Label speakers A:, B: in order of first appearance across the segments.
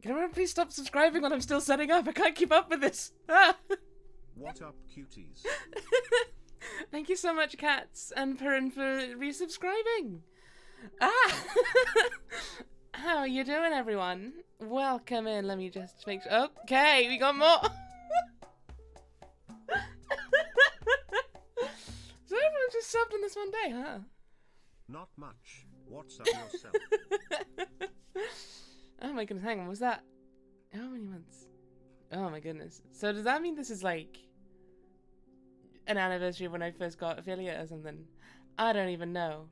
A: Can everyone please stop subscribing while I'm still setting up? I can't keep up with this. Ah.
B: What up, cuties?
A: Thank you so much, Cats and Perrin, for resubscribing. Ah! How are you doing, everyone? Welcome in. Let me just make sure. Okay, we got more. So everyone just subbed in this one day, huh?
B: Not much. What's up yourself?
A: Oh my goodness, hang on, was that... How many months? Oh my goodness. So does that mean this is like... an anniversary of when I first got affiliate or something? I don't even know.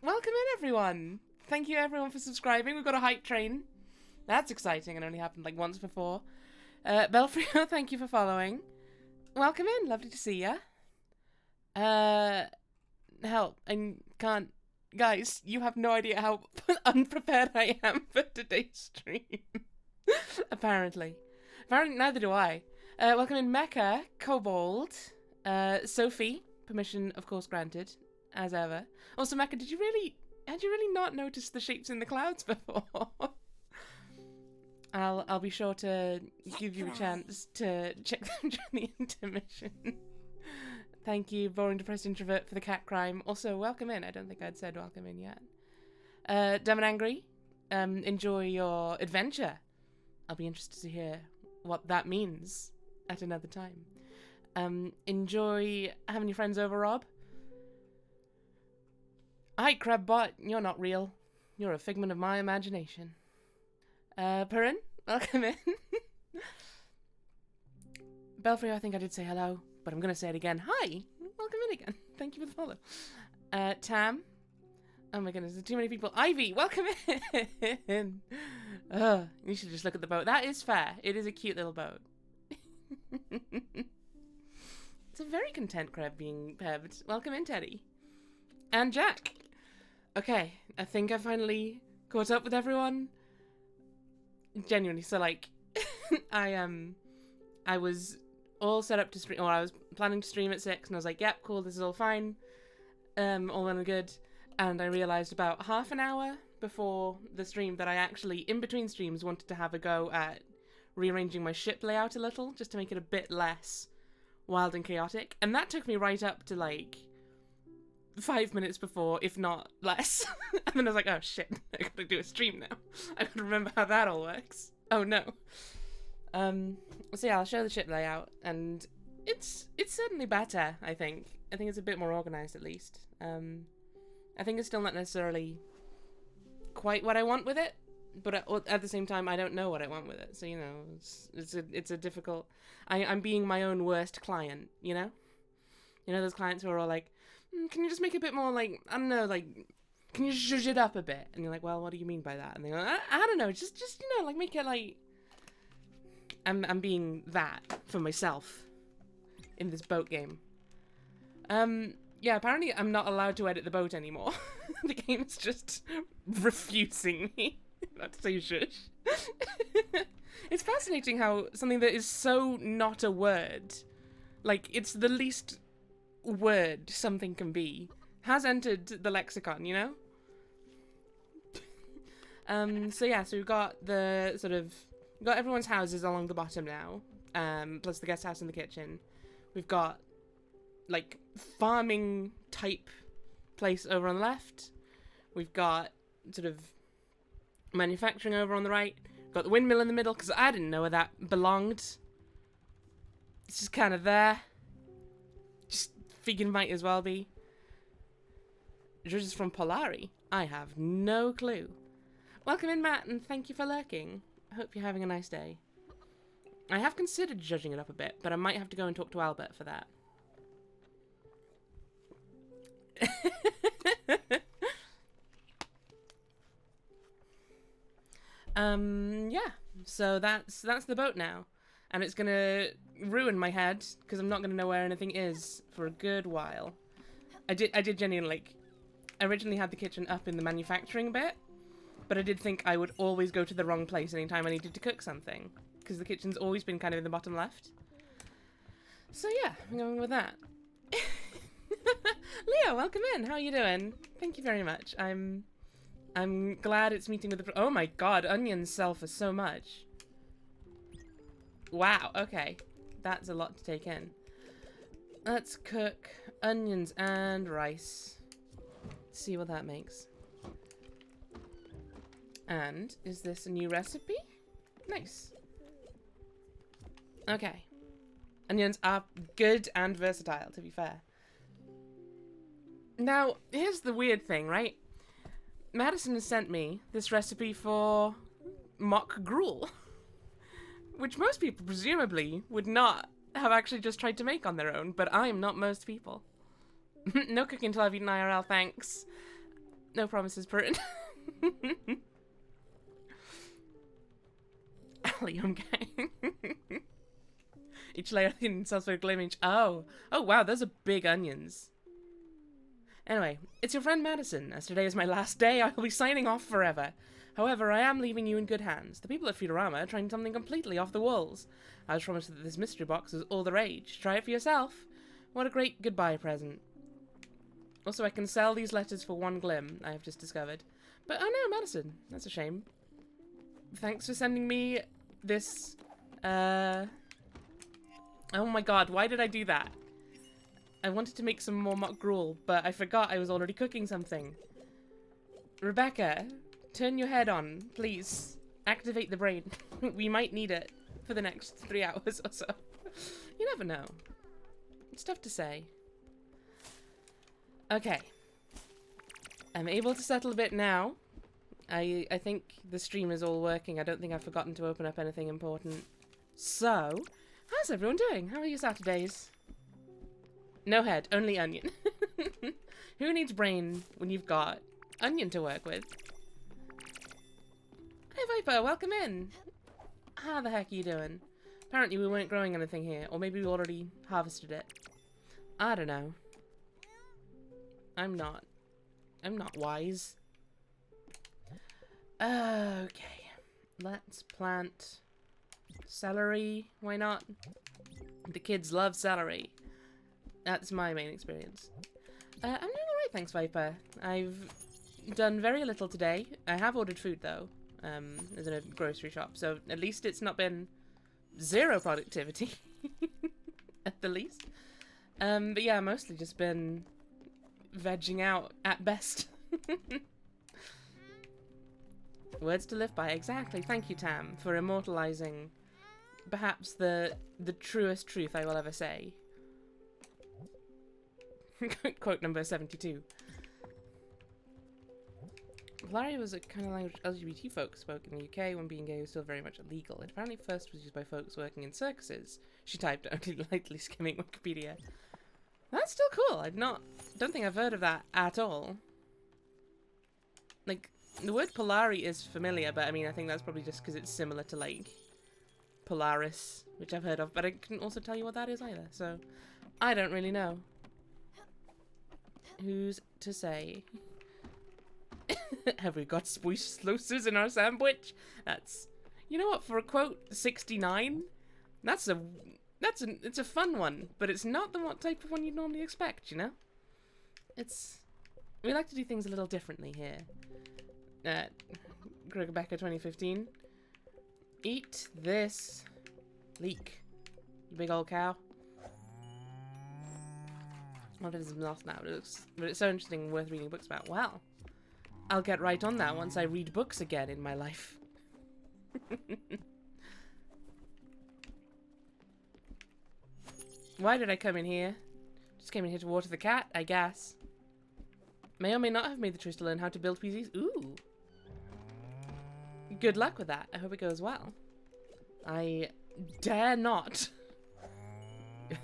A: Welcome in, everyone! Thank you everyone for subscribing. We've got a hype train. That's exciting. It only happened like once before. Belfrio, thank you for following. Welcome in. Lovely to see ya. Help. I can't... Guys, you have no idea how unprepared I am for today's stream. Apparently. Apparently, neither do I. Welcome in Mecca, Kobold, Sophie, permission of course granted, as ever. Also, Mecca, had you really not noticed the shapes in the clouds before? I'll be sure to give you a chance to check them during the intermission. Thank you, boring depressed introvert, for the cat crime. Also, welcome in. I don't think I'd said welcome in yet. Dumb and Angry, enjoy your adventure. I'll be interested to hear what that means at another time. Enjoy having your friends over, Rob. Hi, Crabbot. You're not real. You're a figment of my imagination. Perrin, welcome in. Belfry, I think I did say hello, but I'm going to say it again. Hi, welcome in again. Thank you for the follow. Tam. Oh my goodness, there's too many people. Ivy, welcome in. You should just look at the boat. That is fair. It is a cute little boat. It's a very content crab being pebbed. Welcome in, Teddy. And Jack. Okay, I think I finally caught up with everyone. Genuinely, so like, I was all set up to stream, or I was planning to stream at 6, and I was like, yep, cool, this is all fine. All well and good. And I realised about half an hour before the stream that I actually, in between streams, wanted to have a go at rearranging my ship layout a little, just to make it a bit less wild and chaotic. And that took me right up to, like, 5 minutes before, if not less. And then I was like, oh shit, I gotta do a stream now. I gotta remember how that all works. Oh no. So yeah, I'll show the ship layout, and it's certainly better, I think. I think it's a bit more organised, at least. I think it's still not necessarily quite what I want with it, but at the same time, I don't know what I want with it. So, you know, it's a difficult... I'm being my own worst client, you know? You know those clients who are all like, can you just make it a bit more, like, I don't know, like, can you zhuzh it up a bit? And you're like, well, what do you mean by that? And they're like, I don't know, just you know, like, make it, like... I'm being that for myself in this boat game. Yeah, apparently I'm not allowed to edit the boat anymore. The game's just refusing me not to say shush. It's fascinating how something that is so not a word, like it's the least word something can be, has entered the lexicon, you know? So yeah, so we've got the sort of, we've got everyone's houses along the bottom now, plus the guest house and the kitchen. We've got like farming type place over on the left. We've got sort of manufacturing over on the right. We've got the windmill in the middle because I didn't know where that belonged. It's just kind of there. Just figured might as well be. Judges from Polari. I have no clue. Welcome in, Matt, and thank you for lurking. I hope you're having a nice day. I have considered judging it up a bit, but I might have to go and talk to Albert for that. Yeah, so that's the boat now, and it's gonna ruin my head because I'm not gonna know where anything is for a good while. I did genuinely, like, I originally had the kitchen up in the manufacturing bit, but I did think I would always go to the wrong place anytime I needed to cook something, because the kitchen's always been kind of in the bottom left. So yeah, I'm going with that. Leo, welcome in. How are you doing? Thank you very much. I'm I'm glad it's meeting with the... Oh my god, onions sell for so much. Wow, okay. That's a lot to take in. Let's cook onions and rice. See what that makes. And is this a new recipe? Nice. Okay. Onions are good and versatile, to be fair. Now, here's the weird thing, right? Madison has sent me this recipe for mock gruel, which most people presumably would not have actually just tried to make on their own, but I'm not most people. No cooking until I've eaten IRL, thanks. No promises, Burton. Allium gang. Each layer sells for a glim inch. Oh wow, those are big onions. Anyway, it's your friend Madison. As today is my last day, I will be signing off forever. However, I am leaving you in good hands. The people at Futurama are trying something completely off the walls. I was promised that this mystery box is all the rage. Try it for yourself. What a great goodbye present. Also, I can sell these letters for 1 glim, I have just discovered. But, oh no, Madison. That's a shame. Thanks for sending me this, Oh my god, why did I do that? I wanted to make some more mock gruel, but I forgot I was already cooking something. Rebecca, turn your head on, please. Activate the brain. We might need it for the next 3 hours or so. You never know. It's tough to say. Okay. I'm able to settle a bit now. I think the stream is all working. I don't think I've forgotten to open up anything important. So, how's everyone doing? How are your Saturdays? No head, only onion. Who needs brain when you've got onion to work with? Hey Viper, welcome in. How the heck are you doing? Apparently we weren't growing anything here, or maybe we already harvested it. I don't know. I'm not wise. Okay, let's plant celery. Why not? The kids love celery. That's my main experience. I'm doing alright, thanks, Viper. I've done very little today. I have ordered food, though, as in a grocery shop, so at least it's not been zero productivity, at the least. But yeah, mostly just been vegging out at best. Words to live by, exactly. Thank you, Tam, for immortalizing perhaps the truest truth I will ever say. Quote number 72. Polari was a kind of language LGBT folks spoke in the UK when being gay was still very much illegal. It apparently first was used by folks working in circuses. She typed, only lightly skimming Wikipedia. That's still cool. Don't think I've heard of that at all. Like, the word Polari is familiar, but I mean, I think that's probably just because it's similar to, like, Polaris, which I've heard of, but I couldn't also tell you what that is either, so I don't really know. Who's to say? Have we got sluices in our sandwich? That's, you know what, for a quote 69, it's a fun one, but it's not the type of one you'd normally expect, you know? We like to do things a little differently here. Rebecca 2015. Eat this leek, you big old cow. What is lost now? But it's so interesting and worth reading books about. Well, I'll get right on that once I read books again in my life. Why did I come in here? Just came in here to water the cat, I guess. May or may not have made the choice to learn how to build PCs. Ooh. Good luck with that. I hope it goes well. I dare not.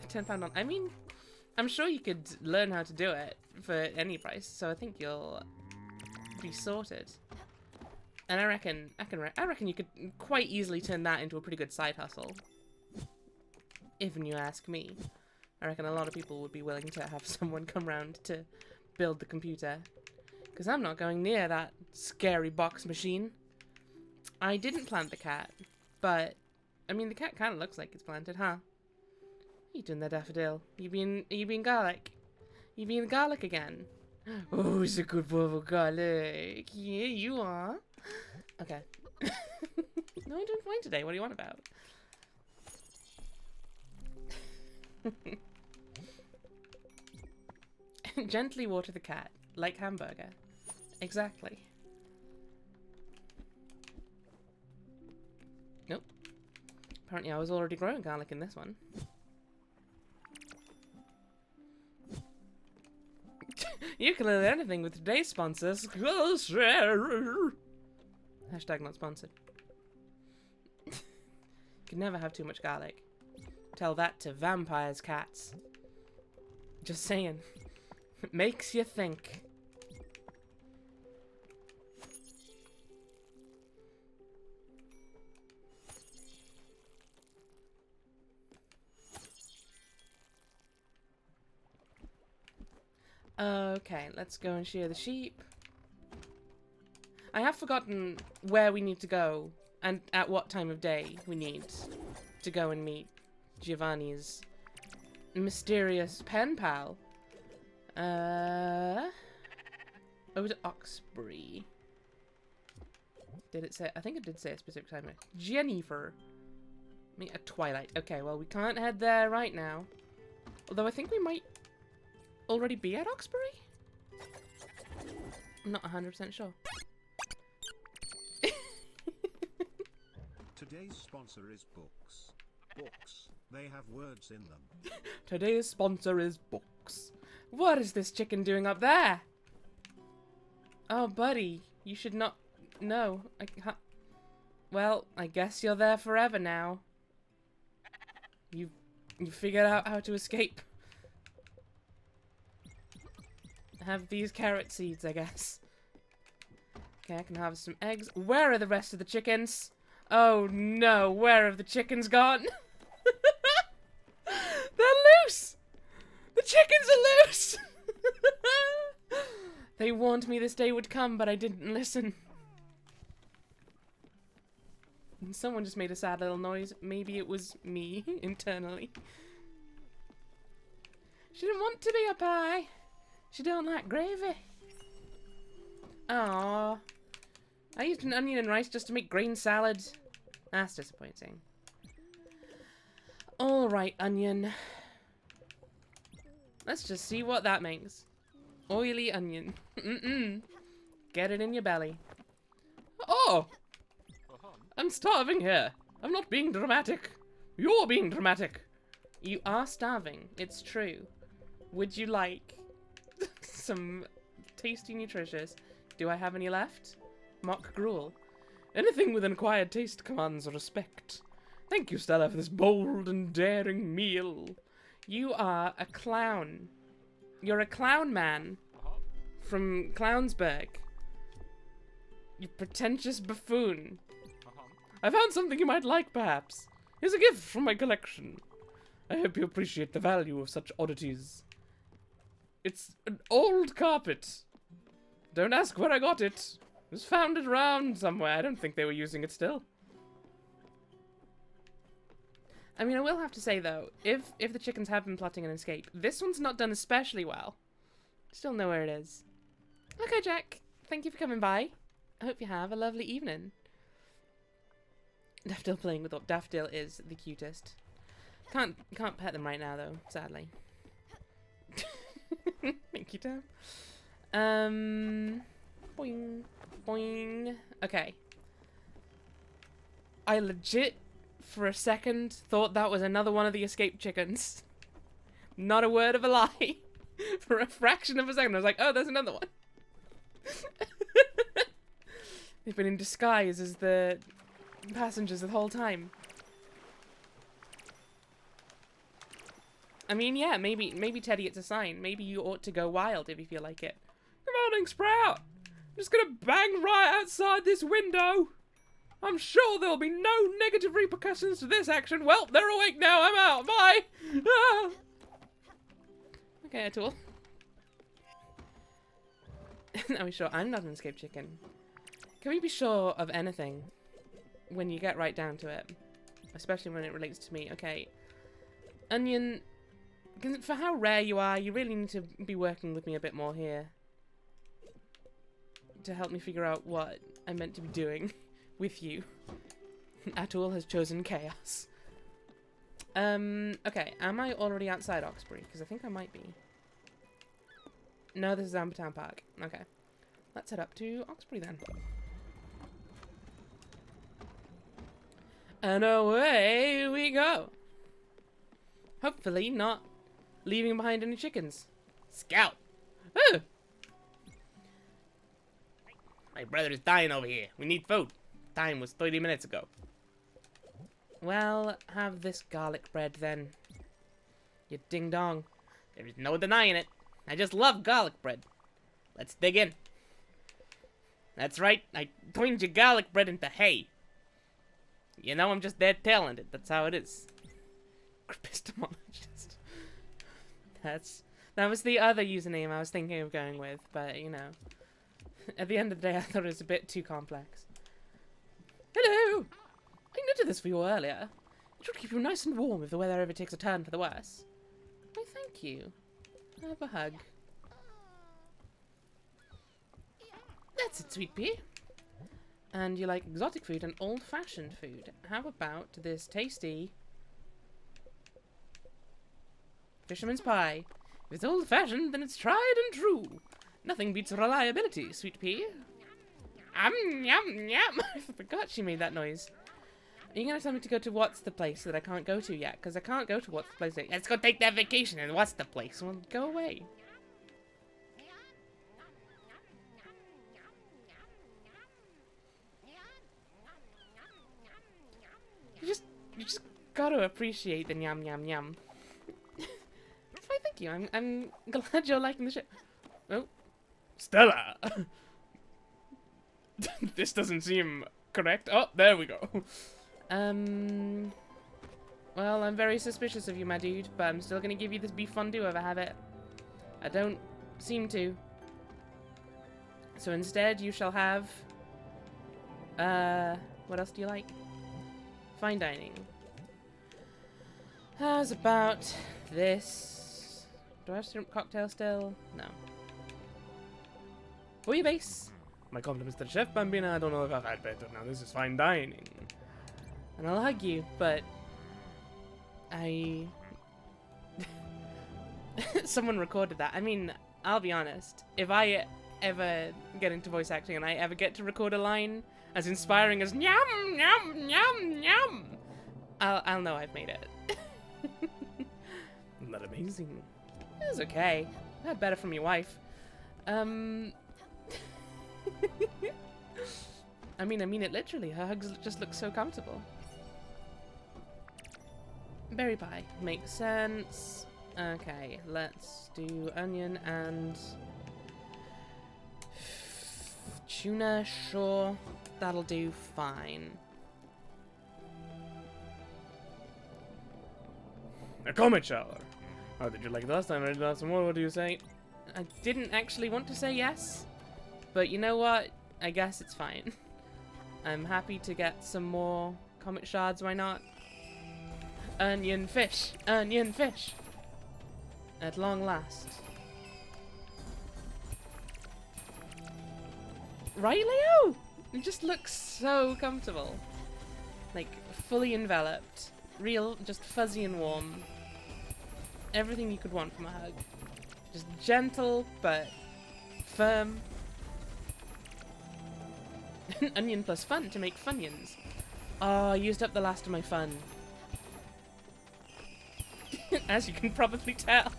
A: £10 on. I mean, I'm sure you could learn how to do it for any price, so I think you'll be sorted. And I reckon you could quite easily turn that into a pretty good side hustle. If you ask me. I reckon a lot of people would be willing to have someone come round to build the computer. Because I'm not going near that scary box machine. I didn't plant the cat, but I mean the cat kind of looks like it's planted, huh? What are you doing there, Daffodil? You being garlic? You being garlic again? Oh, it's a good bowl of garlic. Yeah, you are. Okay. No, I'm doing fine today. What do you want about? Gently water the cat, like hamburger. Exactly. Nope. Apparently I was already growing garlic in this one. You can learn anything with today's sponsors. Hashtag not sponsored. Can never have too much garlic. Tell that to vampires, cats. Just saying. It makes you think. Okay, let's go and shear the sheep. I have forgotten where we need to go and at what time of day we need to go and meet Giovanni's mysterious pen pal. Over to Oxbury. Did it say? I think it did say a specific time. Jennifer. Meet at twilight. Okay, well we can't head there right now. Although I think we might already be at Oxbury? I'm not 100% sure.
B: Today's sponsor is books. Books. They have words in them.
A: Today's sponsor is books. What is this chicken doing up there? Oh, buddy. You should not... No. I can't... Well, I guess you're there forever now. You figured out how to escape. Have these carrot seeds, I guess. Okay, I can harvest some eggs. Where are the rest of the chickens? Oh no, where have the chickens gone? They're loose! The chickens are loose! They warned me this day would come, but I didn't listen. And someone just made a sad little noise. Maybe it was me, internally. She didn't want to be a pie. She don't like gravy. Aww. I used an onion and rice just to make green salad. That's disappointing. Alright, onion. Let's just see what that makes. Oily onion. Get it in your belly. Oh! I'm starving here. I'm not being dramatic. You're being dramatic. You are starving. It's true. Would you like some tasty nutritious? Do I have any left? Mock gruel. Anything with an acquired taste commands respect. Thank you, Stella, for this bold and daring meal. You are a clown. You're a clown man from Clownsburg. You pretentious buffoon. I found something you might like, perhaps. Here's a gift from my collection. I hope you appreciate the value of such oddities. It's an old carpet. Don't ask where I got it. It was found around somewhere. I don't think they were using it still. I mean, I will have to say, though, if the chickens have been plotting an escape, this one's not done especially well. Still know where it is. Okay, Jack. Thank you for coming by. I hope you have a lovely evening. Daffodil playing with what Daffodil is the cutest. Can't pet them right now, though, sadly. Thank you, Tam. Boing. Boing. Okay. I legit, for a second, thought that was another one of the escaped chickens. Not a word of a lie. For a fraction of a second, I was like, oh, there's another one. They've been in disguise as the passengers the whole time. I mean, yeah, maybe Teddy gets a sign. Maybe you ought to go wild if you feel like it. Good morning, Sprout. I'm just gonna bang right outside this window. I'm sure there'll be no negative repercussions to this action. Well, they're awake now. I'm out. Bye. Ah. Okay, Atul. Are we sure I'm not an escaped chicken? Can we be sure of anything when you get right down to it? Especially when it relates to me. Okay. Onion, for how rare you are, you really need to be working with me a bit more here. to help me figure out what I'm meant to be doing with you. Atul has chosen chaos. Okay, am I already outside Oxbury? Because I think I might be. No, this is Ambertown Park. Okay. Let's head up to Oxbury then. And away we go. Hopefully not leaving behind any chickens. Scout! Ooh! My brother is dying over here. We need food. Time was 30 minutes ago. Well, have this garlic bread then. You ding dong. There is no denying it. I just love garlic bread. Let's dig in. That's right. I turned your garlic bread into hay. You know, I'm just dead talented. That's how it is. Epistemologist. That was the other username I was thinking of going with, but you know. At the end of the day, I thought it was a bit too complex. Hello! I noted this for you earlier. It should keep you nice and warm if the weather ever takes a turn for the worse. Why, thank you. Have a hug. That's it, sweet pea. And you like exotic food and old-fashioned food. How about this tasty fisherman's pie? If it's old-fashioned, then it's tried and true. Nothing beats reliability, sweet pea. Yum, yum. I forgot she made that noise. Are you going to tell me to go to what's the place that I can't go to yet? Because I can't go to what's the place yet. Let's go take that vacation and what's the place? Well, go away. You just gotta appreciate the yum yum yum. Why, thank you. I'm glad you're liking the show. Oh, Stella. This doesn't seem correct. Oh, there we go. Well, I'm very suspicious of you, my dude, but I'm still gonna give you this beef fondue if I have it. I don't seem to. So instead, you shall have... what else do you like? Fine dining. How's about this? Do I have shrimp cocktail still? No. Bouillabaisse. My compliments to the chef, Bambina. I don't know if I've had better. Now this is fine dining. And I'll hug you, but... Someone recorded that. I mean, I'll be honest. If I ever get into voice acting and I ever get to record a line as inspiring as "Nyam, nyam, nyam, nyam," I'll know I've made it. Isn't that amazing? It was okay. I had better from your wife. I mean it literally. Her hugs just look so comfortable. Berry pie. Makes sense. Okay, let's do onion and tuna, sure. That'll do fine. A comet shower. How did you like it last time? I did ask some more. What do you say? I didn't actually want to say yes, but you know what? I guess it's fine. I'm happy to get some more comet shards. Why not? Onion fish. Onion fish. At long last. Right, Leo? It just looks so comfortable. Like, fully enveloped. Real, just fuzzy and warm. Everything you could want from a hug. Just gentle, but firm. Onion plus fun to make Funyuns. Oh, I used up the last of my fun. As you can probably tell.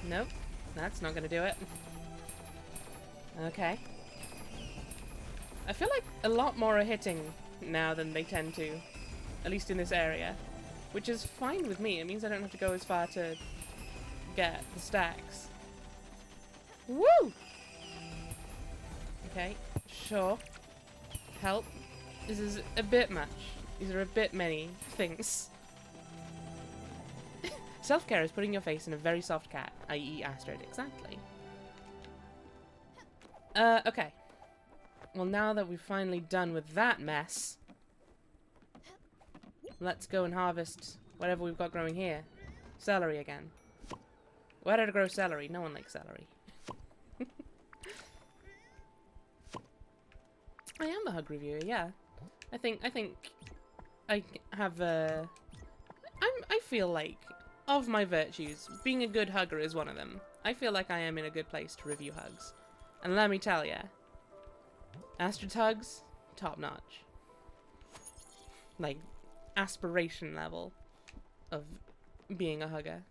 A: Nope, that's not gonna do it. Okay. I feel like a lot more are hitting now than they tend to. At least in this area. Which is fine with me. It means I don't have to go as far to get the stacks. Woo! Okay, sure. Help. This is a bit much. These are a bit many things. Self-care is putting your face in a very soft cat, i.e. Astrid. Exactly. Okay. Well, now that we've finally done with that mess, let's go and harvest whatever we've got growing here. Celery again. Where did I grow celery? No one likes celery. I am a hug reviewer, yeah. I think I have a... I feel like, of my virtues, being a good hugger is one of them. I feel like I am in a good place to review hugs. And let me tell ya, Astrid's hugs, top notch. Like, aspiration level of being a hugger.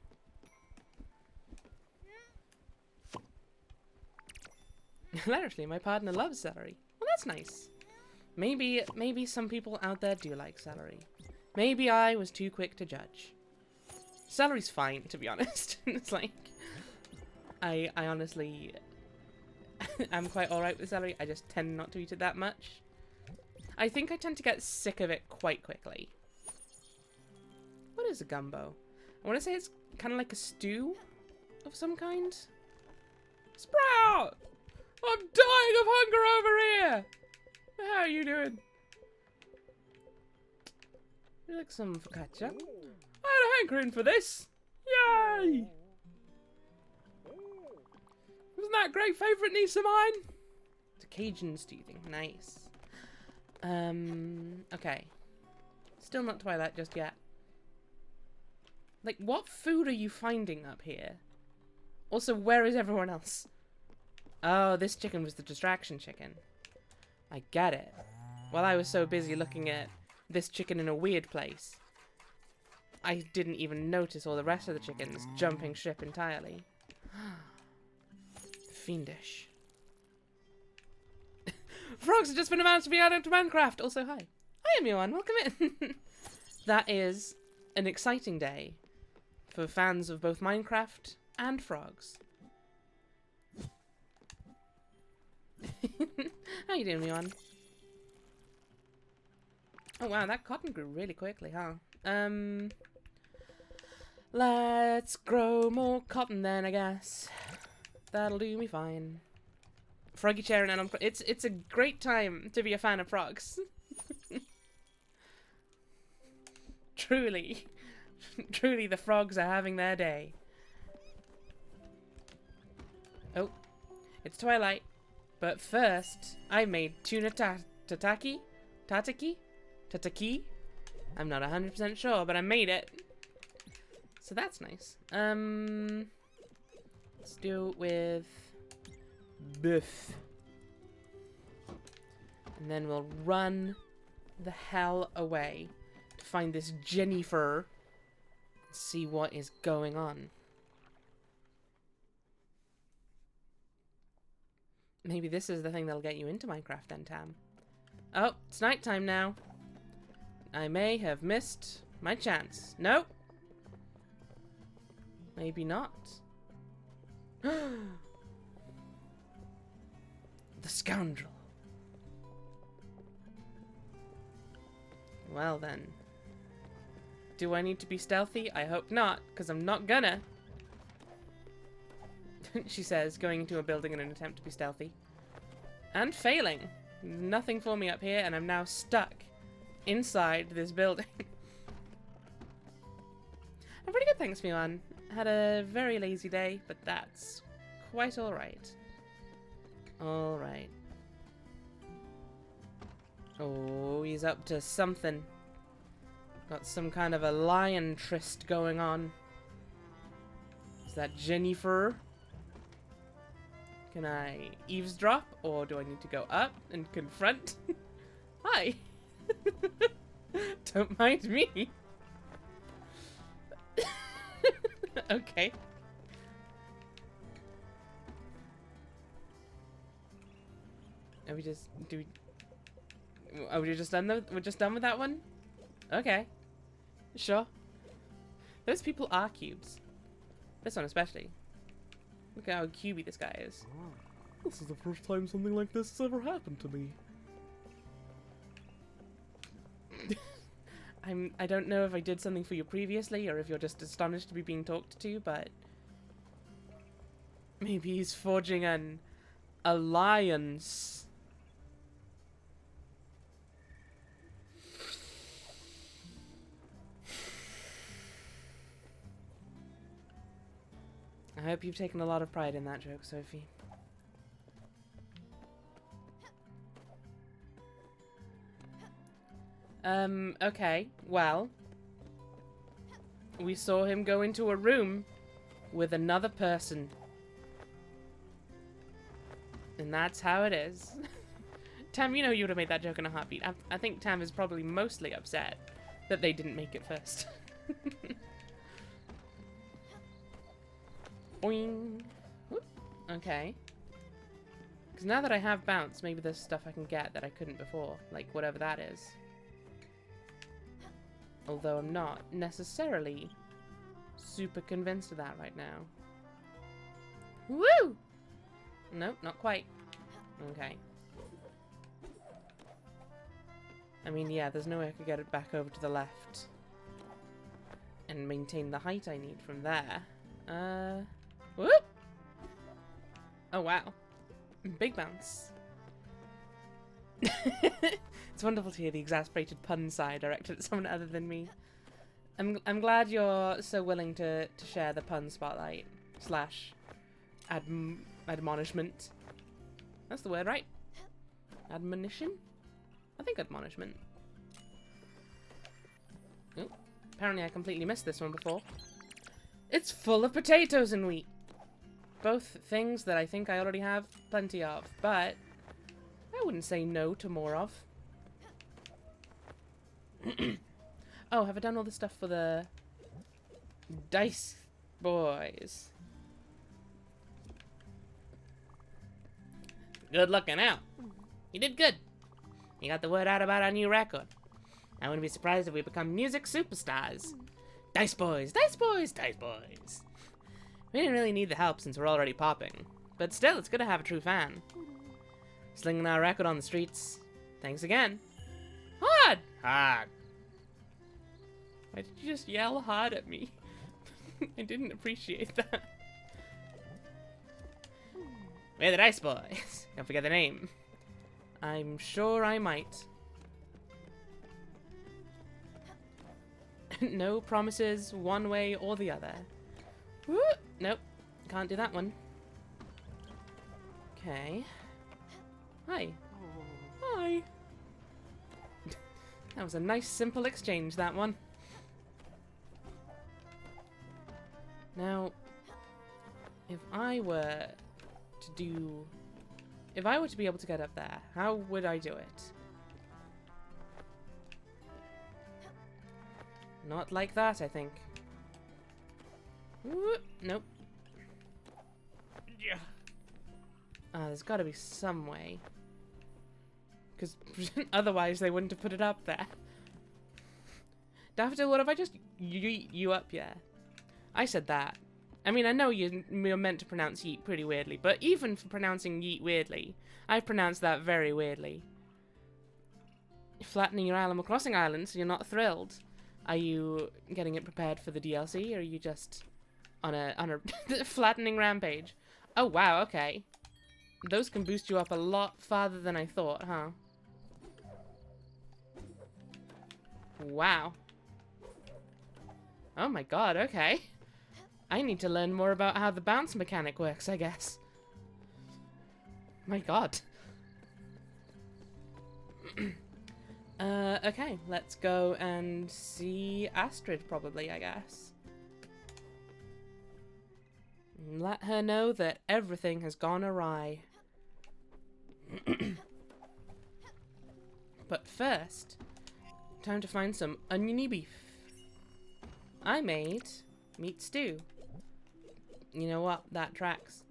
A: Hilariously, my partner loves celery. Well, that's nice. Maybe some people out there do like celery. Maybe I was too quick to judge. Celery's fine, to be honest. It's like, I honestly, I'm quite alright with celery. I just tend not to eat it that much. I think I tend to get sick of it quite quickly. What is a gumbo? I want to say it's kind of like a stew of some kind. Sprout! I'm dying of hunger over here! How are you doing? You like some focaccia? I had a hankering for this! Yay! Wasn't that a great favourite niece of mine? It's a Cajun stew thing. Nice. Okay. Still not Twilight just yet. Like, what food are you finding up here? Also, where is everyone else? Oh, this chicken was the distraction chicken. I get it. While I was so busy looking at this chicken in a weird place, I didn't even notice all the rest of the chickens jumping ship entirely. Fiendish. Frogs have just been announced to be added to Minecraft. Also, hi. Hi, everyone. Welcome in. That is an exciting day for fans of both Minecraft and frogs. How you doing, Leon? Oh wow, that cotton grew really quickly, huh? Let's grow more cotton then, I guess. That'll do me fine. Froggy chair and it's a great time to be a fan of frogs. Truly. Truly the frogs are having their day. Oh. It's Twilight. But first, I made tuna tataki? Tataki? I'm not 100% sure, but I made it. So that's nice. Let's do it with beef. And then we'll run the hell away to find this Jennifer and see what is going on. Maybe this is the thing that'll get you into Minecraft then, Tam. Oh, it's nighttime now. I may have missed my chance. Nope. Maybe not. The scoundrel. Well then. Do I need to be stealthy? I hope not, because I'm not gonna. She says, going into a building in an attempt to be stealthy. And failing. Nothing for me up here, and I'm now stuck inside this building. I'm pretty good, thanks, Milan. Had a very lazy day, but that's quite alright. Alright. Oh, he's up to something. Got some kind of a lion tryst going on. Is that Jennifer? Can I eavesdrop, or do I need to go up and confront? Hi! Don't mind me. Okay. Are we just... Are we just done? We're just done with that one? Okay. Sure. Those people are cubes. This one especially. Look at how cubey this guy is.
C: This is the first time something like this has ever happened to me.
A: I don't know if I did something for you previously, or if you're just astonished to be being talked to, but maybe he's forging an alliance I hope you've taken a lot of pride in that joke, Sophie. Okay, well, we saw him go into a room with another person. And that's how it is. Tam, you know you would have made that joke in a heartbeat. I think Tam is probably mostly upset that they didn't make it first. Boing. Whoop. Okay. Because now that I have bounce, maybe there's stuff I can get that I couldn't before. Like whatever that is. Although I'm not necessarily super convinced of that right now. Woo! Nope, not quite. Okay. I mean, yeah, there's no way I could get it back over to the left and maintain the height I need from there. Whoop! Oh, wow. Big bounce. It's wonderful to hear the exasperated pun sigh directed at someone other than me. I'm glad you're so willing to share the pun spotlight slash admonishment. That's the word, right? Admonition? I think admonishment. Oh, apparently I completely missed this one before. It's full of potatoes and wheat. Both things that I think I already have plenty of, but I wouldn't say no to more of. Oh, have I done all the stuff for the dice boys? Good looking out. You did good. You got the word out about our new record. I wouldn't be surprised if we become music superstars. Dice boys, dice boys, dice boys. We didn't really need the help since we're already popping. But still, it's good to have a true fan. Slinging our record on the streets. Thanks again. Hard! Hard. Why did you just yell hard at me? I didn't appreciate that. We're the Dice Boys. Don't forget the name. I'm sure I might. No promises one way or the other. Woo! Nope. Can't do that one. Okay. Hi. Hi. That was a nice simple exchange, that one. Now, if I were to be able to get up there, how would I do it? Not like that, I think. Whoop, nope. Yeah. There's got to be some way. Because otherwise they wouldn't have put it up there. Daffodil, what if I just yeet you up, yeah? I said that. I mean, I know you're meant to pronounce yeet pretty weirdly, but even for pronouncing yeet weirdly, I've pronounced that very weirdly. You're flattening your Animal Crossing island, so you're not thrilled. Are you getting it prepared for the DLC, or are you just on a flattening rampage? Oh wow, okay. Those can boost you up a lot farther than I thought, huh? Wow. Oh my god, okay. I need to learn more about how the bounce mechanic works, I guess. My god. Okay, let's go and see Astrid, probably, I guess. And let her know that everything has gone awry. But first, time to find some oniony beef. I made meat stew. You know what? That tracks.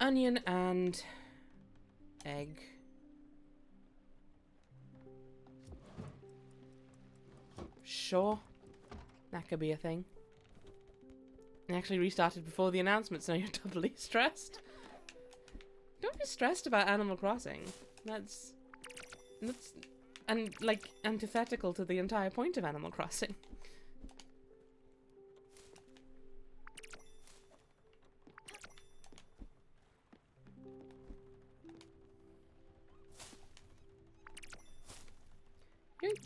A: Onion and egg. Sure. That could be a thing. I actually restarted before the announcement, so you're doubly stressed. Don't be stressed about Animal Crossing. That's and like antithetical to the entire point of Animal Crossing. Yoink.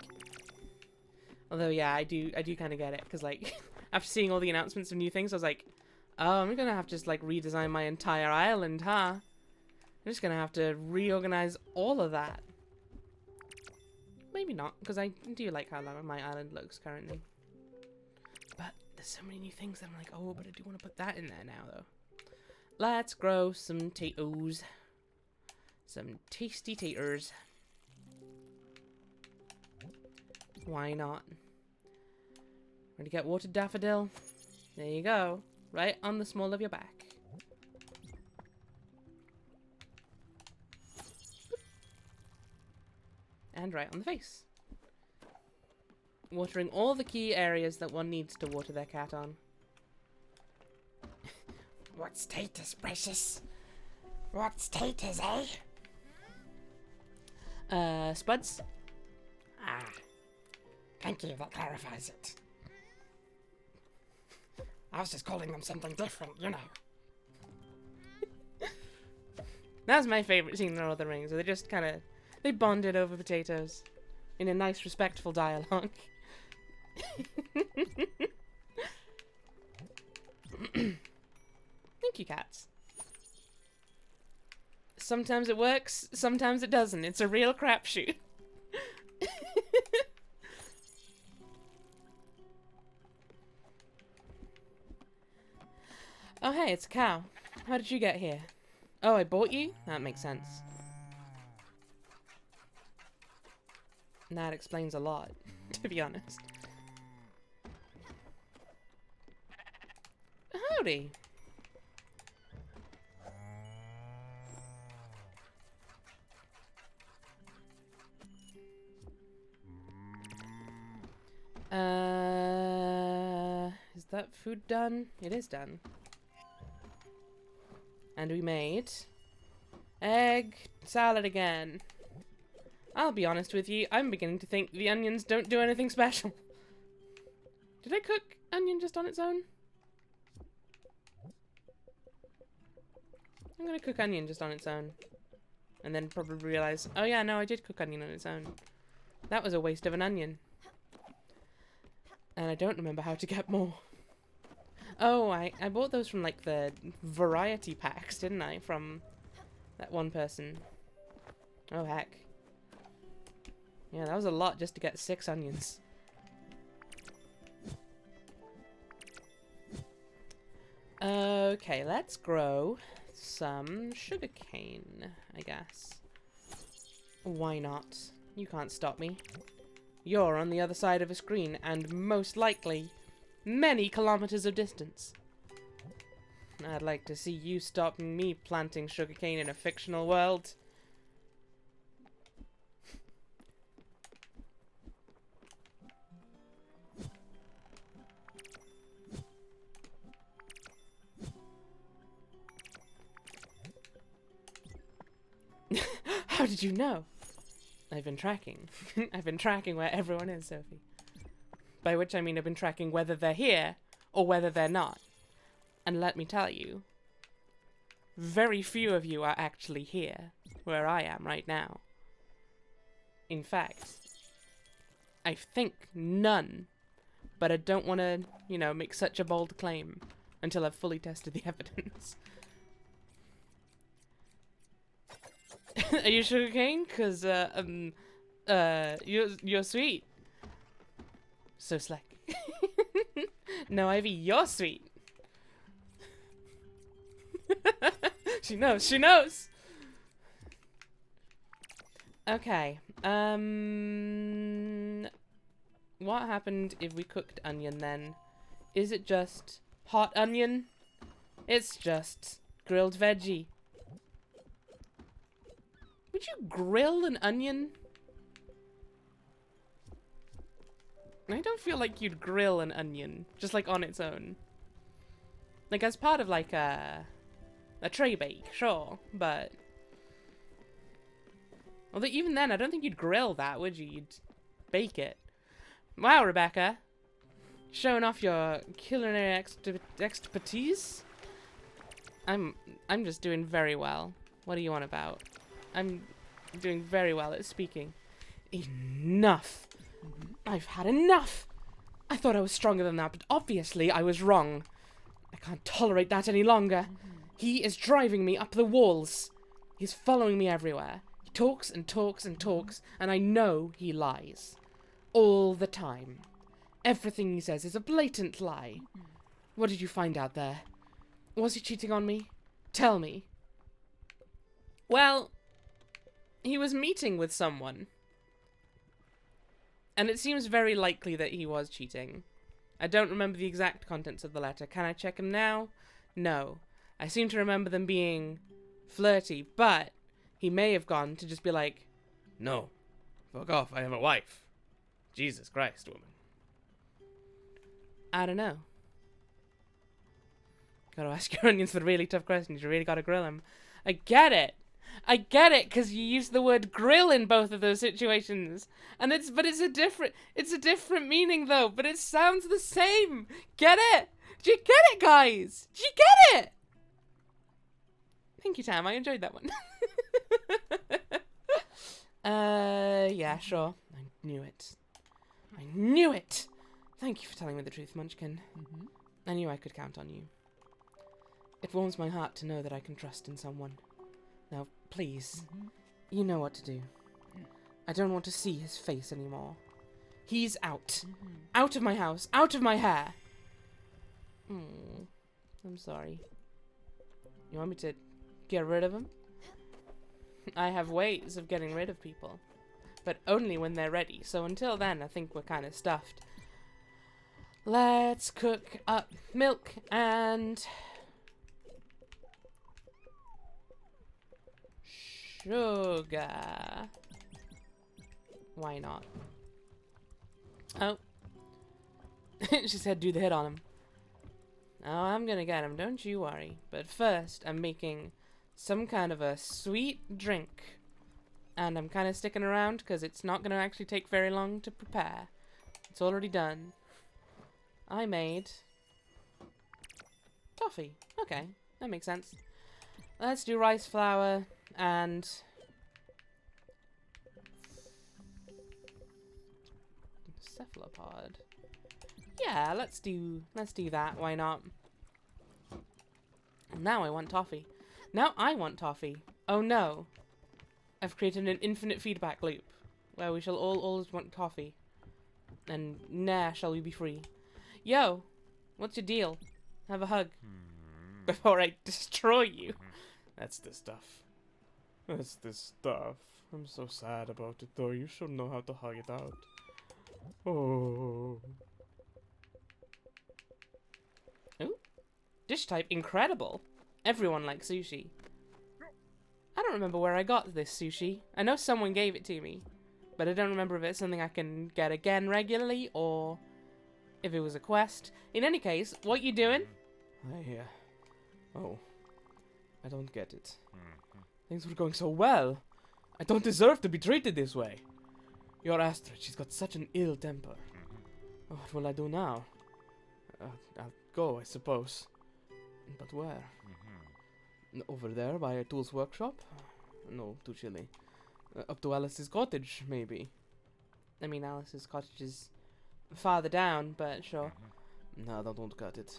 A: Although yeah, I do kind of get it, because like after seeing all the announcements of new things, I was like, oh, I'm gonna have to just like redesign my entire island, huh? I'm just gonna have to reorganize all of that. Maybe not, because I do like how my island looks currently. But there's so many new things that I'm like, oh, but I do want to put that in there now, though. Let's grow some potatoes. Some tasty taters. Why not? Ready to get watered daffodil? There you go. Right on the small of your back. And right on the face. Watering all the key areas that one needs to water their cat on.
D: What status, precious? What status, eh?
A: Spuds?
D: Ah, thank you, that clarifies it. I was just calling them something different, you know.
A: That's my favourite scene in Lord of the Rings, where they just kind of... They bonded over potatoes. In a nice, respectful dialogue. Thank you, cats. Sometimes it works, sometimes it doesn't. It's a real crapshoot. Oh, hey, it's a cow. How did you get here? Oh, I bought you? That makes sense. That explains a lot, to be honest. Howdy. Is that food done? It is done. And we made egg salad again. I'll be honest with you, I'm beginning to think the onions don't do anything special. Did I cook onion just on its own? I'm gonna cook onion just on its own. And then probably realize, oh yeah, no, I did cook onion on its own. That was a waste of an onion. And I don't remember how to get more. Oh, I bought those from like the variety packs, didn't I? From that one person. Oh heck. Yeah, that was a lot just to get 6 onions. Okay, let's grow some sugarcane, I guess. Why not? You can't stop me. You're on the other side of a screen, and most likely, many kilometers of distance. I'd like to see you stopping me planting sugarcane in a fictional world. How did you know? I've been tracking. I've been tracking where everyone is, Sophie. By which I mean I've been tracking whether they're here or whether they're not. And let me tell you, very few of you are actually here, where I am right now. In fact, I think none. But I don't want to, you know, make such a bold claim until I've fully tested the evidence. Are you sugarcane? 'Cause you're sweet. So slick. No, Ivy, you're sweet. She knows. She knows. Okay. What happened if we cooked onion then? Is it just hot onion? It's just grilled veggie. Would you grill an onion? I don't feel like you'd grill an onion, just like on its own. Like as part of like a tray bake, sure, but... Although even then, I don't think you'd grill that, would you? You'd bake it. Wow, Rebecca. Showing off your culinary expertise. I'm just doing very well. What are you on about? I'm doing very well at speaking. Enough. I've had enough. I thought I was stronger than that, but obviously I was wrong. I can't tolerate that any longer. He is driving me up the walls. He's following me everywhere. He talks and talks and talks, and I know he lies. All the time. Everything he says is a blatant lie. What did you find out there? Was he cheating on me? Tell me. Well, he was meeting with someone. And it seems very likely that he was cheating. I don't remember the exact contents of the letter. Can I check him now? No. I seem to remember them being flirty, but he may have gone to just be like, no, fuck off, I have a wife. Jesus Christ, woman. I don't know. Gotta ask your onions the really tough questions. You really gotta grill him. I get it, because you use the word grill in both of those situations. And it's a different meaning though, but it sounds the same. Get it? Do you get it, guys? Do you get it? Thank you, Tam. I enjoyed that one. Yeah, sure. I knew it. I knew it! Thank you for telling me the truth, Munchkin. I knew I could count on you. It warms my heart to know that I can trust in someone. Now, please, you know what to do. I don't want to see his face anymore. He's out. Out of my house. Out of my hair. I'm sorry. You want me to get rid of him? I have ways of getting rid of people. But only when they're ready. So until then, I think we're kind of stuffed. Let's cook up milk and sugar. Why not? Oh. She said do the hit on him. Oh, I'm gonna get him, don't you worry. But first, I'm making some kind of a sweet drink. And I'm kind of sticking around because it's not gonna actually take very long to prepare. It's already done. I made toffee. Okay, that makes sense. Let's do rice flour and cephalopod. Yeah, let's do that. Why not? Now I want toffee. Now I want toffee. Oh no. I've created an infinite feedback loop where we shall all always want toffee. And ne'er shall we be free. Yo, what's your deal? Have a hug. Before I destroy you.
C: That's the stuff. That's the stuff. I'm so sad about it though. You should know how to hug it out. Oh.
A: Ooh. Dish type incredible. Everyone likes sushi. I don't remember where I got this sushi. I know someone gave it to me. But I don't remember if it's something I can get again regularly or if it was a quest. In any case, what you doing?
C: Oh. I don't get it. Things were going so well. I don't deserve to be treated this way. Your Astrid, she's got such an ill temper. What will I do now? I'll go, I suppose. But where? Over there by a tool's workshop? No, too chilly. Up to Alice's cottage, maybe.
A: I mean, Alice's cottage is farther down, but sure.
C: No, don't cut it.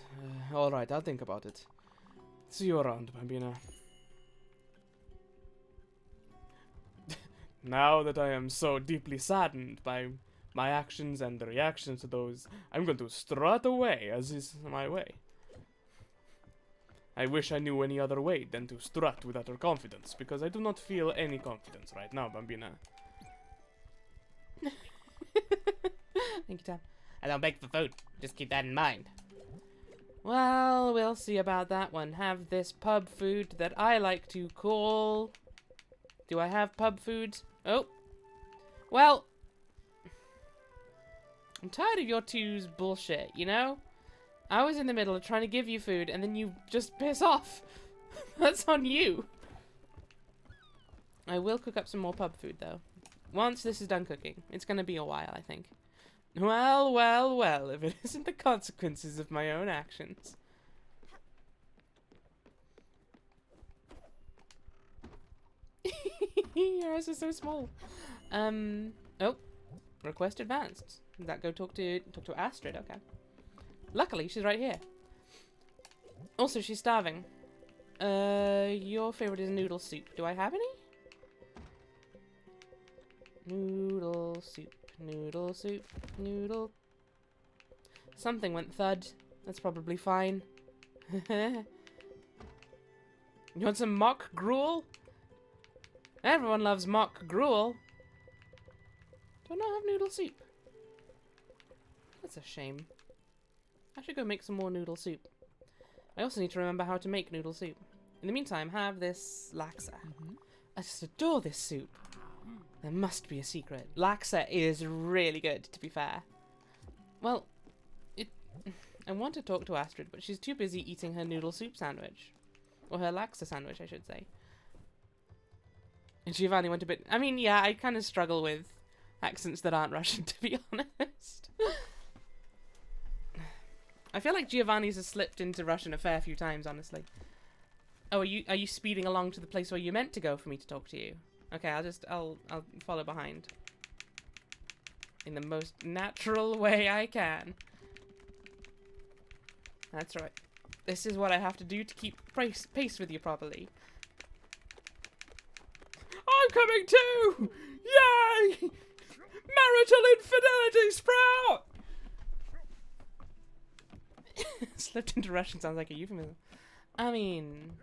C: Alright, I'll think about it. See you around, Bambina. Now that I am so deeply saddened by my actions and the reactions to those, I'm going to strut away, as is my way. I wish I knew any other way than to strut with utter confidence, because I do not feel any confidence right now, Bambina.
A: Thank you, Tom. I don't beg for food. Just keep that in mind. Well, we'll see about that one. Have this pub food that I like to call... Do I have pub food? Oh. Well. I'm tired of your two's bullshit, you know? I was in the middle of trying to give you food, and then you just piss off. That's on you. I will cook up some more pub food, though. Once this is done cooking. It's going to be a while, I think. Well, well, well, if it isn't the consequences of my own actions. Your eyes are so small. Oh. Request advanced. That go talk to Astrid. Okay. Luckily, she's right here. Also, she's starving. Your favorite is noodle soup. Do I have any? Noodle soup. Noodle soup. Noodle. Something went thud. That's probably fine. You want some mock gruel? Everyone loves mock gruel. Do I not have noodle soup? That's a shame. I should go make some more noodle soup. I also need to remember how to make noodle soup. In the meantime, have this laksa. I just adore this soup. There must be a secret. Laksa is really good, to be fair. Well, I want to talk to Astrid, but she's too busy eating her noodle soup sandwich. Or her laksa sandwich, I should say. And Giovanni went a bit... I mean, yeah, I kind of struggle with accents that aren't Russian, to be honest. I feel like Giovanni's has slipped into Russian a fair few times, honestly. Oh, are you speeding along to the place where you meant to go for me to talk to you? Okay, I'll follow behind. In the most natural way I can. That's right. This is what I have to do to keep pace with you properly. I'm coming too! Yay! Marital infidelity, Sprout! Slipped into Russian sounds like a euphemism. I mean,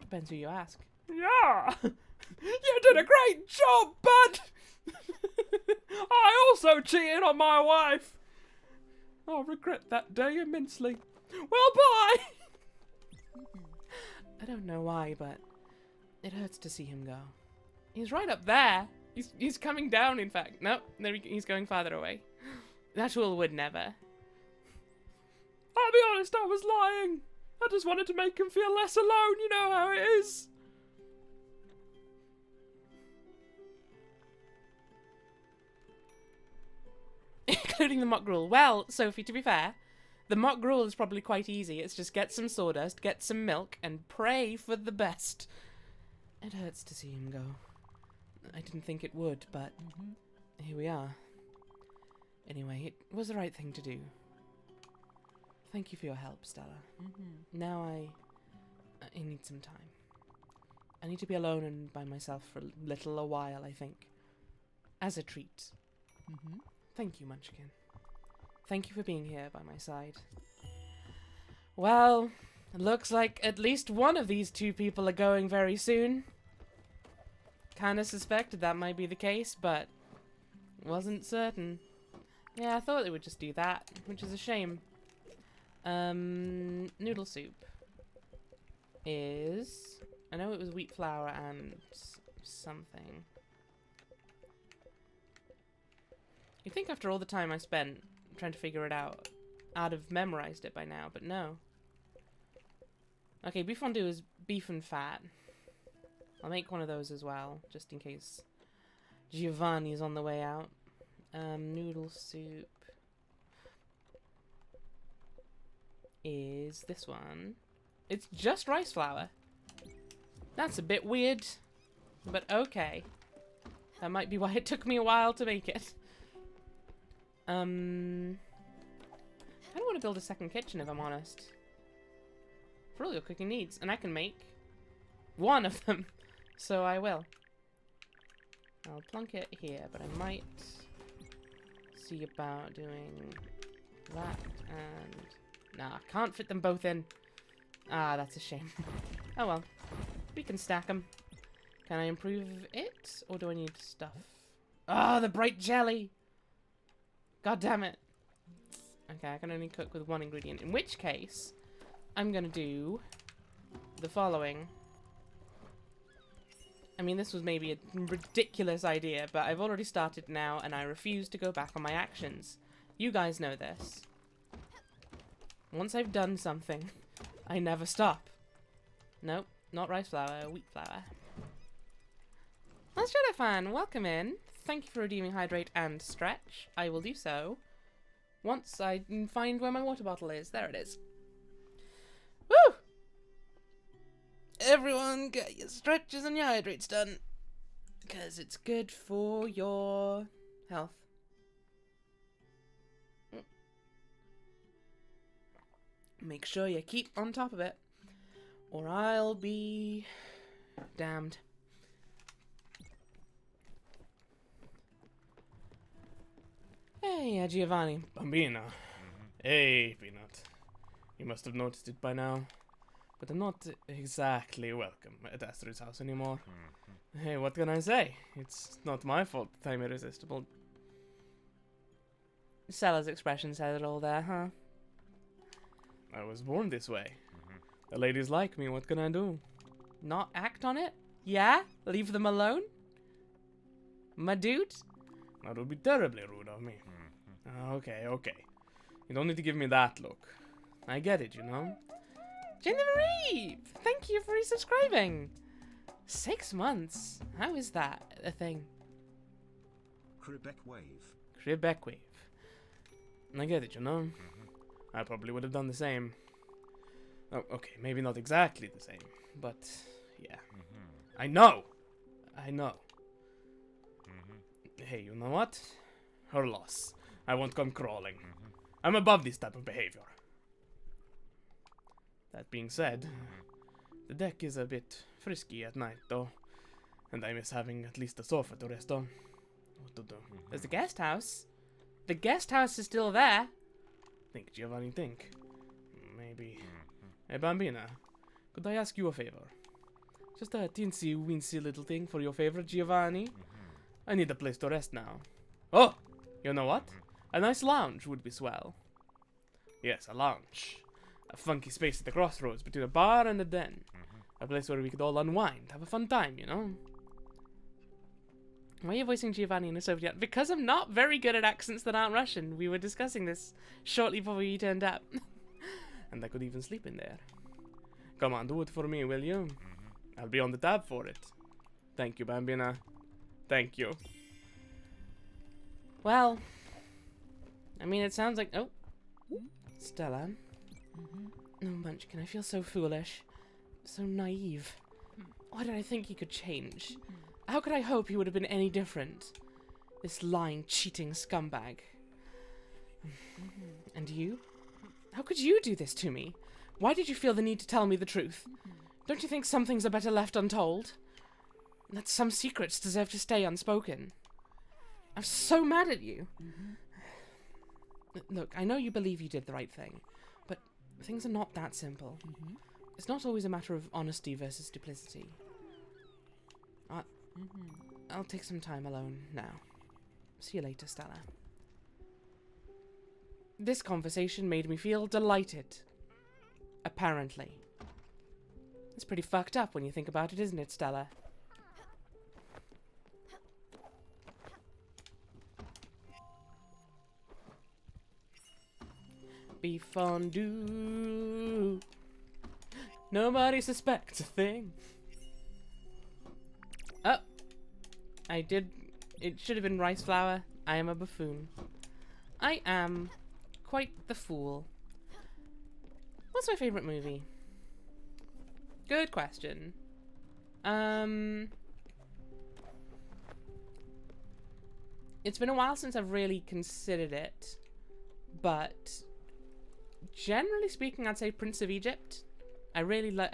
A: depends who you ask. Yeah! You did a great job, bud! I also cheated on my wife! I'll regret that day immensely. Well, bye! I don't know why, but it hurts to see him go. He's right up there. He's coming down, in fact. Nope, he's going farther away. That tool would never. I'll be honest, I was lying. I just wanted to make him feel less alone, you know how it is. Including the mock gruel. Well, Sophie, to be fair, the mock gruel is probably quite easy. It's just get some sawdust, get some milk, and pray for the best. It hurts to see him go. I didn't think it would, but here we are. Anyway, it was the right thing to do. Thank you for your help, Stella. Now I need some time. I need to be alone and by myself for a while, I think. As a treat. Thank you, Munchkin. Thank you for being here by my side. Well, it looks like at least one of these two people are going very soon. Kinda suspected that might be the case, but wasn't certain. Yeah, I thought they would just do that, which is a shame. Noodle soup is... I know it was wheat flour and something. You'd think after all the time I spent trying to figure it out, I'd have memorized it by now, but no. Okay, beef fondue is beef and fat. I'll make one of those as well, just in case Giovanni's on the way out. Noodle soup is this one. It's just rice flour. That's a bit weird, but okay. That might be why it took me a while to make it. I don't want to build a second kitchen, if I'm honest. For all your cooking needs, and I can make one of them, so I will. I'll plunk it here, but I might see about doing that and... Nah, I can't fit them both in. Ah, that's a shame. Oh well. We can stack them. Can I improve it? Or do I need stuff? Ah, the bright jelly! God damn it. Okay, I can only cook with one ingredient. In which case, I'm gonna do the following. I mean, this was maybe a ridiculous idea, but I've already started now, and I refuse to go back on my actions. You guys know this. Once I've done something, I never stop. Nope, not rice flour, wheat flour. That's Shadow Fan, welcome in. Thank you for redeeming Hydrate and Stretch. I will do so once I find where my water bottle is. There it is. Woo! Everyone get your stretches and your hydrates done. Because it's good for your health. Make sure you keep on top of it, or I'll be damned. Hey, Giovanni.
C: Bambina. Hey, Peanut. You must have noticed it by now. But I'm not exactly welcome at Astrid's house anymore. Hey, what can I say? It's not my fault that I'm irresistible.
A: Stella's expression said it all there, huh?
C: I was born this way. The ladies like me, what can I do?
A: Not act on it? Yeah? Leave them alone? My dude?
C: That would be terribly rude of me. Okay, okay. You don't need to give me that look. I get it, you know?
A: Genevieve! Thank you for resubscribing! 6 months? How is that a thing?
B: Quebec Wave.
C: Quebec Wave. I get it, you know? I probably would have done the same. Oh, okay, maybe not exactly the same, but yeah. I know! I know. Hey, you know what? Her loss. I won't come crawling. I'm above this type of behavior. That being said, the deck is a bit frisky at night, though, and I miss having at least a sofa to rest on. What to do?
A: There's a guest house. The guest house is still there.
C: Think, Giovanni, think. Maybe. Hey, Bambina, could I ask you a favor? Just a teensy-weensy little thing for your favorite Giovanni? I need a place to rest now. Oh! You know what? A nice lounge would be swell. Yes, a lounge. A funky space at the crossroads between a bar and a den. A place where we could all unwind, have a fun time, you know?
A: Why are you voicing Giovanni in a Soviet? Because I'm not very good at accents that aren't Russian. We were discussing this shortly before you turned up.
C: And I could even sleep in there. Come on, do it for me, will you? I'll be on the tab for it. Thank you, Bambina. Thank you.
A: Well, I mean, it sounds like... Oh, Stella. No, Munchkin, I feel so foolish. So naive. Why did I think he could change? How could I hope he would have been any different? This lying, cheating scumbag. And you? How could you do this to me? Why did you feel the need to tell me the truth? Don't you think some things are better left untold? That some secrets deserve to stay unspoken? I'm so mad at you. Look, I know you believe you did the right thing, but things are not that simple. It's not always a matter of honesty versus duplicity. I'll take some time alone now. See you later, Stella. This conversation made me feel delighted. Apparently. It's pretty fucked up when you think about it, isn't it, Stella? Beef fondue. Nobody suspects a thing. Oh. I did. It should have been rice flour. I am a buffoon. I am quite the fool. What's my favorite movie? Good question. It's been a while since I've really considered it, but generally speaking, I'd say Prince of Egypt. I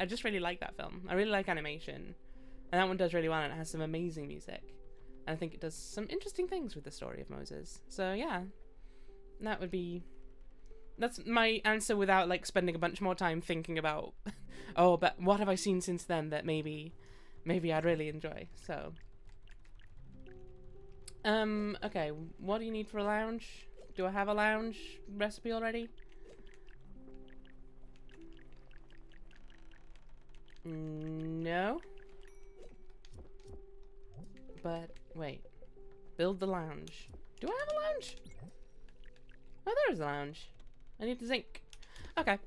A: just really like that film. I really like animation, and that one does really well, and it has some amazing music. And I think it does some interesting things with the story of Moses. So yeah, that's my answer without like spending a bunch more time thinking about, oh, but what have I seen since then that maybe I'd really enjoy. So, okay, what do you need for a lounge? Do I have a lounge recipe already? No. But wait, build the lounge. Do I have a lounge? Oh, there is a lounge. I need the zinc. Okay,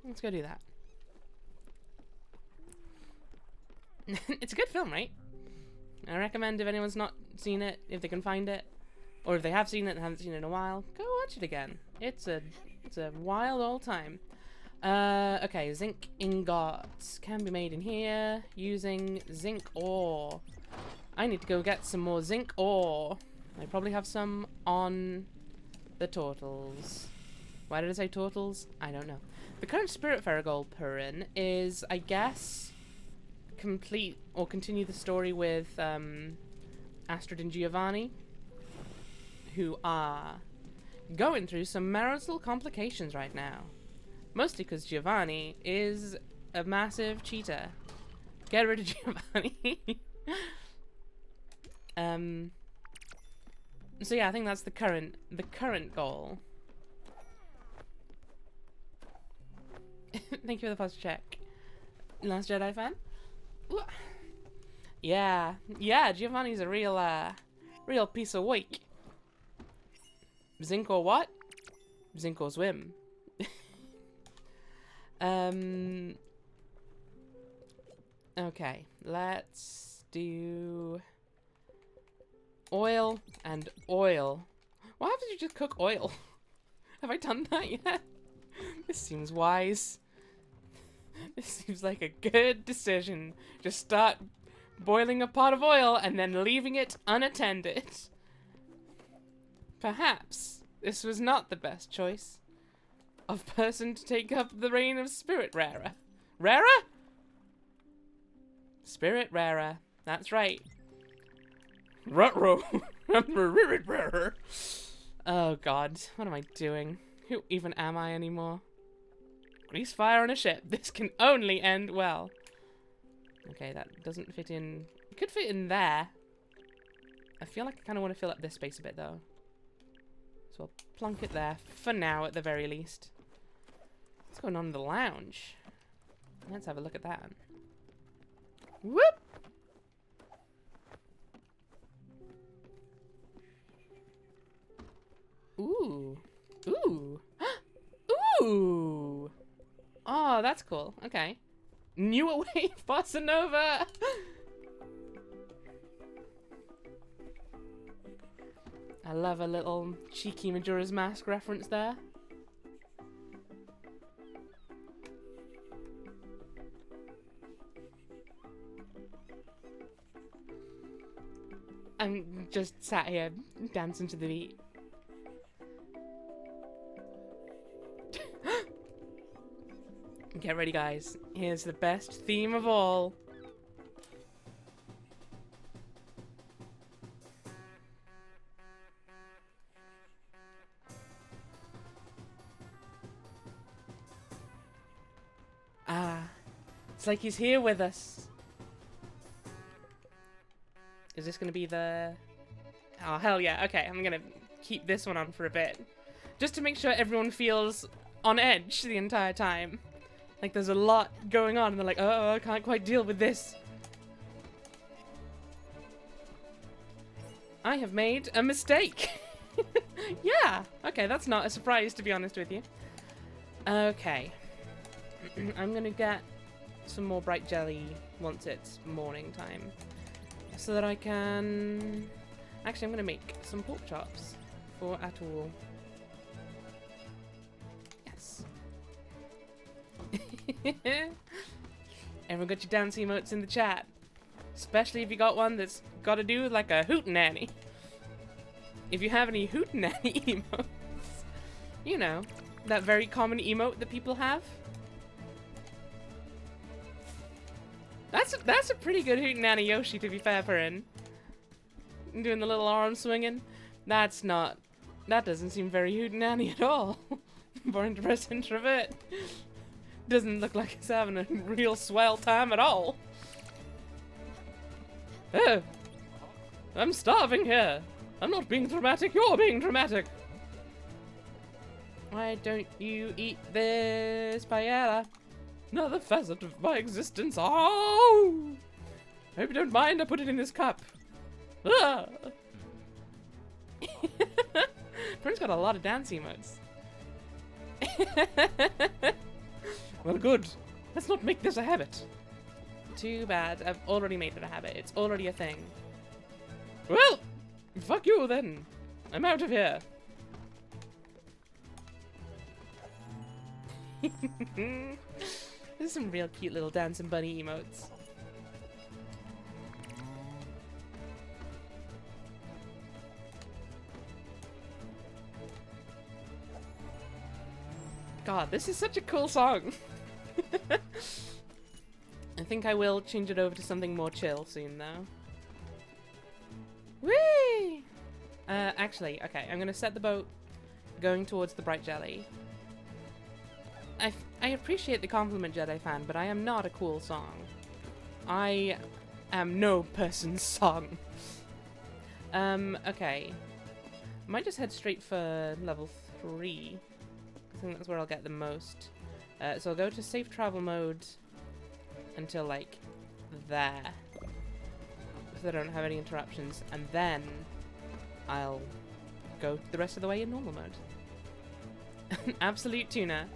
A: let's go do that. It's a good film, right? I recommend if anyone's not seen it, if they can find it, or if they have seen it and haven't seen it in a while, go watch it again. It's a wild old time. Okay, zinc ingots can be made in here using zinc ore. I need to go get some more zinc ore. I probably have some on the turtles. Why did I say turtles? I don't know. The current Spiritfarer goal per in is, I guess, complete or continue the story with Astrid and Giovanni, who are going through some marital complications right now. Mostly because Giovanni is a massive cheater. Get rid of Giovanni. So yeah, I think that's the current goal. Thank you for the first check. Last Jedi fan? Yeah, Giovanni's a real piece of work. Zinko what? Zinko swim. Okay, let's do oil and oil. Why haven't you just cook oil? Have I done that yet? This seems wise. This seems like a good decision. Just start boiling a pot of oil and then leaving it unattended. Perhaps this was not the best choice of person to take up the reign of Spiritfarer. Rarer? Spiritfarer. That's right. Ruh-roh. Oh god, what am I doing? Who even am I anymore? Grease fire on a ship. This can only end well. Okay, that doesn't fit in. It could fit in there. I feel like I kind of want to fill up this space a bit, though. So I'll plonk it there, for now, at the very least. What's going on in the lounge? Let's have a look at that. Whoop! Ooh. Ooh. Ooh. Oh, that's cool. Okay. New Wave Bossa Nova. I love a little cheeky Majora's Mask reference there. I'm just sat here dancing to the beat. Get ready, guys. Here's the best theme of all. Ah, it's like he's here with us. Is this gonna be the... Oh, hell yeah. Okay, I'm gonna keep this one on for a bit. Just to make sure everyone feels on edge the entire time. Like there's a lot going on and they're like, oh, I can't quite deal with this. I have made a mistake. Yeah, okay, that's not a surprise, to be honest with you. Okay. I'm gonna get some more bright jelly once it's morning time. So that I can... Actually, I'm gonna make some pork chops for Atul. Yes. Everyone got your dance emotes in the chat. Especially if you got one that's got to do with like a hootenanny. If you have any hootenanny emotes, you know, that very common emote that people have. That's a pretty good hootenanny Yoshi, to be fair, Perrin. Doing the little arm swinging. That doesn't seem very hootenanny at all. Born depressed introvert. Doesn't look like he's having a real swell time at all. Oh, I'm starving here. I'm not being dramatic, you're being dramatic. Why don't you eat this paella? Another facet of my existence. Oh! Hope you don't mind, I put it in this cup. Ah! Prince got a lot of dance emotes. Well, good. Let's not make this a habit. Too bad. I've already made it a habit. It's already a thing. Well, fuck you then. I'm out of here. There's some real cute little dancing bunny emotes. God, this is such a cool song. I think I will change it over to something more chill soon, though. Whee! Actually, okay, I'm gonna set the boat going towards the bright jelly. I appreciate the compliment, Jedi fan, but I am not a cool song. I am no person's song. Okay. I might just head straight for level 3. I think that's where I'll get the most. So I'll go to safe travel mode until, like, there. So I don't have any interruptions. And then I'll go the rest of the way in normal mode. Absolute tuna.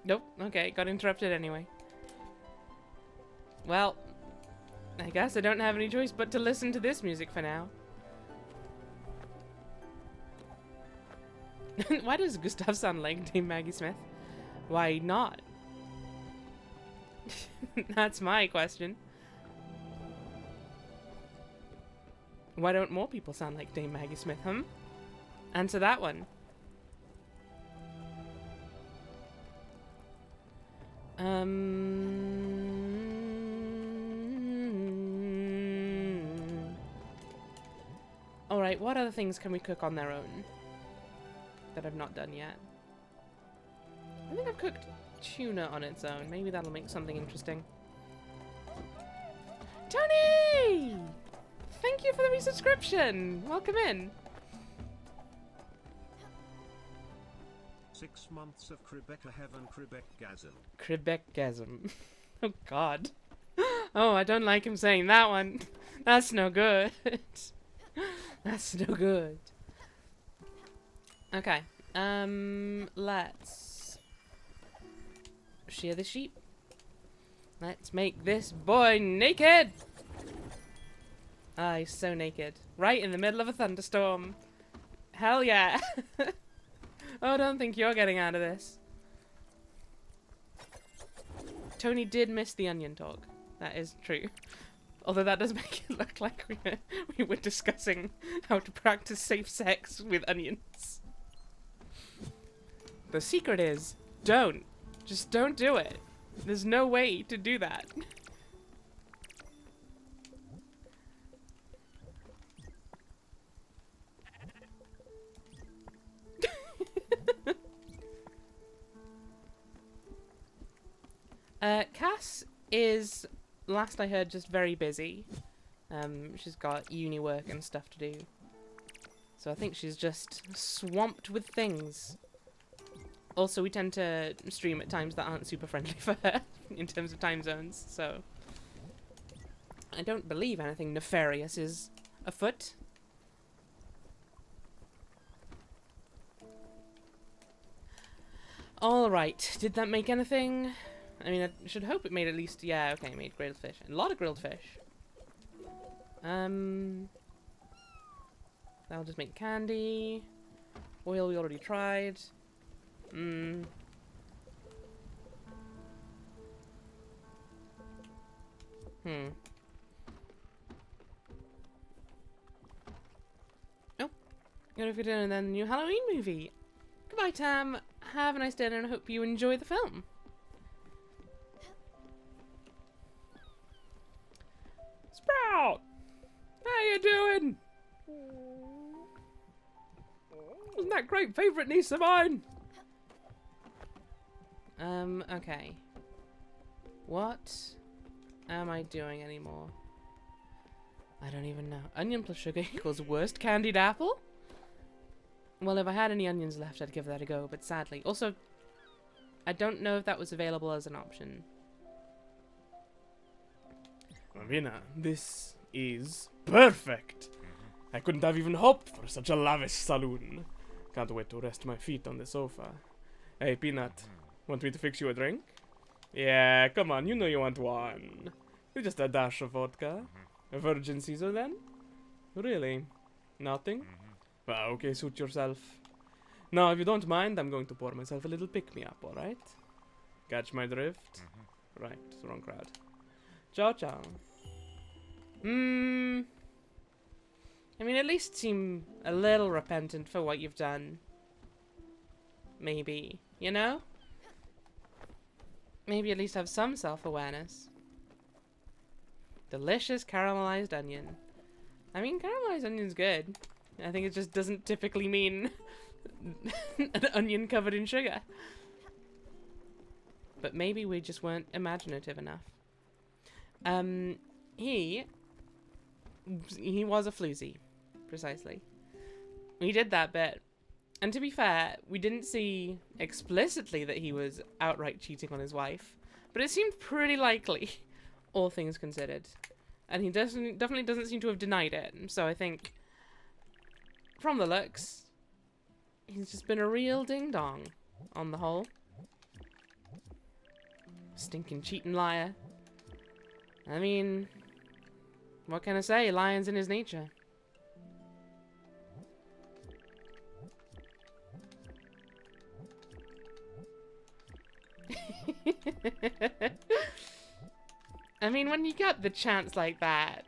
A: Nope. Okay, got interrupted anyway. Well, I guess I don't have any choice but to listen to this music for now. Why does Gustav sound like Dame Maggie Smith? Why not? That's my question. Why don't more people sound like Dame Maggie Smith, huh? Answer that one. Alright, what other things can we cook on their own that I've not done yet? I think I've cooked tuna on its own. Maybe that'll make something interesting. Tony! Thank you for the resubscription! Welcome in.
B: 6 months of Quebec heaven, Quebec-gasm.
A: Quebec-gasm. Oh god. Oh, I don't like him saying that one. That's no good. That's no good. Okay. Let's shear the sheep. Let's make this boy naked. Ah, he's so naked. Right in the middle of a thunderstorm. Hell yeah. Oh, don't think you're getting out of this. Tony did miss the onion talk. That is true. Although that does make it look like we were discussing how to practice safe sex with onions. The secret is, don't. Just don't do it. There's no way to do that. Cass is, last I heard, just very busy. She's got uni work and stuff to do. So I think she's just swamped with things. Also, we tend to stream at times that aren't super friendly for her in terms of time zones, so I don't believe anything nefarious is afoot. Alright, did that make anything? I mean, I should hope it made at least... Yeah, okay, it made grilled fish. A lot of grilled fish. That'll just make candy. Oil we already tried. Oh, gotta fit in and then the new Halloween movie. Goodbye, Tam. Have a nice dinner and I hope you enjoy the film. Sprout! How you doing? Wasn't that great favourite niece of mine? Okay. What am I doing anymore? I don't even know. Onion plus sugar equals worst candied apple? Well, if I had any onions left, I'd give that a go, but sadly. Also, I don't know if that was available as an option.
C: Ravina, this is perfect. I couldn't have even hoped for such a lavish saloon. Can't wait to rest my feet on the sofa. Hey, Peanut, want me to fix you a drink? Yeah, come on, you know you want one. Just a dash of vodka. A virgin Caesar then? Really? Nothing? Well, okay, suit yourself. Now, if you don't mind, I'm going to pour myself a little pick-me-up, alright? Catch my drift? Right, it's the wrong crowd. Ciao, ciao. I mean, at least seem a little repentant for what you've done. Maybe, you know? Maybe at least have some self-awareness. Delicious caramelized onion. I mean, caramelized onion's good. I think it just doesn't typically mean an onion covered in sugar. But maybe we just weren't imaginative enough. He was a floozy. Precisely. We did that bit. And to be fair, we didn't see explicitly that he was outright cheating on his wife. But it seemed pretty likely, all things considered. And he definitely doesn't seem to have denied it. So I think, from the looks, he's just been a real ding-dong, on the whole. Stinking cheating liar. I mean, what can I say? Lion's in his nature. I mean, when you got the chance like that.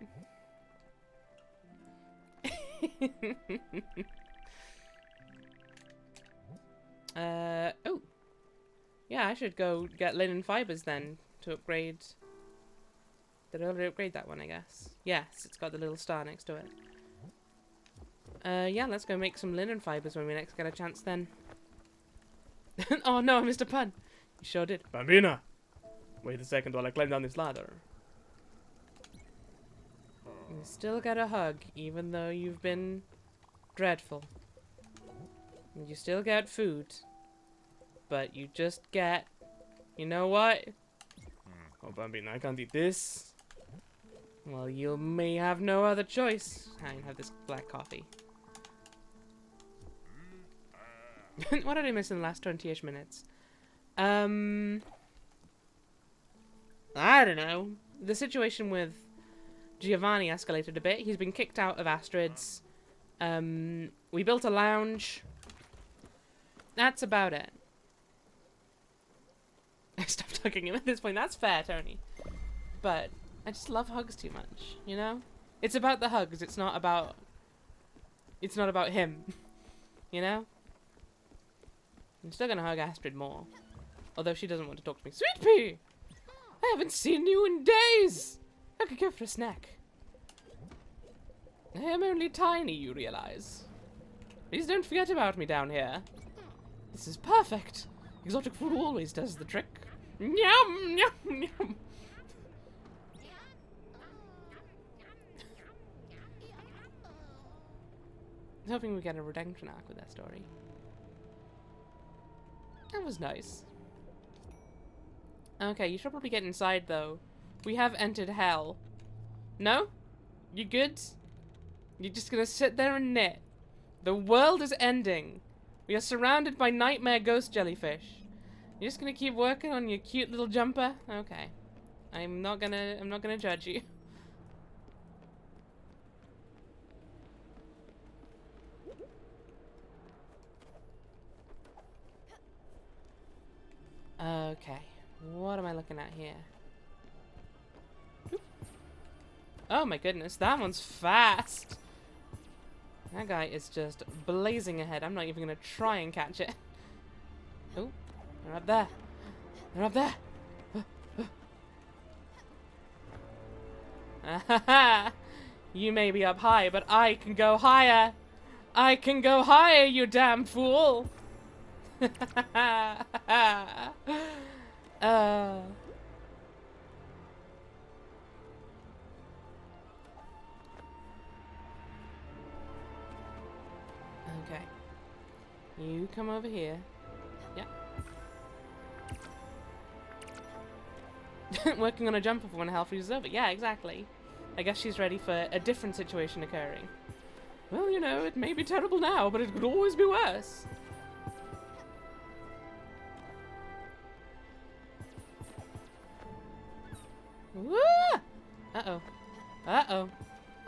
C: Oh. Yeah, I should go get linen fibers then to upgrade. Did I already upgrade that one, I guess? Yes, it's got the little star next to it. Yeah, let's go make some linen fibers when we next get a chance then. Oh no, I missed a pun. You sure did. Bambina! Wait a second while I climb down this ladder.
A: You still get a hug, even though you've been dreadful. You still get food. But you just get... You know what?
C: Oh, Bambina, I can't eat this.
A: Well, you may have no other choice. I can have this black coffee. What did I miss in the last 20-ish minutes? I don't know. The situation with Giovanni escalated a bit. He's been kicked out of Astrid's. We built a lounge. That's about it. I stopped hugging him at this point. That's fair, Tony. But I just love hugs too much, you know? It's about the hugs. It's not about him. You know? I'm still gonna hug Astrid more. Although she doesn't want to talk to me. Sweet Pea! I haven't seen you in days! I could go for a snack. I am only tiny, you realize. Please don't forget about me down here. This is perfect. Exotic food always does the trick. Yum, yum, yum. I was hoping we get a redemption arc with that story. That was nice. Okay, you should probably get inside, though. We have entered hell. No? You good? You're just gonna sit there and knit. The world is ending. We are surrounded by nightmare ghost jellyfish. You're just gonna keep working on your cute little jumper? Okay. I'm not gonna judge you. Okay. What am I looking at here? Oop. Oh my goodness, that one's fast. That guy is just blazing ahead. I'm not even gonna try and catch it. Oh, they're up there. They're up there. You may be up high, but I can go higher. I can go higher, you damn fool. Okay. You come over here. Yeah. Working on a jumper for when hell freezes over. Yeah, exactly. I guess she's ready for a different situation occurring. Well, you know, it may be terrible now, but it could always be worse. Woo! Uh-oh. Uh-oh.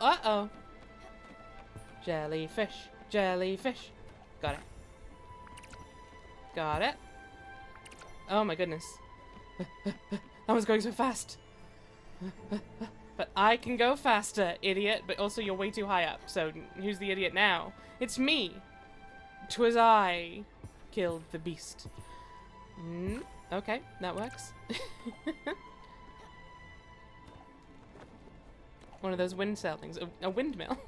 A: Uh-oh. Jellyfish.
C: jellyfish. Got it. Got it. Oh my goodness. That was going so fast. But I can go faster, idiot. But also you're way too high up. So who's the idiot now? It's me. 'Twas I killed the beast. Okay, that works. One of those wind sail things. A windmill.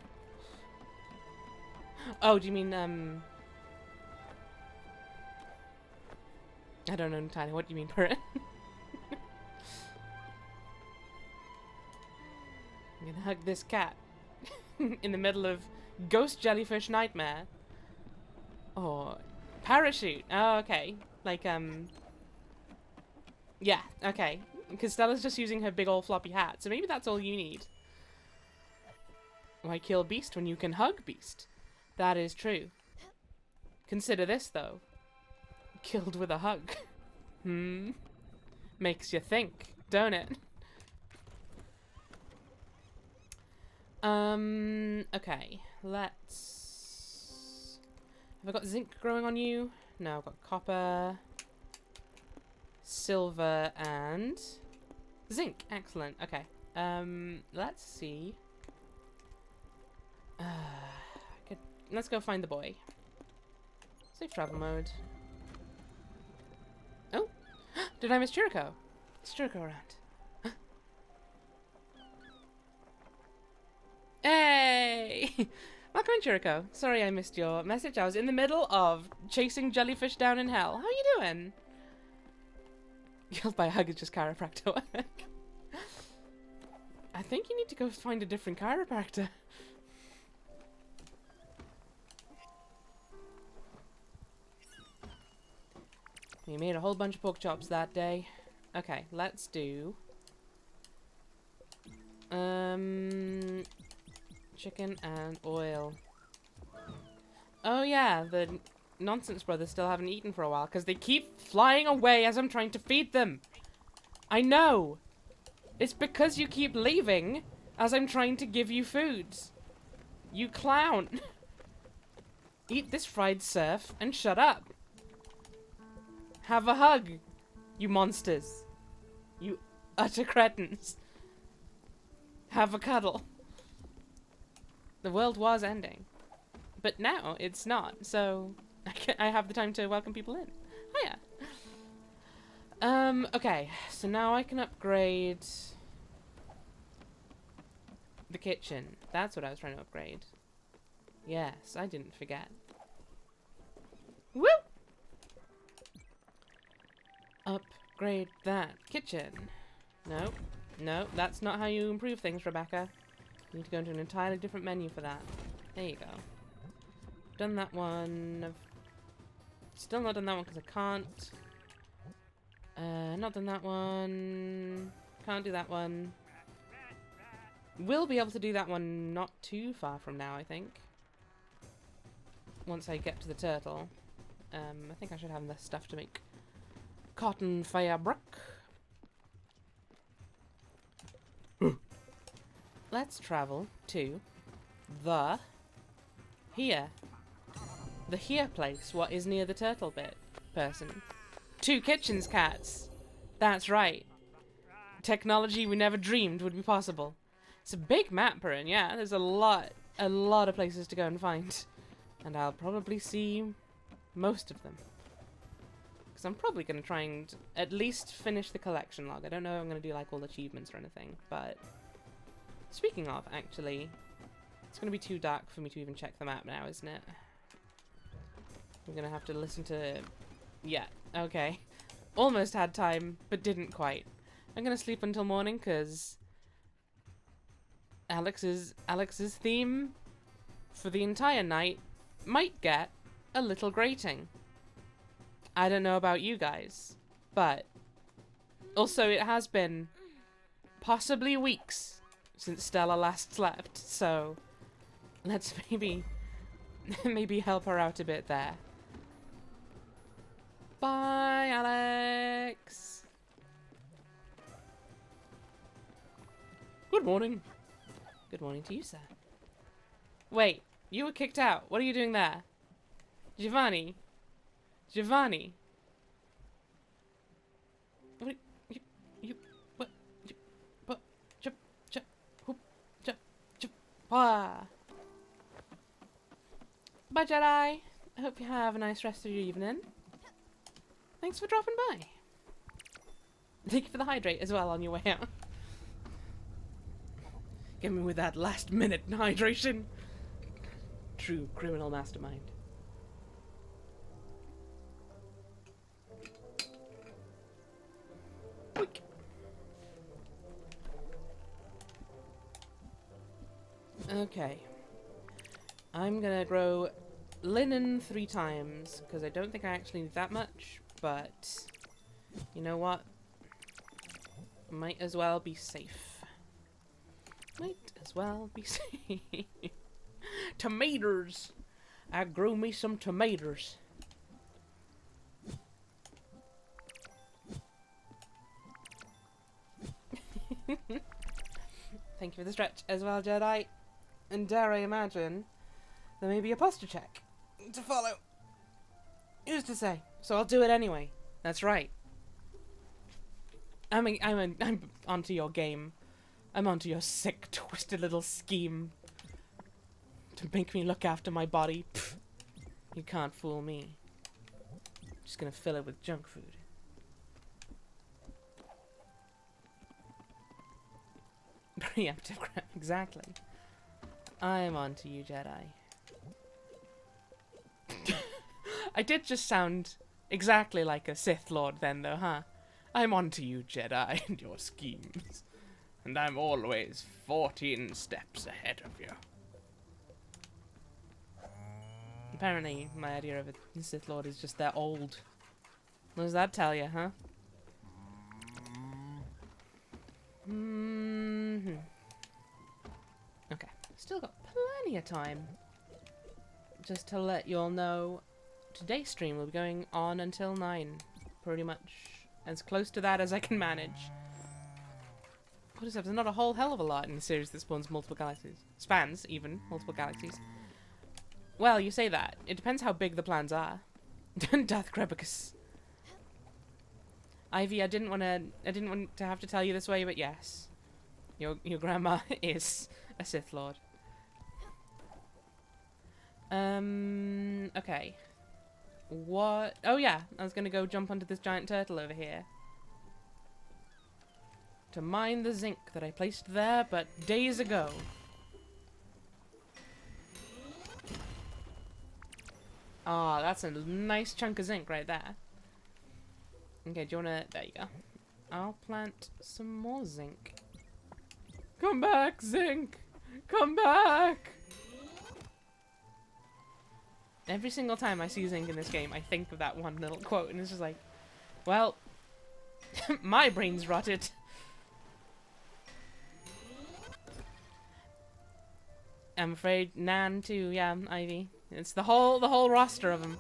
C: Oh, do you mean, I don't know entirely. What do you mean, Perrin? I'm gonna hug this cat. In the middle of ghost jellyfish nightmare. Oh, parachute. Oh, okay. Like, yeah, okay. Because Stella's just using her big old floppy hat, so maybe that's all you need. Why kill beast when you can hug beast? That is true. Consider this, though. Killed with a hug. Makes you think, don't it? Okay. Let's... Have I got zinc growing on you? No, I've got copper, silver, and zinc. Excellent. Okay. Let's see. Let's go find the boy. Safe travel mode. Oh! Did I miss Jericho? Is Jericho around? Hey! Welcome in, Jericho. Sorry I missed your message. I was in the middle of chasing jellyfish down in hell. How you doing? Killed by a hug is just chiropractor work. I think you need to go find a different chiropractor. We made a whole bunch of pork chops that day. Okay, let's do... chicken and oil. Oh yeah, the Nonsense Brothers still haven't eaten for a while because they keep flying away as I'm trying to feed them. I know. It's because you keep leaving as I'm trying to give you food. You clown. Eat this fried surf and shut up. Have a hug, you monsters. You utter cretins. Have a cuddle. The world was ending. But now it's not, so I have the time to welcome people in. Hiya. Okay, so now I can upgrade the kitchen. That's what I was trying to upgrade. Yes, I didn't forget. Woo! Upgrade that kitchen. No, no, that's not how you improve things, Rebecca. You need to go into an entirely different menu for that. There you go. Done that one. I've still not done that one because I can't. Not done that one. Can't do that one. Will be able to do that one not too far from now, I think. Once I get to the turtle. I think I should have enough stuff to make cotton fabric. Let's travel to the here place. What is near the turtle bit person? 2 kitchens, cats. That's right. Technology we never dreamed would be possible. It's a big map, Perrin. Yeah, there's a lot of places to go and find, and I'll probably see most of them. Because I'm probably going to try and at least finish the collection log. I don't know if I'm going to do like all the achievements or anything, but speaking of, actually, it's going to be too dark for me to even check the map now, isn't it? We're going to have to listen to... Yeah, okay. Almost had time, but didn't quite. I'm going to sleep until morning, because Alex's theme for the entire night might get a little grating. I don't know about you guys, but also it has been possibly weeks since Stella last slept, so let's maybe help her out a bit there. Bye, Alex. Good morning. Good morning to you, sir. Wait,
A: You were kicked out. What are you doing there? Giovanni. Giovanni. What? What? Bye, Jedi. I hope you have a nice rest of your evening. Thanks for dropping by. Thank you for the hydrate as well on your way out. Get me with that last minute hydration. True criminal mastermind. Boink. Okay. I'm gonna grow linen 3 times, because I don't think I actually need that much, but you know what? Might as well be safe. Might as well be safe. Tomatoes! I grew me some tomatoes. Thank you for the stretch as well, Jedi. And dare I imagine there may be a posture check to follow. Who's to say? So I'll do it anyway. That's right. I'm onto your game. I'm onto your sick, twisted little scheme to make me look after my body. Pfft. You can't fool me. Just gonna fill it with junk food. Preemptive crap, exactly. I'm onto you, Jedi. I did just sound exactly like a Sith Lord then, though, huh? I'm onto you, Jedi, and your schemes. And I'm always 14 steps ahead of you. Apparently, my idea of a Sith Lord is just they're old. What does that tell you, huh? Okay, still got plenty of time. Just to let you all know, today's stream will be going on until 9, pretty much. As close to that as I can manage. What is that? There's not a whole hell of a lot in the series that spawns multiple galaxies. Spans, even, multiple galaxies. Well, you say that. It depends how big the plans are. Darth Krebicus. Ivy, I didn't want to have to tell you this way, but yes. Your grandma is a Sith Lord. Okay. What? Oh yeah, I was gonna go jump onto this giant turtle over here. To mine the zinc that I placed there, but days ago. Ah, that's a nice chunk of zinc right there. Okay, do you wanna... There you go. I'll plant some more zinc. Come back, zinc! Come back! Every single time I see zinc in this game, I think of that one little quote, and it's just like, well, my brain's rotted. I'm afraid Nan too, yeah, Ivy. It's the whole roster of them.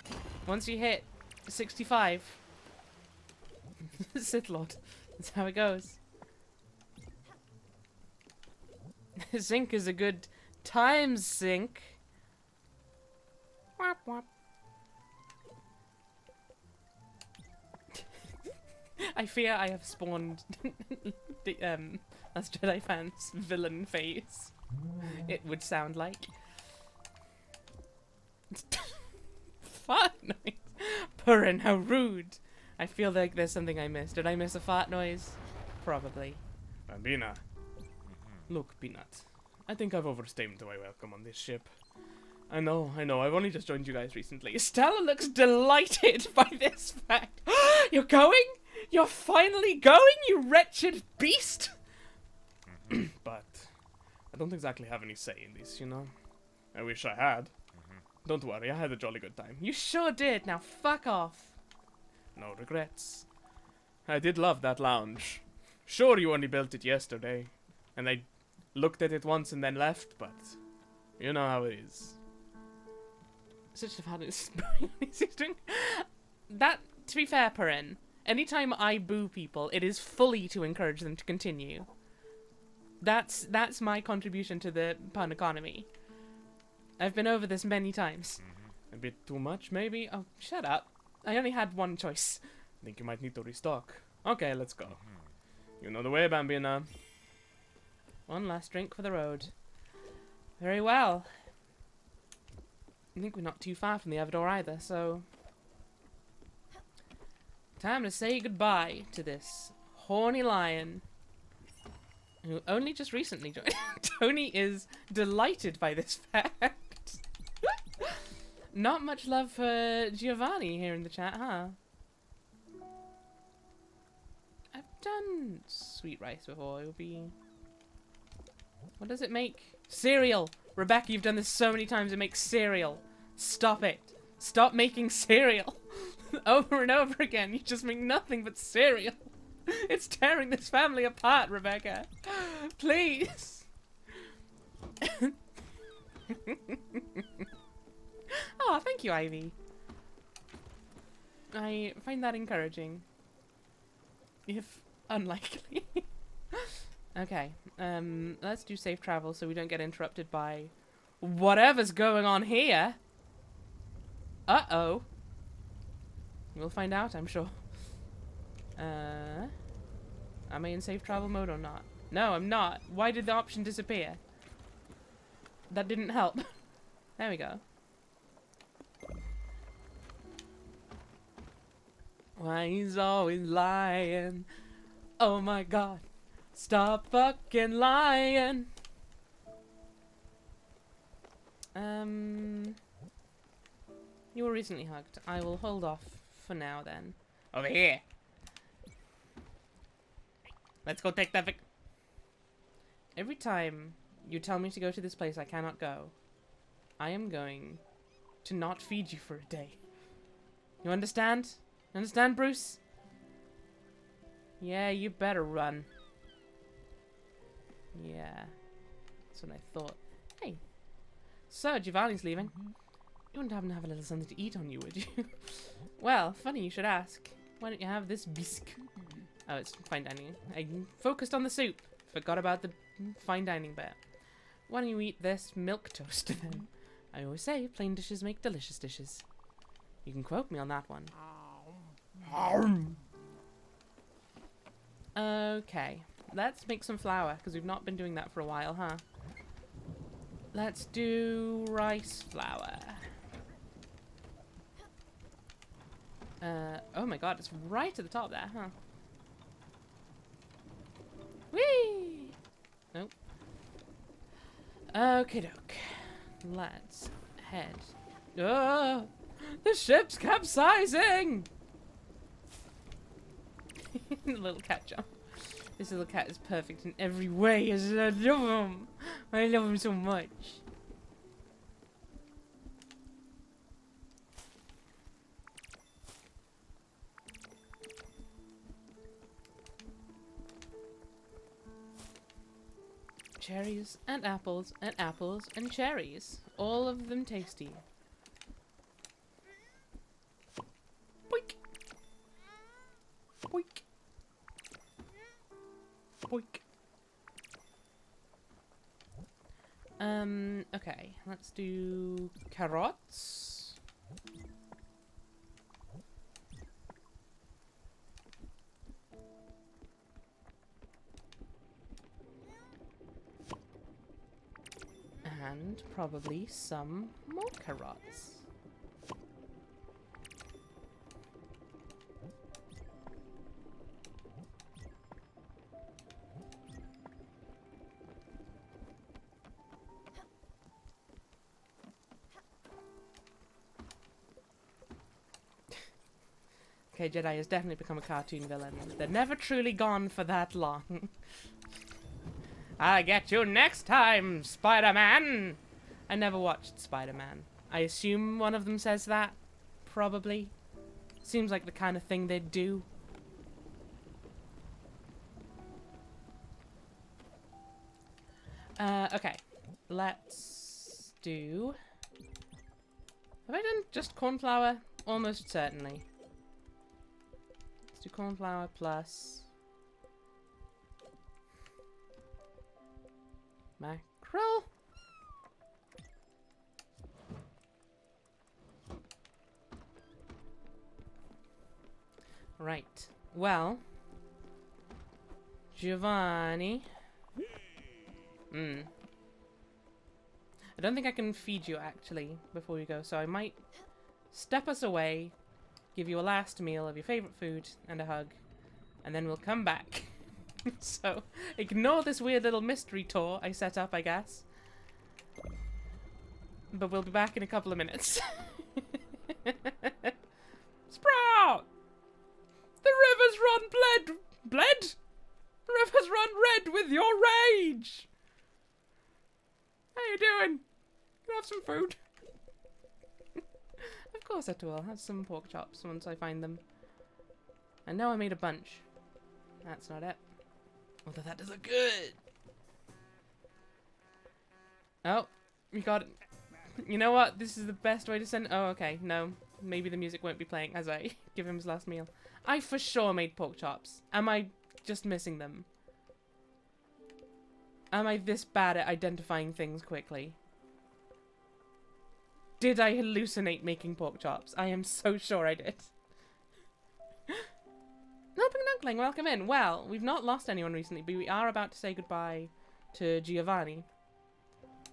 A: Once you hit 65, Sith Lord. That's how it goes. Zinc is a good times zinc. Wop, wop. I fear I have spawned the Last Jedi fans' villain face. It would sound like. Fart noise. Purrin, how rude. I feel like there's something I missed. Did I miss a fart noise? Probably.
C: Bambina. Look, Peanut. I think I've overstayed my welcome on this ship. I know, I've only just joined you guys recently.
A: Stella looks delighted by this fact. You're going? You're finally going, you wretched beast?
C: But I don't exactly have any say in this, you know? I wish I had. Don't worry, I had a jolly good time.
A: You sure did. Now fuck off.
C: No regrets. I did love that lounge. Sure, you only built it yesterday. And I looked at it once and then left, but you know how it is.
A: Such a fun that, to be fair, Perrin, anytime I boo people, it is fully to encourage them to continue. That's my contribution to the pun economy. I've been over this many times.
C: A bit too much, maybe? Oh, shut up.
A: I only had one choice.
C: I think you might need to restock. Okay, let's go. You know the way, Bambina.
A: One last drink for the road. Very well. I think we're not too far from the other door either, so... Time to say goodbye to this horny lion. Who only just recently joined. Tony is delighted by this fact. Not much love for Giovanni here in the chat, huh? I've done sweet rice before. It would be... What does it make? Cereal! Rebecca, you've done this so many times. It makes cereal. Stop it. Stop making cereal. Over and over again. You just make nothing but cereal. It's tearing this family apart, Rebecca. Please. Oh, thank you, Ivy. I find that encouraging. If unlikely. Okay, let's do safe travel so we don't get interrupted by whatever's going on here. Uh-oh. We'll find out, I'm sure. Am I in safe travel mode or not? No, I'm not. Why did the option disappear? That didn't help. There we go. Why he's always lying. Oh my god. Stop fucking lying. You were recently hugged. I will hold off for now then. Over here. Let's go take that Every time you tell me to go to this place I cannot go, I am going to not feed you for a day. You understand? Understand, Bruce? Yeah, you better run. Yeah. That's what I thought. Hey. So, Giovanni's leaving. You wouldn't happen to have a little something to eat on you, would you? Well, funny you should ask. Why don't you have this bisque? Oh, it's fine dining. I focused on the soup. Forgot about the fine dining bit. Why don't you eat this milk toast then? I always say plain dishes make delicious dishes. You can quote me on that one. Okay. Let's make some flour, because we've not been doing that for a while, huh? Let's do rice flour. Oh my god, it's right at the top there, huh? Whee! Nope. Okie doke. Let's head. Oh! The ship's capsizing! Little cat jump. This little cat is perfect in every way. I love him. I love him so much. Cherries and apples and apples and cherries. All of them tasty. Boink. Boink. Boink. Okay, let's do carrots. And probably some more carrots. Okay, Jedi has definitely become a cartoon villain. They're never truly gone for that long. I'll get you next time, Spider-Man! I never watched Spider-Man. I assume one of them says that. Probably. Seems like the kind of thing they'd do. Okay. Let's do... Have I done just corn flour? Almost certainly. Let's do corn flour plus... mackerel? Right. Well, Giovanni. I don't think I can feed you actually before we go, so I might step us away, give you a last meal of your favorite food and a hug, and then we'll come back. So ignore this weird little mystery tour I set up, I guess. But we'll be back in a couple of minutes. Sprout! The rivers run bled? The rivers run red with your rage! How you doing? Can I have some food? Of course I will. I'll have some pork chops once I find them. I know I made a bunch. That's not it. Although that does look good. Oh, we got it. You know what? This is the best way to send... Oh, okay. No. Maybe the music won't be playing as I give him his last meal. I for sure made pork chops. Am I just missing them? Am I this bad at identifying things quickly? Did I hallucinate making pork chops? I am so sure I did. Helping Dunkling, welcome in. Well, we've not lost anyone recently, but we are about to say goodbye to Giovanni.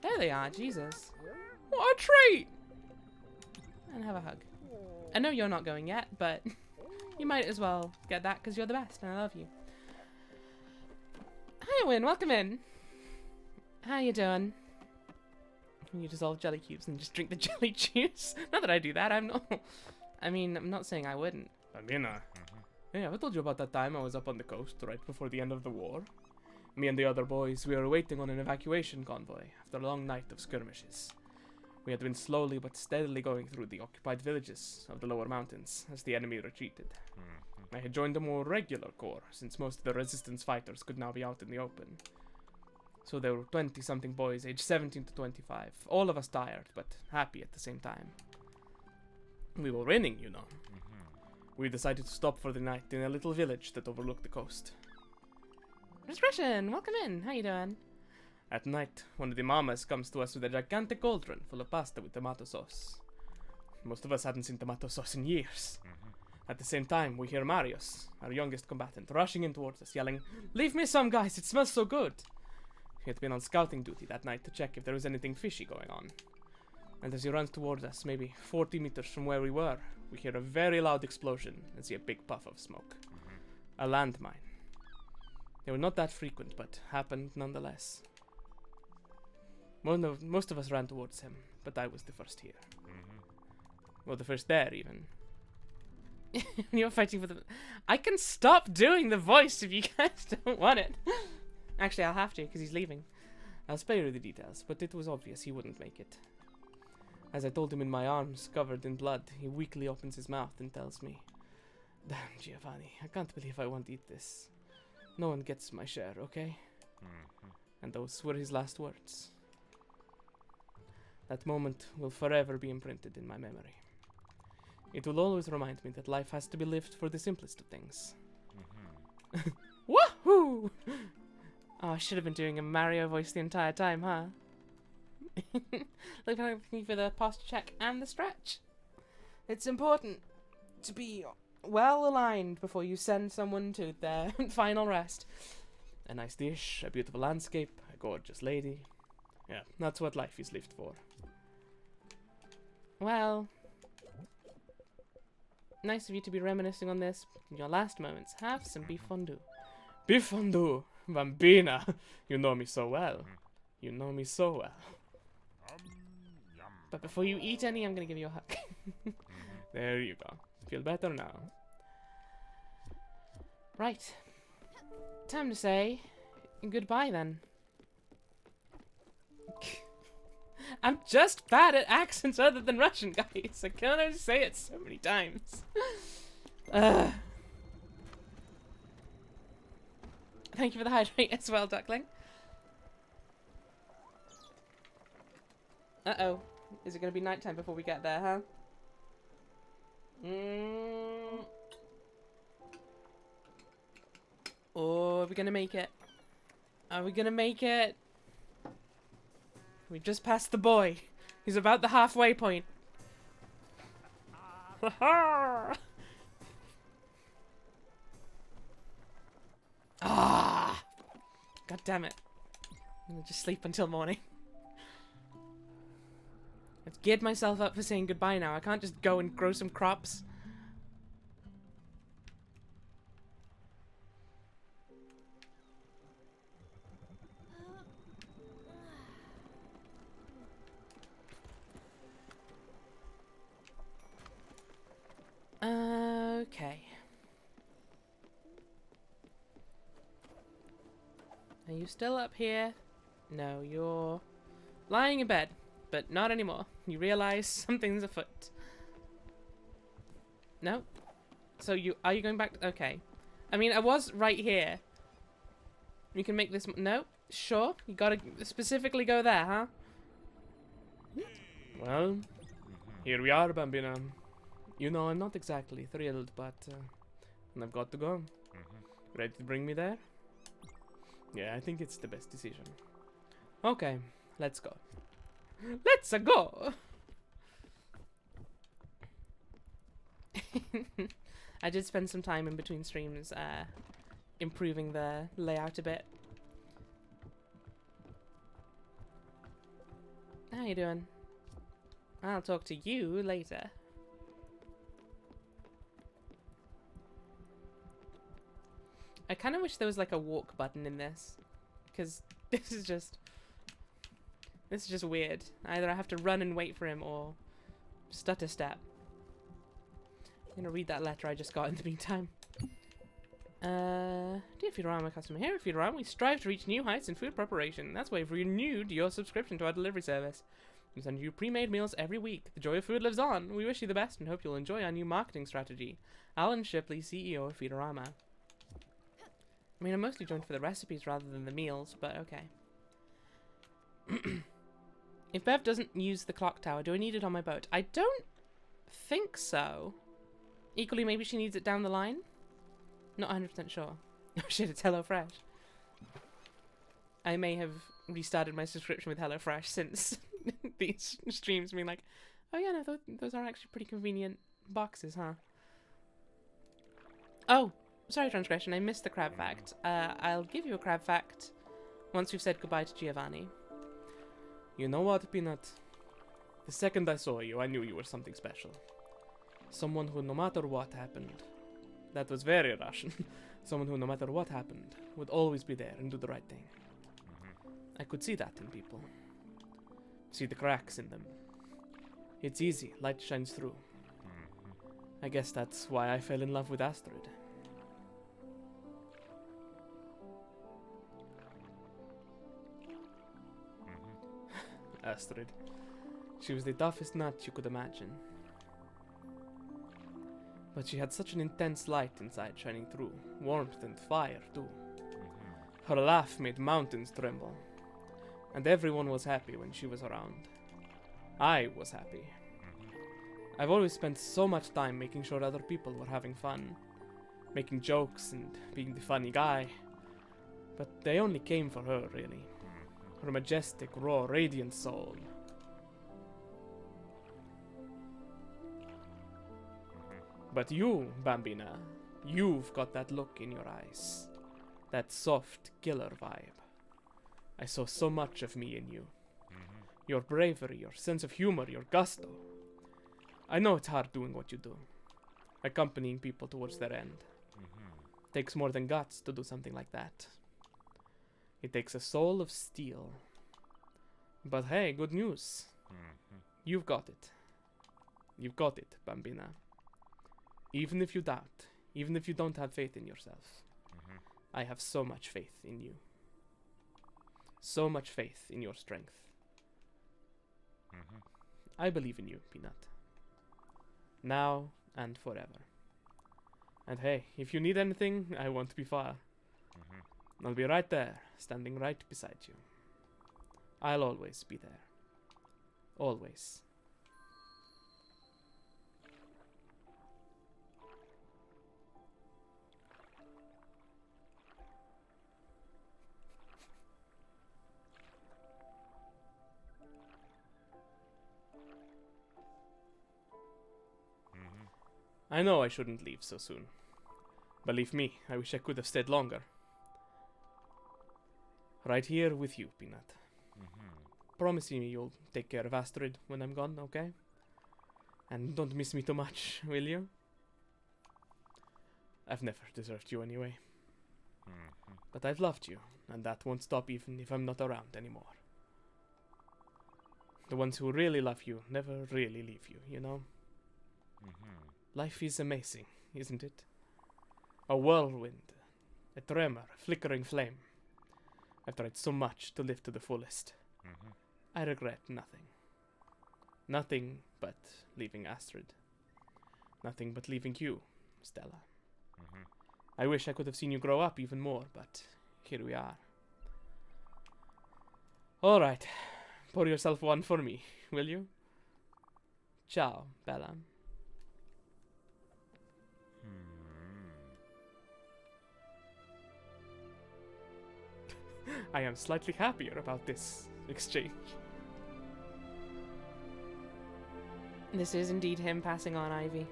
A: There they are, Jesus. What a treat! And have a hug. I know you're not going yet, but you might as well get that because you're the best and I love you. Hi, Win, welcome in. How you doing? You dissolve jelly cubes and just drink the jelly juice? Not that I do that, I'm not saying I wouldn't. Hey, have I told you about that time I was up on the coast right before the end of the war? Me and the other boys, we were waiting on an evacuation convoy after a long night of skirmishes. We had been slowly but steadily going through the occupied villages of the lower mountains as the enemy retreated. I had joined a more regular corps since most of the resistance fighters could now be out in the open. So there were 20-something boys aged 17 to 25, all of us tired but happy at the same time. We were winning, you know. We decided to stop for the night in a little village that overlooked the coast. Expression, welcome in. How you doing? At night, one of the mamas comes to us with a gigantic cauldron full of pasta with tomato sauce. Most of us hadn't seen tomato sauce in years. At the same time, we hear Marius, our youngest combatant, rushing in towards us, yelling, "Leave me some, guys, it smells so good!" He had been on scouting duty that night to check if there was anything fishy going on. And as he runs towards us, maybe 40 meters from where we were, we hear a very loud explosion and see a big puff of smoke. A landmine. They were not that frequent, but happened nonetheless. Most of us ran towards him, but I was the first here. Well, the first there, even. You're fighting for the... I can stop doing the voice if you guys don't want it. Actually, I'll have to, because he's leaving. I'll spare you the details, but it was obvious he wouldn't make it. As I told him in my arms, covered in blood, he weakly opens his mouth and tells me, "Damn, Giovanni, I can't believe I won't eat this. No one gets my share, okay?" And those were his last words. That moment will forever be imprinted in my memory. It will always remind me that life has to be lived for the simplest of things. Woohoo! Oh, I should have been doing a Mario voice the entire time, huh? Looking for the posture check and the stretch. It's important to be well aligned before you send someone to their final rest. A nice dish, a beautiful landscape, a gorgeous lady. Yeah, that's what life is lived for. Well, nice of you to be reminiscing on this in your last moments. Have some beef fondue. Beef fondue, Bambina. You know me so well. You know me so well. But before you eat any, I'm gonna give you a hug. There you go. Feel better now. Right. Time to say goodbye then. I'm just bad at accents other than Russian, guys. I can't only say it so many times. Thank you for the hydrate as well, Duckling. Uh-oh. Is it going to be nighttime before we get there, huh? Oh, are we going to make it? Are we going to make it? We just passed the boy. He's about the halfway point. God damn it. I'm gonna just sleep until morning. I've geared myself up for saying goodbye now. I can't just go and grow some crops. Okay. Are you still up here? No, you're lying in bed, but not anymore. You realize something's afoot. No? So are you going back to, okay. I mean, I was right here. You can make this, no? Sure? You gotta specifically go there, huh?
C: Well, here we are, Bambina. You know, I'm not exactly thrilled, but I've got to go. Ready to bring me there? Yeah, I think it's the best decision. Okay, let's go. Let's go!
A: I did spend some time in between streams improving the layout a bit. How you doing? I'll talk to you later. I kind of wish there was like a walk button in this, because this is just weird. Either I have to run and wait for him or stutter step. I'm gonna read that letter I just got in the meantime. Dear Futurama customer, here at Futurama we strive to reach new heights in food preparation. That's why we've renewed your subscription to our delivery service. We send you pre-made meals every week. The joy of food lives on. We wish you the best and hope you'll enjoy our new marketing strategy. Alan Shipley, CEO of Futurama. I mean, I mostly joined for the recipes rather than the meals, but okay. If Bev doesn't use the clock tower, do I need it on my boat? I don't think so. Equally, maybe she needs it down the line? Not 100% sure. Oh shit, it's HelloFresh. I may have restarted my subscription with HelloFresh since these streams being like, oh yeah, no, those are actually pretty convenient boxes, huh? Oh! Sorry, Transgression, I missed the crab fact. I'll give you a crab fact once we've said goodbye to Giovanni.
C: You know what, Peanut? The second I saw you, I knew you were something special. Someone who, no matter what happened, that was very Russian, someone who, no matter what happened, would always be there and do the right thing. I could see that in people. See the cracks in them. It's easy, light shines through. I guess that's why I fell in love with Astrid. Astrid. She was the toughest nut you could imagine. But she had such an intense light inside shining through. Warmth and fire, too. Her laugh made mountains tremble. And everyone was happy when she was around. I was happy. I've always spent so much time making sure other people were having fun. Making jokes and being the funny guy. But they only came for her, really. Her majestic, raw, radiant soul. But you, Bambina, you've got that look in your eyes. That soft, killer vibe. I saw so much of me in you. Your bravery, your sense of humor, your gusto. I know it's hard doing what you do. Accompanying people towards their end. Takes more than guts to do something like that. It takes a soul of steel. But hey, good news. You've got it. You've got it, Bambina. Even if you doubt, even if you don't have faith in yourself, I have so much faith in you. So much faith in your strength. I believe in you, Peanut. Now and forever. And hey, if you need anything, I won't be far. I'll be right there, standing right beside you. I'll always be there. Always. I know I shouldn't leave so soon. Believe me, I wish I could have stayed longer. Right here with you, Peanut. Promise me you'll take care of Astrid when I'm gone, okay? And don't miss me too much, will you? I've never deserved you anyway. But I've loved you, and that won't stop even if I'm not around anymore. The ones who really love you never really leave you, you know? Life is amazing, isn't it? A whirlwind, a tremor, a flickering flame. I've tried so much to live to the fullest. I regret nothing. Nothing but leaving Astrid. Nothing but leaving you, Stella. I wish I could have seen you grow up even more, but here we are. Alright, pour yourself one for me, will you? Ciao, Bella. I am slightly happier about this exchange.
A: This is indeed him passing on Ivy.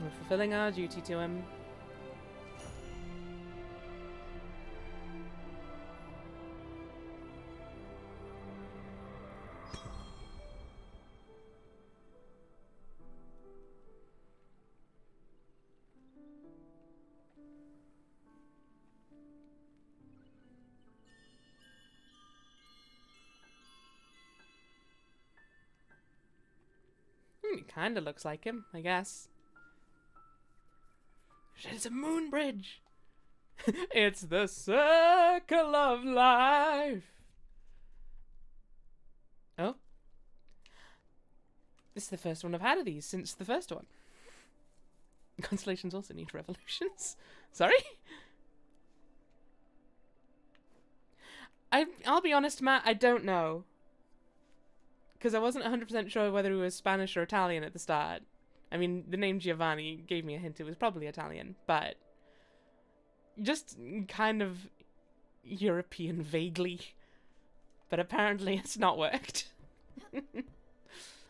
A: We're fulfilling our duty to him. It kinda looks like him, I guess. It's a moon bridge! It's the circle of life! Oh. This is the first one I've had of these since the first one. Constellations also need revolutions. Sorry? I'll be honest, Matt, I don't know. Because I wasn't 100% sure whether he was Spanish or Italian at the start. I mean, the name Giovanni gave me a hint it was probably Italian, but just kind of European vaguely. But apparently it's not worked.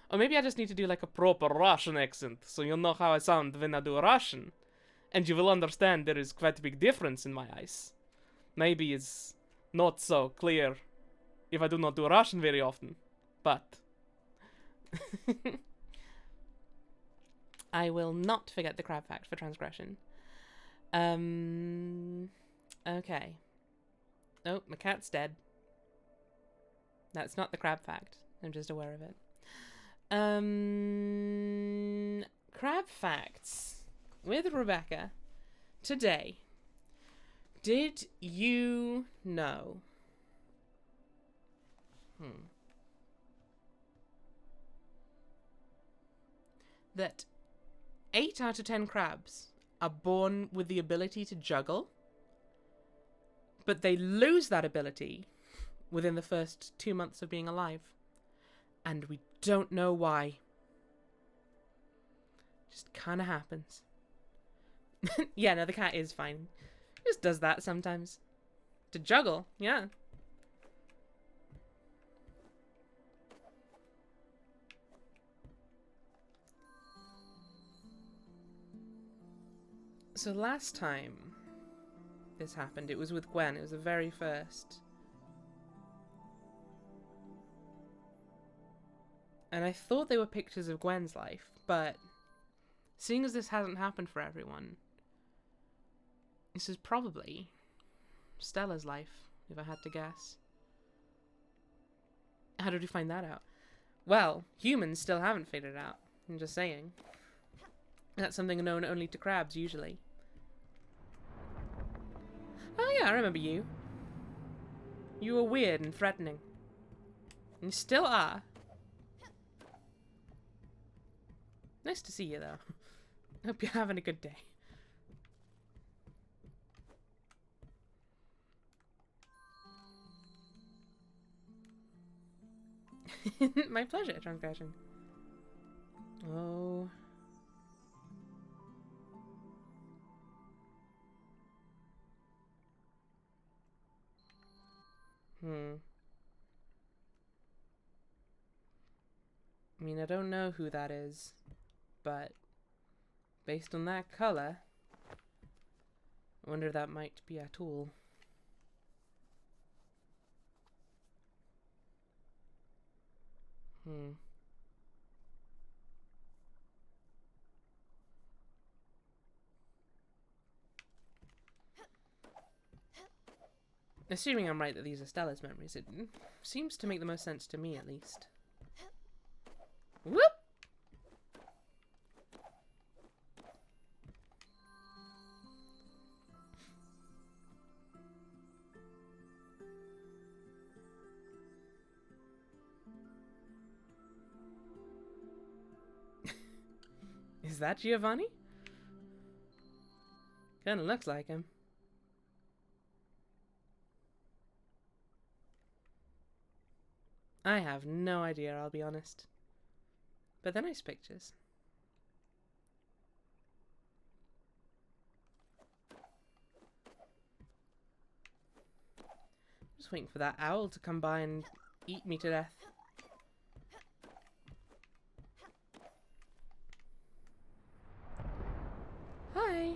A: Or maybe I just need to do like a proper Russian accent, so you'll know how I sound when I do Russian. And you will understand there is quite a big difference in my eyes. Maybe it's not so clear if I do not do Russian very often. But I will not forget the crab fact for transgression. Okay. Oh, my cat's dead. That's not the crab fact. I'm just aware of it. Crab facts with Rebecca today. Did you know? That 8 out of 10 crabs are born with the ability to juggle, but they lose that ability within the first 2 months of being alive. And we don't know why. Just kind of happens. Yeah, no, the cat is fine. Just does that sometimes. To juggle, yeah. So last time this happened, it was with Gwen. It was the very first. And I thought they were pictures of Gwen's life, but seeing as this hasn't happened for everyone, this is probably Stella's life, if I had to guess. How did we find that out? Well, humans still haven't figured it out. I'm just saying. That's something known only to crabs, usually. Oh yeah, I remember you. You were weird and threatening. And you still are. Nice to see you, though. Hope you're having a good day. My pleasure, transgression. Oh. I mean, I don't know who that is, but based on that colour. I wonder if that might be a tool. Assuming I'm right that these are Stella's memories, it seems to make the most sense to me, at least. Whoop! Is that Giovanni? Kinda looks like him. I have no idea, I'll be honest. But they're nice pictures. Just waiting for that owl to come by and eat me to death. Hi.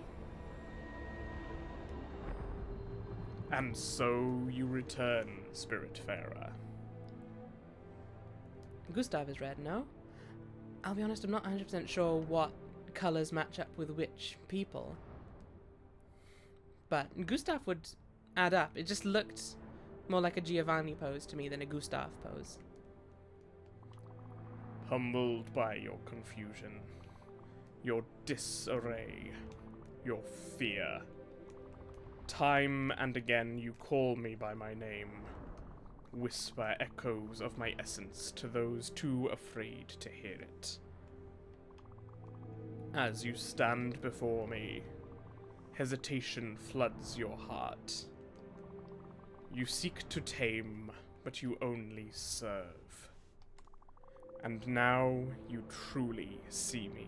C: And so you return, Spiritfarer.
A: Gustav is red, no? I'll be honest, I'm not 100% sure what colours match up with which people. But Gustav would add up. It just looked more like a Giovanni pose to me than a Gustav pose.
C: Humbled by your confusion, your disarray, your fear. Time and again you call me by my name. Whisper echoes of my essence to those too afraid to hear it. As you stand before me, hesitation floods your heart. You seek to tame, but you only serve. And now you truly see me.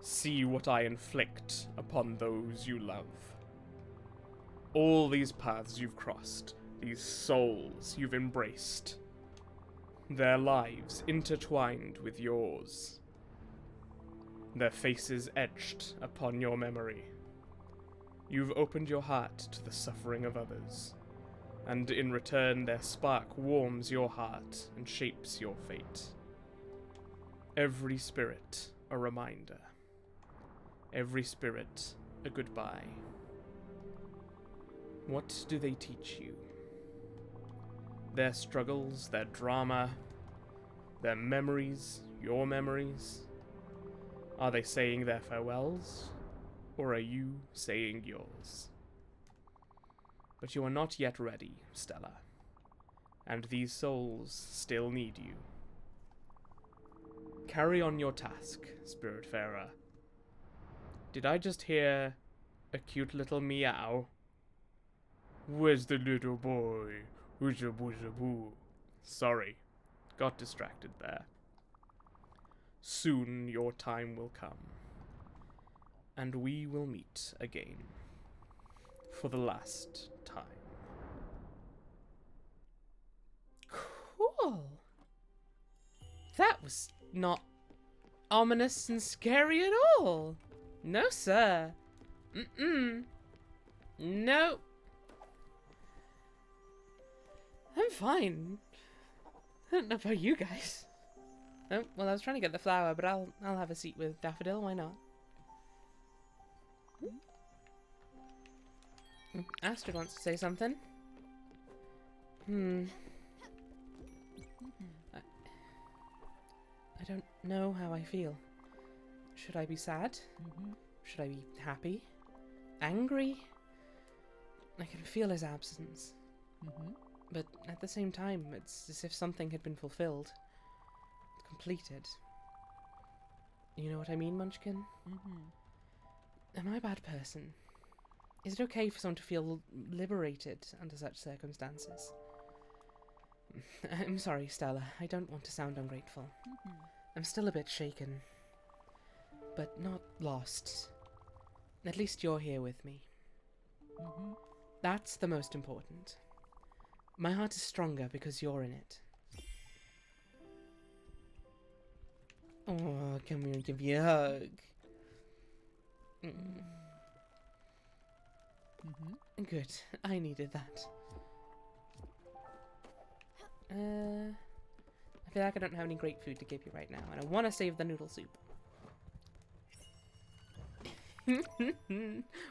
C: See what I inflict upon those you love. All these paths you've crossed, these souls you've embraced, their lives intertwined with yours, their faces etched upon your memory. You've opened your heart to the suffering of others, and in return their spark warms your heart and shapes your fate. Every spirit a reminder, every spirit a goodbye. What do they teach you? Their struggles, their drama, their memories, your memories? Are they saying their farewells, or are you saying yours? But you are not yet ready, Stella, and these souls still need you. Carry on your task, Spiritfarer. Did I just hear a cute little meow? Where's the little boy? Sorry, got distracted there. Soon your time will come, and we will meet again, for the last time.
A: Cool. That was not ominous and scary at all. No, sir. Nope. I'm fine. I don't know about you guys. Oh, well, I was trying to get the flower, but I'll have a seat with Daffodil. Why not? Astrid wants to say something. I don't know how I feel. Should I be sad? Should I be happy? Angry? I can feel his absence. But at the same time, it's as if something had been fulfilled. Completed. You know what I mean, Munchkin? Am I a bad person? Is it okay for someone to feel liberated under such circumstances? I'm sorry, Stella. I don't want to sound ungrateful. I'm still a bit shaken. But not lost. At least you're here with me. That's the most important. My heart is stronger because you're in it. Oh,
C: come here and give you a hug. Good. I needed that. I feel like I don't have any great food to give you right now, and I want to save the noodle soup.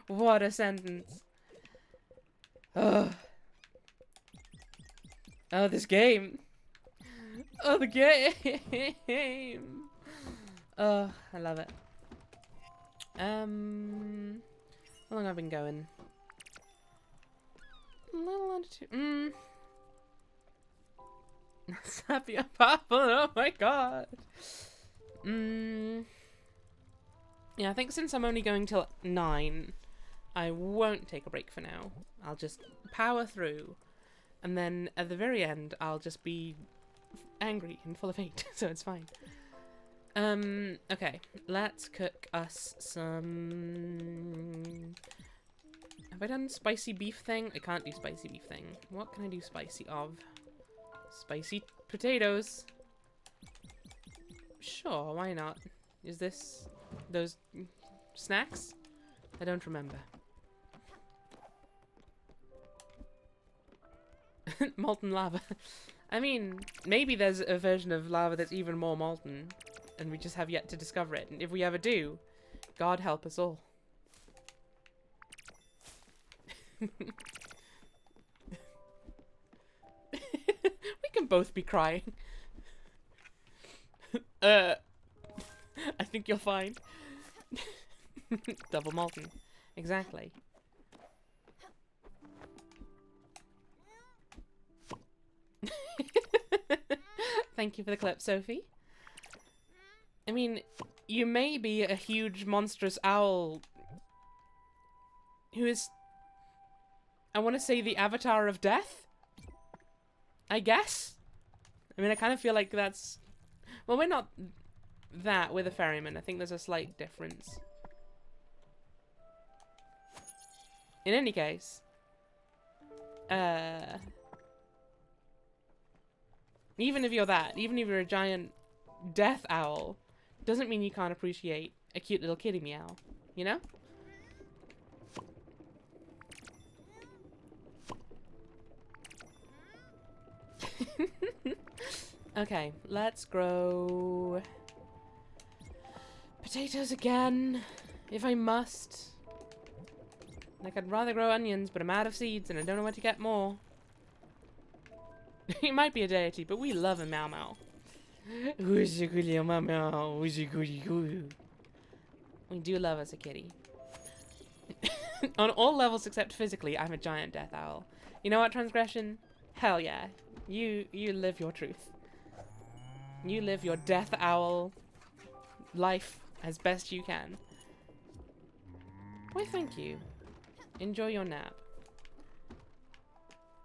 C: What a sentence. Oh, this game. Oh, the game. Oh, I love it. How long have I been going? A little under 2. Happy apple. Oh my god. Yeah, I think since I'm only going till 9, I won't take a break for now. I'll just power through, and then at the very end, I'll just be angry and full of hate, so it's fine. Okay, let's cook us some... Have I done spicy beef thing? I can't do spicy beef thing. What can I do spicy of? Spicy potatoes. Sure, why not? Is this those snacks? I don't remember. Molten lava. I mean, maybe there's a version of lava that's even more molten, and we just have yet to discover it. And if we ever do, God help us all. We can both be crying. I think you'll find. Double molten. Exactly. Thank you for the clip, Sophie. I mean, you may be a huge monstrous owl who is, I want to say, the avatar of death? I guess? I mean, I kind of feel like that's... Well, we're not that. We're the ferryman. I think there's a slight difference. In any case, even if you're that, even if you're a giant death owl, doesn't mean you can't appreciate a cute little kitty meow, you know? Okay, let's grow potatoes again, if I must. Like, I'd rather grow onions, but I'm out of seeds and I don't know where to get more. He might be a deity, but we love a Mau Mau. We do love us a kitty. On all levels except physically, I'm a giant death owl. You know what, Transgression? Hell yeah. You live your truth. You live your death owl life as best you can. Why, thank you. Enjoy your nap.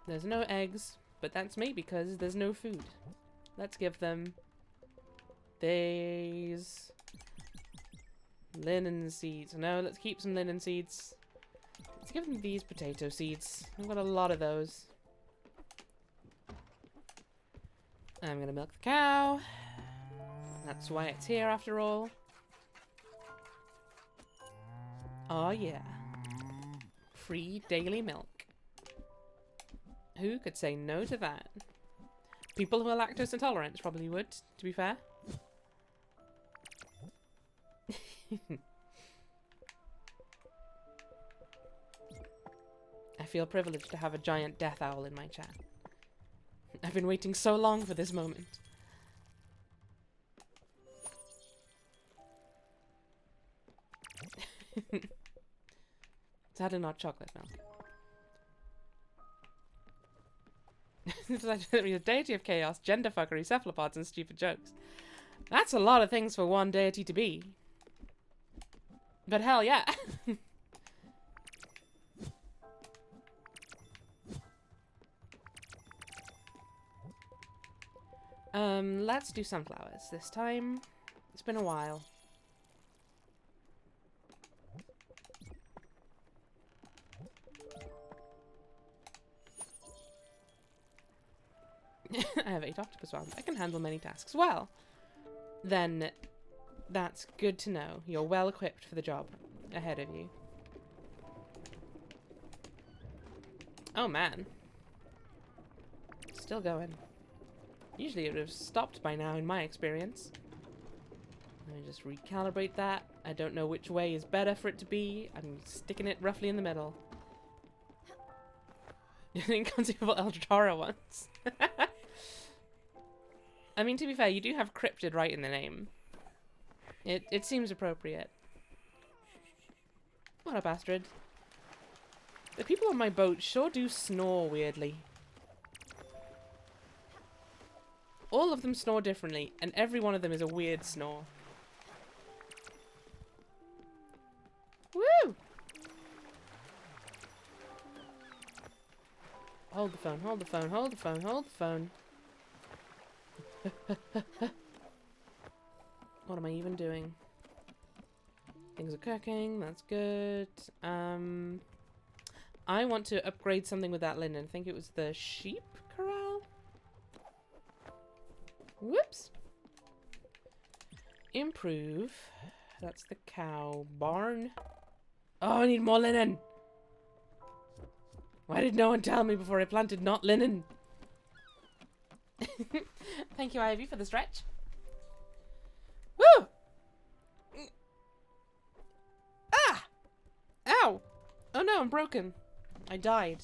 C: There's no eggs, but that's maybe because there's no food. Let's give them these linen seeds. No, let's keep some linen seeds. Let's give them these potato seeds. I've got a lot of those. I'm gonna milk the cow. That's why it's here after all. Oh yeah. Free daily milk. Who could say no to that? People who are lactose intolerant probably would, to be fair. I feel privileged to have a giant death owl in my chat. I've been waiting so long for this moment. Sadly not chocolate milk. It's like a deity of chaos, gender fuckery, cephalopods, and stupid jokes. That's a lot of things for one deity to be. But hell yeah. Let's do sunflowers this time. It's been a while. I have 8 octopus arms. I can handle many tasks. Well, then
A: That's good to know. You're well equipped for the job ahead of you. Oh man. Still going. Usually it would have stopped by now in my experience. Let me just recalibrate that. I don't know which way is better for it to be. I'm sticking it roughly in the middle. Inconceivable Eldritch Horror once. I mean, to be fair, you do have cryptid right in the name. It seems appropriate. What a bastard. The people on my boat sure do snore weirdly. All of them snore differently, and every one of them is a weird snore. Woo! Hold the phone, hold the phone, hold the phone, hold the phone. What am I even doing? Things are cooking, that's good. I want to upgrade something with that linen. I think it was the sheep corral? Whoops. Improve. That's the cow barn. Oh, I need more linen. Why did no one tell me before I planted not linen? Thank you, Ivy, for the stretch. Woo! Ah! Ow! Oh no, I'm broken. I died.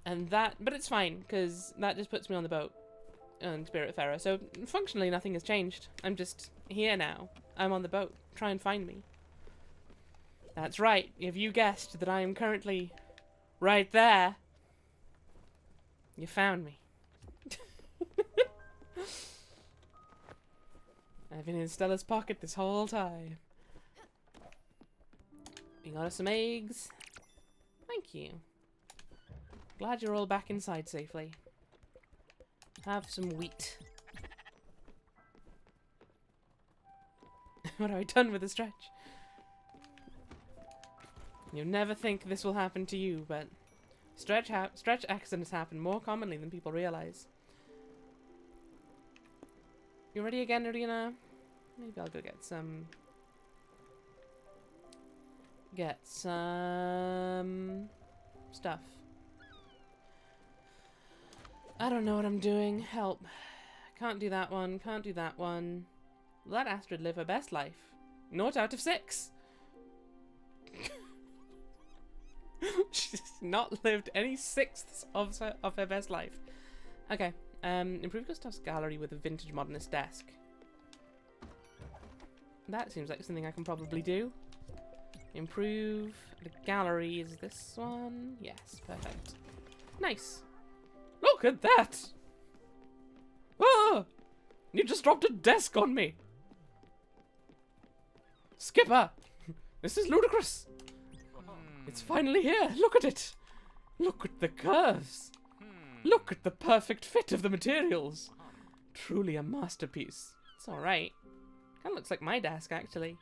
A: And that, but it's fine, because that just puts me on the boat. On Spiritfarer. So, functionally, nothing has changed. I'm just here now. I'm on the boat. Try and find me. That's right. If you guessed that I am currently right there, you found me. I've been in Stella's pocket this whole time. We got us some eggs. Thank you. Glad you're all back inside safely. Have some wheat. What have I done with the stretch? You'll never think this will happen to you, but stretch accidents happen more commonly than people realize. You ready again, Arena? Maybe I'll go get some stuff. I don't know what I'm doing. Help. Can't do that one. Can't do that one. Let Astrid live her best life. 0 out of 6. She's not lived any sixths of her best life. Okay. Improve Gustav's gallery with a vintage modernist desk. That seems like something I can probably do. Improve the gallery. Is this one? Yes, perfect. Nice. Look at that! Ah! You just dropped a desk on me! Skipper! This is ludicrous! It's finally here! Look at it! Look at the curves! Look at the perfect fit of the materials! Truly a masterpiece. It's alright. Kinda looks like my desk, actually.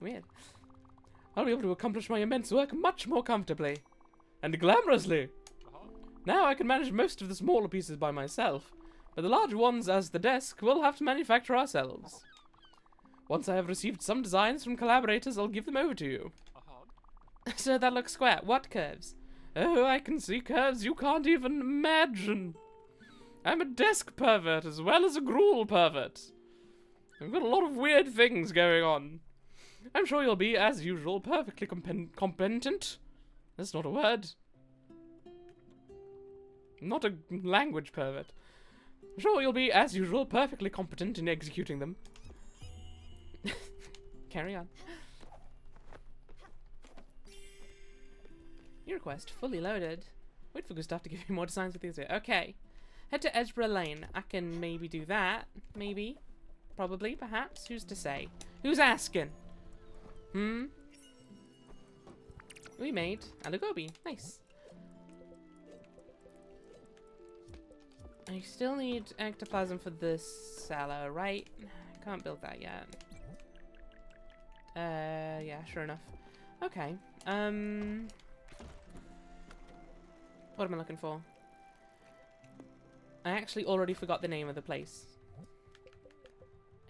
A: Weird. I'll be able to accomplish my immense work much more comfortably. And glamorously. Now I can manage most of the smaller pieces by myself, but the larger ones, as the desk, we'll have to manufacture ourselves. Once I have received some designs from collaborators, I'll give them over to you. So that looks square. What curves? Oh, I can see curves you can't even imagine. I'm a desk pervert as well as a gruel pervert. I've got a lot of weird things going on. I'm sure you'll be, as usual, perfectly competent. That's not a word. Not a language pervert. I'm sure you'll be, as usual, perfectly competent in executing them. Carry on. Your request fully loaded. Wait for Gustav to give you more designs with these. Okay. Head to Edgeborough Lane. I can maybe do that. Maybe. Probably. Perhaps. Who's to say? Who's asking? We made Alugobi. Nice. I still need ectoplasm for this cellar, right? Can't build that yet. Yeah, sure enough. Okay. What am I looking for? I actually already forgot the name of the place.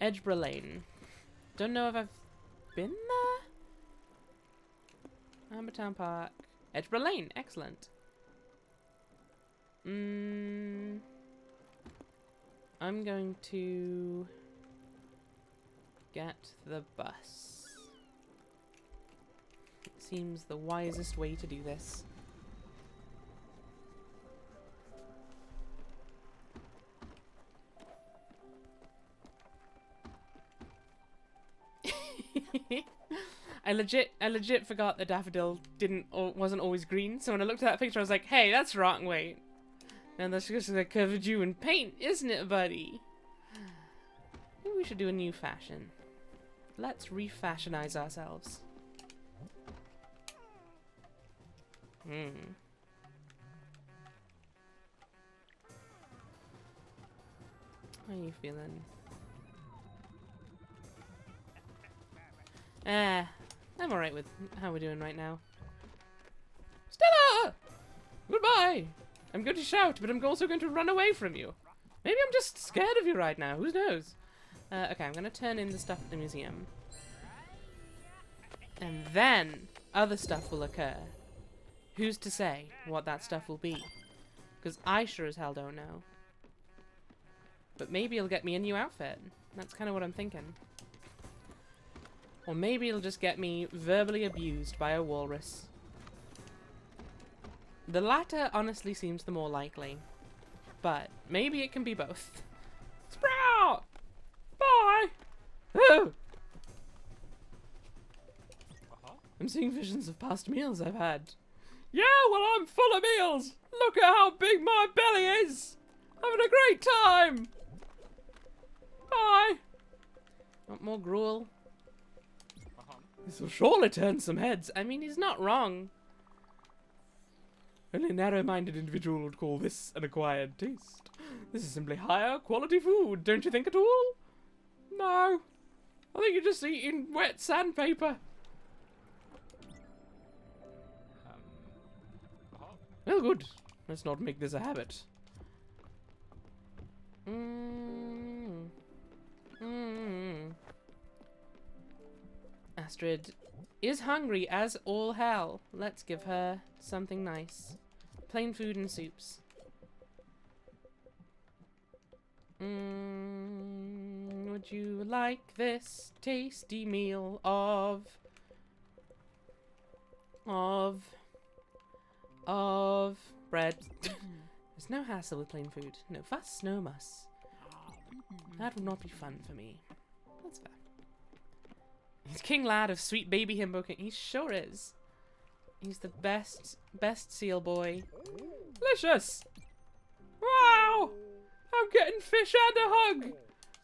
A: Edgeborough Lane. Don't know if I've been there? Ambertown Park. Edgeborough Lane. Excellent. I'm going to get the bus. It seems the wisest way to do this. I legit forgot the daffodil wasn't always green. So when I looked at that picture, I was like, "Hey, that's wrong. Wait, and that's just I covered you in paint, isn't it, buddy?" Maybe we should do a new fashion. Let's refashionize ourselves. How are you feeling? I'm alright with how we're doing right now. Stella! Goodbye! I'm going to shout, but I'm also going to run away from you. Maybe I'm just scared of you right now. Who knows? Okay, I'm going to turn in the stuff at the museum. And then other stuff will occur. Who's to say what that stuff will be? Because I sure as hell don't know. But maybe it'll get me a new outfit. That's kind of what I'm thinking. Or maybe it'll just get me verbally abused by a walrus. The latter honestly seems the more likely. But maybe it can be both. Sprout! Bye! Oh! I'm seeing visions of past meals I've had. Yeah, well, I'm full of meals! Look at how big my belly is! Having a great time! Bye! Want more gruel? This will surely turn some heads. I mean, he's not wrong. Only a narrow-minded individual would call this an acquired taste. This is simply higher quality food, don't you think at all? No. I think you're just eating wet sandpaper. Well, good. Let's not make this a habit. Astrid is hungry as all hell. Let's give her something nice. Plain food and soups. Would you like this tasty meal of bread? There's no hassle with plain food. No fuss, no muss. That would not be fun for me. That's fair. He's King Lad of Sweet Baby Himbo King. He sure is. He's the best seal boy. Delicious! Wow! I'm getting fish and a hug!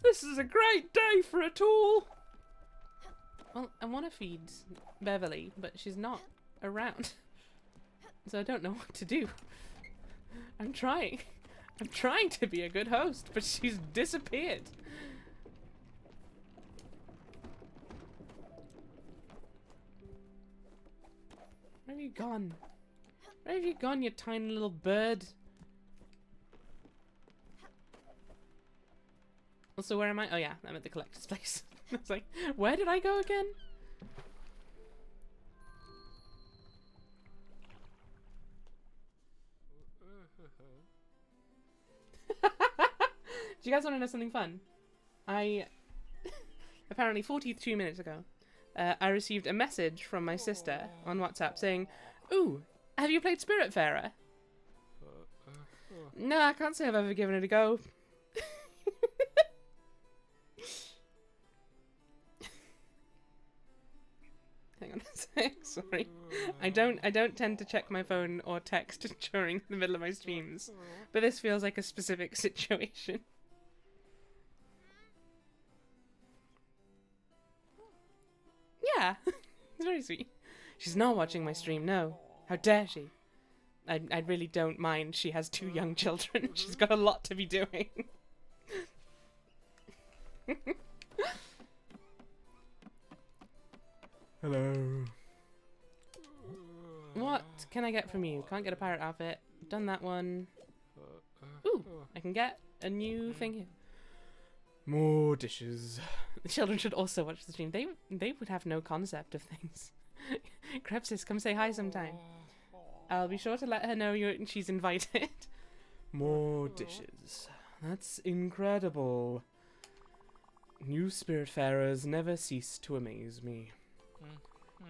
A: This is a great day for a tool! Well, I want to feed Beverly, but she's not around. So I don't know what to do. I'm trying. I'm trying to be a good host, but she's disappeared. Where have you gone? Where have you gone, you tiny little bird? Also, where am I? Oh yeah, I'm at the collector's place. I was like, where did I go again? Do you guys want to know something fun? Apparently 42 minutes ago, I received a message from my sister on WhatsApp saying, "Ooh, have you played Spiritfarer?" No, I can't say I've ever given it a go. Hang on a sec, sorry. I don't tend to check my phone or text during the middle of my streams, but this feels like a specific situation. Yeah, it's very sweet. She's not watching my stream, no. How dare she? I really don't mind. She has 2 young children. She's got a lot to be doing.
C: Hello.
A: What can I get from you? Can't get a pirate outfit. Done that one. Ooh, I can get a new thing here.
C: More dishes.
A: The children should also watch the stream. They would have no concept of things. Krebsis, come say hi sometime. I'll be sure to let her know she's invited.
C: More dishes. That's incredible. New Spiritfarers never cease to amaze me.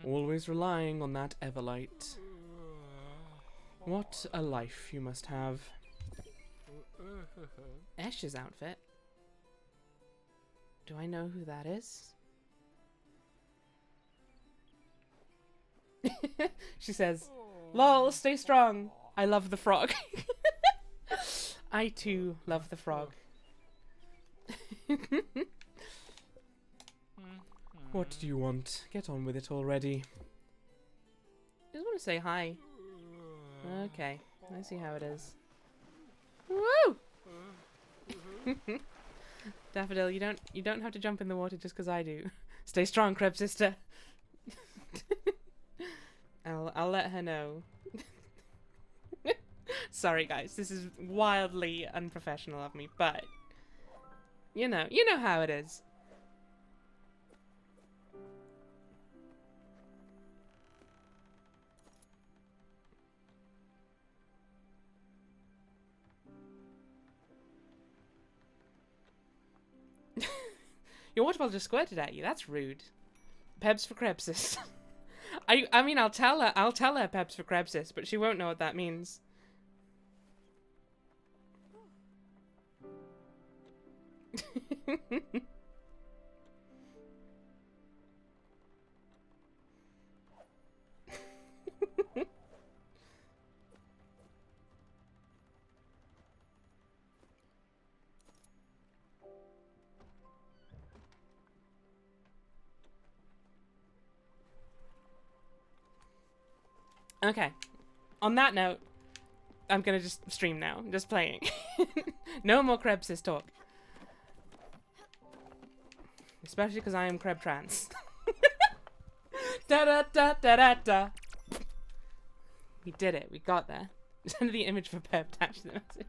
C: Always relying on that Everlight. What a life you must have.
A: Esh's outfit. Do I know who that is? She says, "Lol, stay strong. I love the frog." I too love the frog.
C: What do you want? Get on with it already.
A: I just want to say hi. Okay, I see how it is. Woo! Daffodil, you don't have to jump in the water just because I do. Stay strong, Crab Sister. I'll let her know. Sorry guys, this is wildly unprofessional of me, but you know how it is. Your water bottle just squirted at you. That's rude. Pebs for Krebsis. I mean, I'll tell her Pebs for Krebsis, but she won't know what that means. Okay. On that note, I'm gonna just stream now. Just playing. No more Krebsis talk. Especially because I am Kreb trans. Da da da da da da. We did it. We got there. Send the image for Pep attached to the message.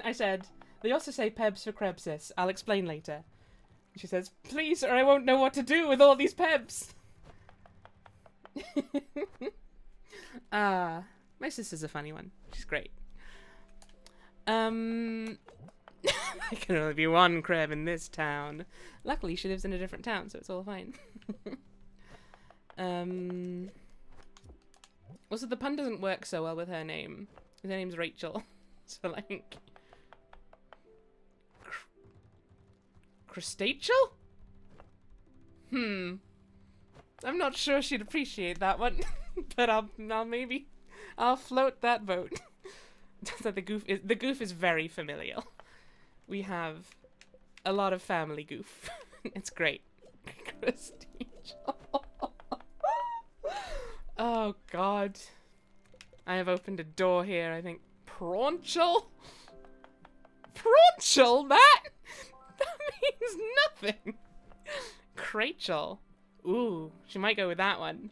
A: I said, they also say Pebs for Krebsis. I'll explain later. She says, please, or I won't know what to do with all these Pebs. My sister's a funny one. She's great. There can only be one Kreb in this town. Luckily, she lives in a different town, so it's all fine. Also, the pun doesn't work so well with her name. Her name's Rachel. So, like... Crustachel? I'm not sure she'd appreciate that one. But I'll float that boat. So the goof is very familial. We have a lot of family goof. It's great. Crustachel. Oh god. I have opened a door here, I think. Praunchel? Praunchel, Matt? That means nothing. Crachel. Ooh, she might go with that one.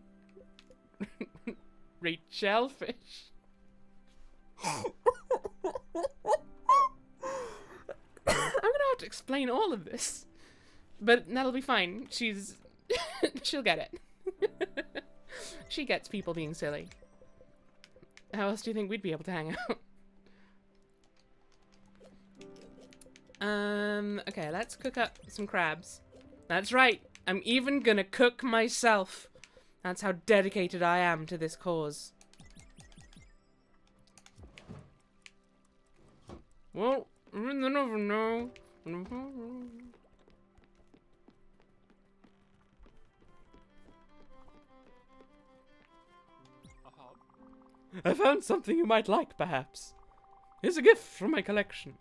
A: Rachelfish. I'm gonna have to explain all of this. But that'll be fine. She'll get it. She gets people being silly. How else do you think we'd be able to hang out? Okay, let's cook up some crabs. That's right. I'm even gonna cook myself. That's how dedicated I am to this cause. Well, you never know.
C: I found something you might like, perhaps. Here's a gift from my collection.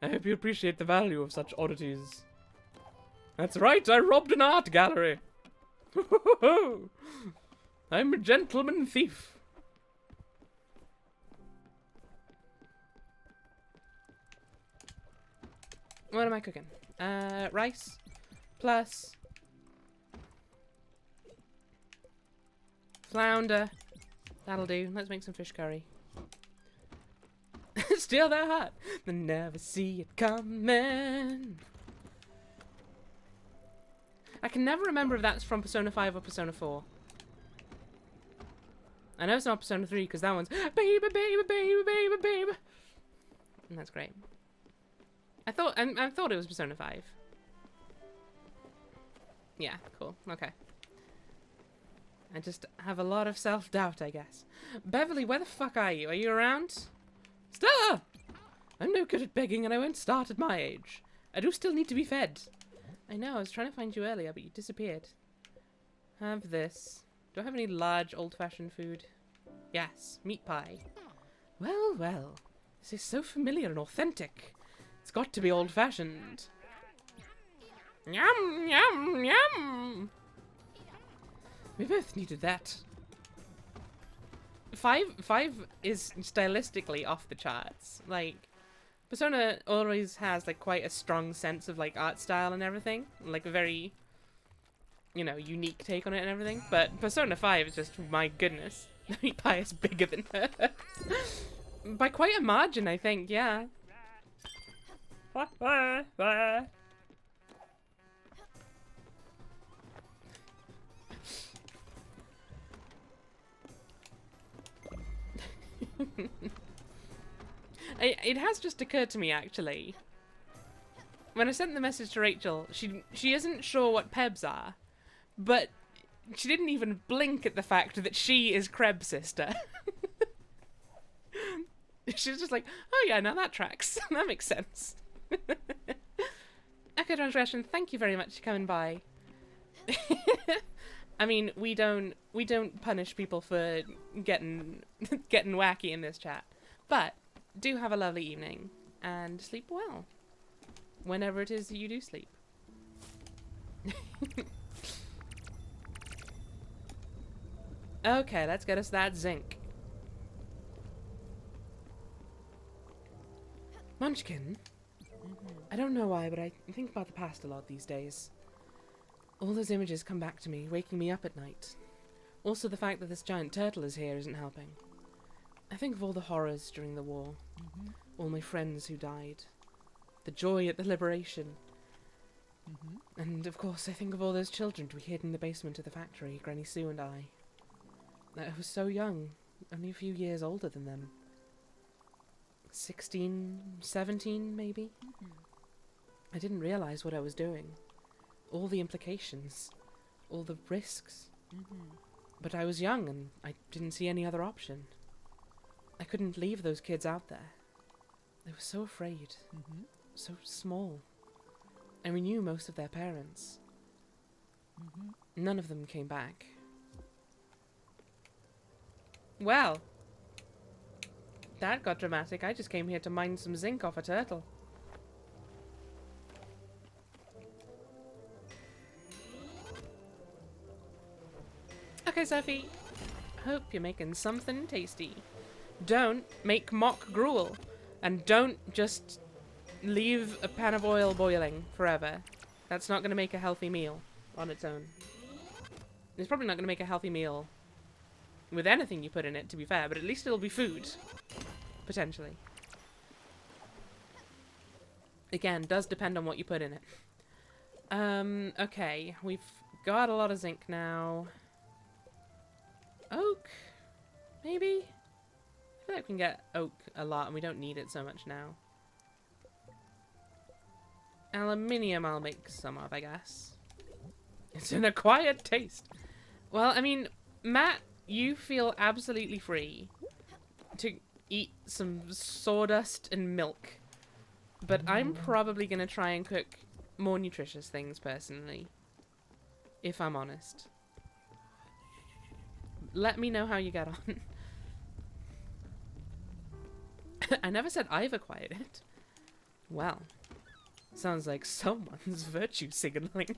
C: I hope you appreciate the value of such oddities. That's right, I robbed an art gallery. I'm a gentleman thief.
A: What am I cooking? Rice plus flounder. That'll do. Let's make some fish curry. steal their heart. They never see it coming. I can never remember if that's from Persona 5 or Persona 4. I know it's not Persona 3 because that one's baby, baby, baby, baby, baby. And that's great. I thought it was Persona 5. Yeah, cool. Okay. I just have a lot of self-doubt, I guess. Beverly, where the fuck are you? Are you around? Stella! I'm no good at begging and I won't start at my age. I do still need to be fed. I know, I was trying to find you earlier, but you disappeared. Have this. Do I have any large old-fashioned food? Yes, meat pie. Well, well. This is so familiar and authentic. It's got to be old-fashioned. Yum, yum, yum! We both needed that. Five is stylistically off the charts. Like, Persona always has like quite a strong sense of like art style and everything. Like a very, you know, unique take on it and everything. But Persona 5 is just, my goodness. The meat pie is bigger than her. By quite a margin, I think, yeah. It has just occurred to me, actually. When I sent the message to Rachel, she isn't sure what Pebs are, but she didn't even blink at the fact that she is Kreb's sister. She's just like, oh yeah, now that tracks. That makes sense. Echo Transgression, thank you very much for coming by. I mean, we don't punish people for getting wacky in this chat, but do have a lovely evening and sleep well whenever it is that you do sleep. Okay, let's get us that zinc. Munchkin, I don't know why, but I think about the past a lot these days. All those images come back to me, waking me up at night. Also, the fact that this giant turtle is here isn't helping. I think of all the horrors during the war. All my friends who died. The joy at the liberation. And, of course, I think of all those children we hid in the basement of the factory, Granny Sue and I. I was so young, only a few years older than them. 16, 17, maybe? I didn't realize what I was doing. All the implications. All the risks. But I was young and I didn't see any other option. I couldn't leave those kids out there. They were so afraid. So small. And we knew most of their parents. None of them came back. Well. That got dramatic. I just came here to mine some zinc off a turtle. Okay, Sophie. Hope you're making something tasty. Don't make mock gruel. And don't just leave a pan of oil boiling forever. That's not going to make a healthy meal on its own. It's probably not going to make a healthy meal with anything you put in it, to be fair, but at least it'll be food. Potentially. Again, does depend on what you put in it. Okay, we've got a lot of zinc now. Oak? Maybe? I feel like we can get oak a lot and we don't need it so much now. Aluminium I'll make some of, I guess. It's an acquired taste. Well, I mean, Matt, you feel absolutely free to eat some sawdust and milk. But I'm probably going to try and cook more nutritious things, personally. If I'm honest. Let me know how you get on. I never said I've acquired it. Well, sounds like someone's virtue signaling.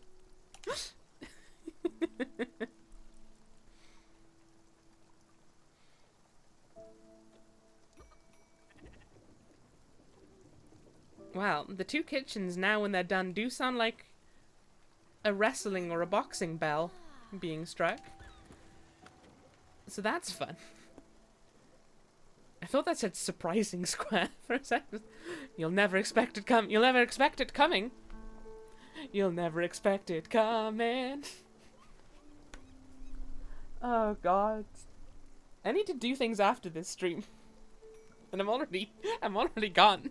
A: Wow, the two kitchens now when they're done do sound like a wrestling or a boxing bell being struck. So that's fun.
C: I thought that said surprising square for a second. You'll never expect it You'll never expect it coming. You'll never expect it coming. Oh god. I need to do things after this stream. And I'm already gone.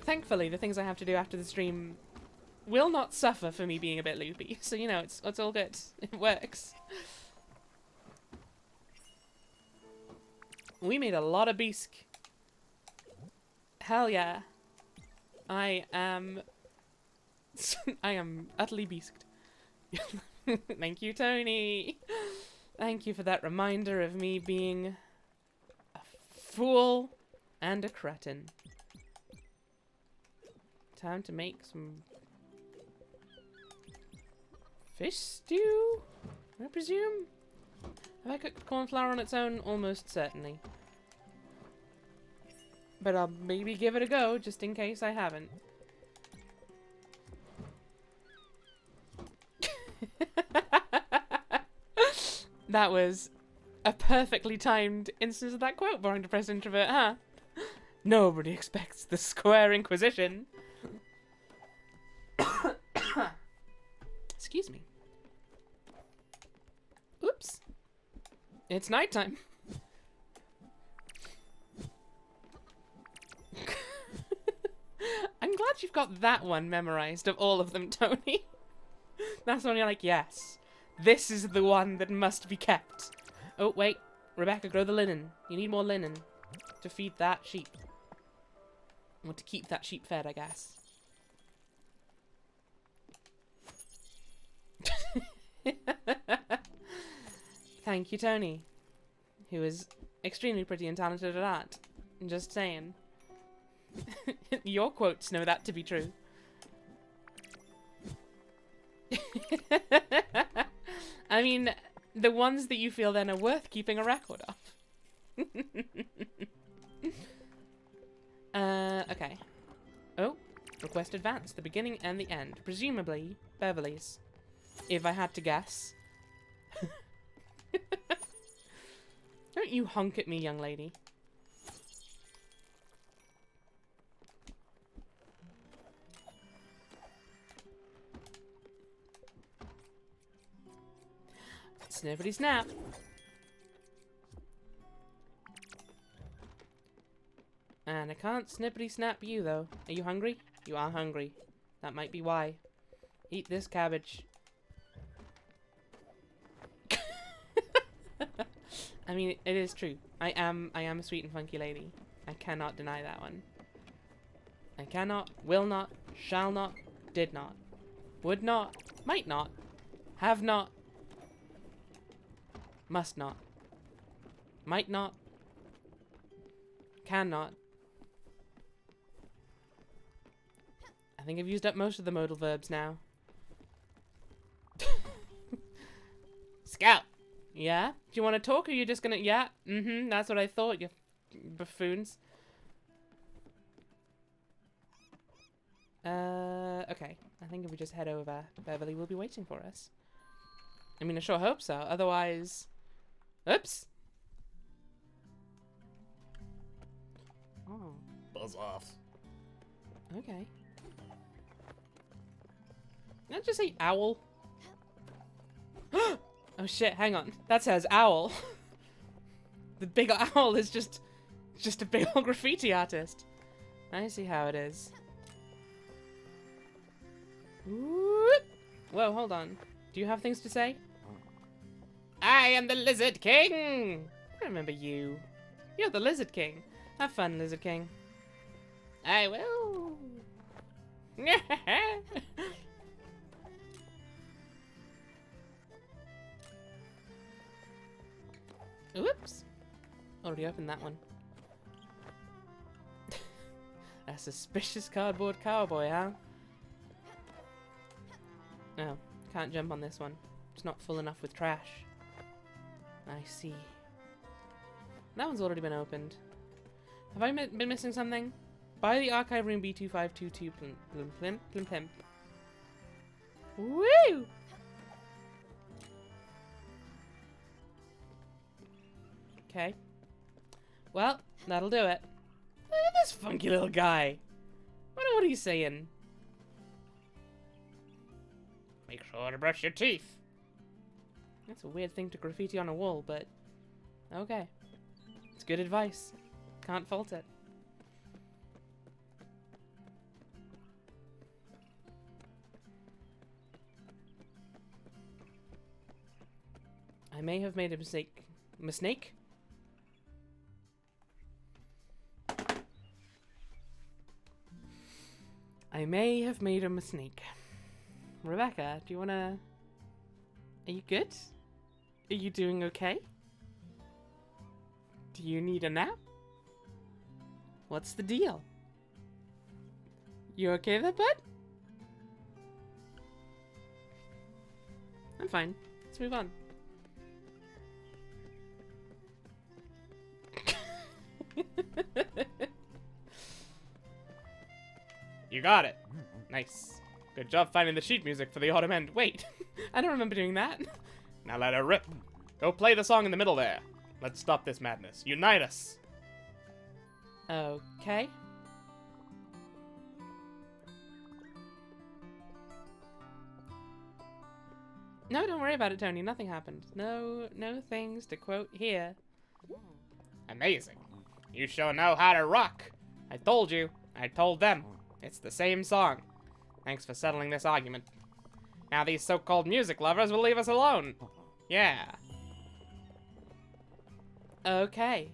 C: Thankfully, the things I have to do after the stream will not suffer for me being a bit loopy. So, you know, it's all good. It works. We made a lot of bisque. Hell yeah. I am utterly bisqued. Thank you, Tony. Thank you for that reminder of me being a fool and a cretin. Time to make some fish stew, I presume? Have I cooked corn flour on its own? Almost certainly. But I'll maybe give it a go, just in case I haven't. That was a perfectly timed instance of that quote, Boring Depressed Introvert, huh? Nobody expects the Square Inquisition. Excuse me. Oops. It's nighttime. I'm glad you've got that one memorized of all of them, Tony. That's when you're like, yes, this is the one that must be kept. Oh, wait. Rebecca, grow the linen. You need more linen to feed that sheep. Or to keep that sheep fed, I guess. Thank you, Tony, who is extremely pretty and talented at art. Just saying. Your quotes know that to be true. I mean, the ones that you feel then are worth keeping a record of. Okay. Oh, request advance. The beginning and the end. Presumably, Beverly's. If I had to guess. Don't you honk at me, young lady. Snippity snap. And I can't snippity snap you, though. Are you hungry? You are hungry. That might be why. Eat this cabbage. I mean, it is true. I am a sweet and funky lady. I cannot deny that one. I cannot, will not, shall not, did not, would not, might not, have not, must not, might not, cannot. I think I've used up most of the modal verbs now. Scout! Yeah? Do you want to talk or are you just gonna... Yeah? Mm-hmm, that's what I thought, you buffoons. Okay. I think if we just head over, Beverly will be waiting for us. I mean, I sure hope so. Otherwise... Oops! Oh.
E: Buzz off.
C: Okay. Did I just say owl? Oh shit, hang on. That says owl. The big owl is just a big old graffiti artist. I see how it is. Whoop. Whoa, hold on. Do you have things to say? I am the Lizard King! I remember you. You're the Lizard King. Have fun, Lizard King. I will. Oops. Already opened that one. A suspicious cardboard cowboy, huh? No, can't jump on this one. It's not full enough with trash. I see. That one's already been opened. Have I been missing something? Buy the archive room B2522 plimp. Woo! Okay. Well, that'll do it. Look at this funky little guy. What are you saying?
D: Make sure to brush your teeth.
C: That's a weird thing to graffiti on a wall, but okay. It's good advice. Can't fault it. I may have made a mistake. Mistake? I may have made a mistake. Rebecca, do you wanna... Are you good? Are you doing okay? Do you need a nap? What's the deal? You okay there, bud? I'm fine. Let's move on. You got it. Nice. Good job finding the sheet music for the autumn end. Wait, I don't remember doing that. Now let her rip. Go play the song in the middle there. Let's stop this madness. Unite us. Okay. No, don't worry about it, Tony. Nothing happened. No things to quote here. Amazing. You sure know how to rock. I told you. I told them. It's the same song. Thanks for settling this argument. Now these so-called music lovers will leave us alone. Yeah. Okay.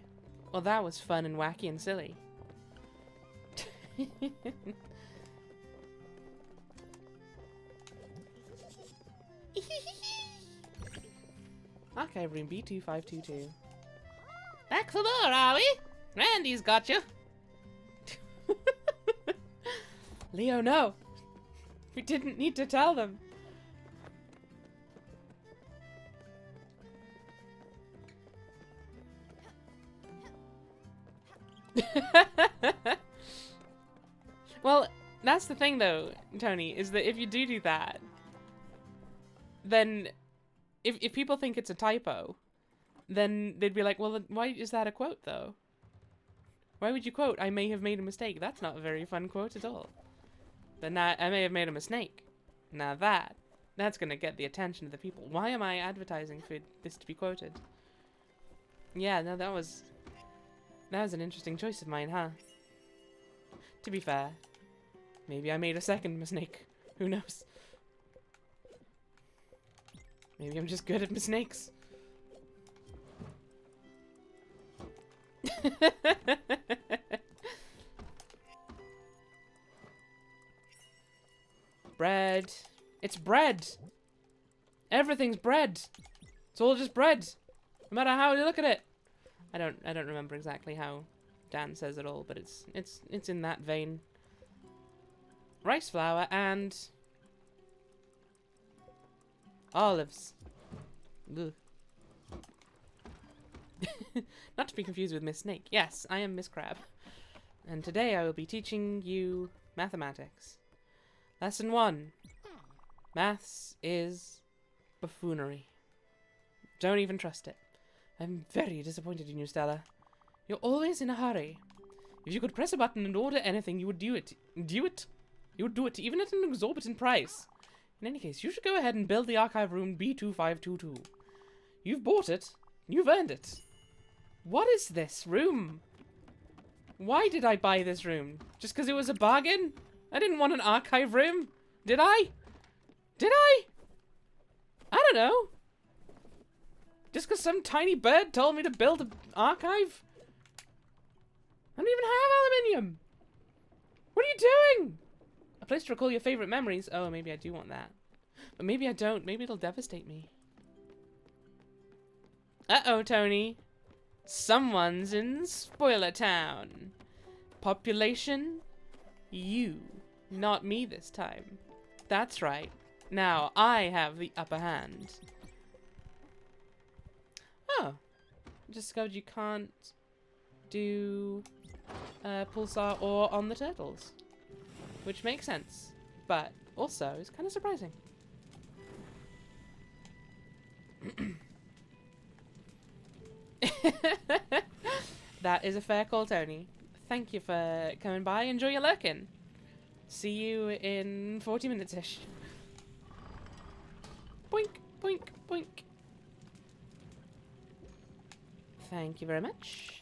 C: Well, that was fun and wacky and silly. Okay, room B2522. Back the door, are we? Randy's got you. Leo, no. We didn't need to tell them. Well, that's the thing though, Tony, is that if you do that, then if people think it's a typo, then they'd be like, well, why is that a quote though? Why would you quote, I may have made a mistake? That's not a very fun quote at all. But now, I may have made a mistake. Now that's gonna get the attention of the people. Why am I advertising for this to be quoted? Yeah, no, that was an interesting choice of mine, huh? To be fair, maybe I made a second mistake. Who knows? Maybe I'm just good at mistakes. Bread. It's bread. Everything's bread. It's all just bread. No matter how you look at it. I don't remember exactly how Dan says it all, but it's in that vein. Rice flour and olives. Ugh. Not to be confused with Miss Snake. Yes, I am Miss Crab. And today I will be teaching you mathematics. Lesson 1. Maths is buffoonery. Don't even trust it. I'm very disappointed in you, Stella. You're always in a hurry. If you could press a button and order anything, you would do it. You would do it, even at an exorbitant price. In any case, you should go ahead and build the archive room B2522. You've bought it. You've earned it. What is this room? Why did I buy this room? Just because it was a bargain? I didn't want an archive room. Did I? Did I? I don't know. Just because some tiny bird told me to build an archive? I don't even have aluminium. What are you doing? A place to recall your favorite memories. Oh, maybe I do want that. But maybe I don't. Maybe it'll devastate me. Uh-oh, Tony. Someone's in Spoiler Town. Population? You. Not me this time. That's right. Now I have the upper hand. Oh. Discovered you can't do pulsar or on the turtles. Which makes sense. But also is kind of surprising.
A: That is a fair call, Tony. Thank you for coming by. Enjoy your lurking. See you in 40 minutes-ish. Boink, boink, boink. Thank you very much.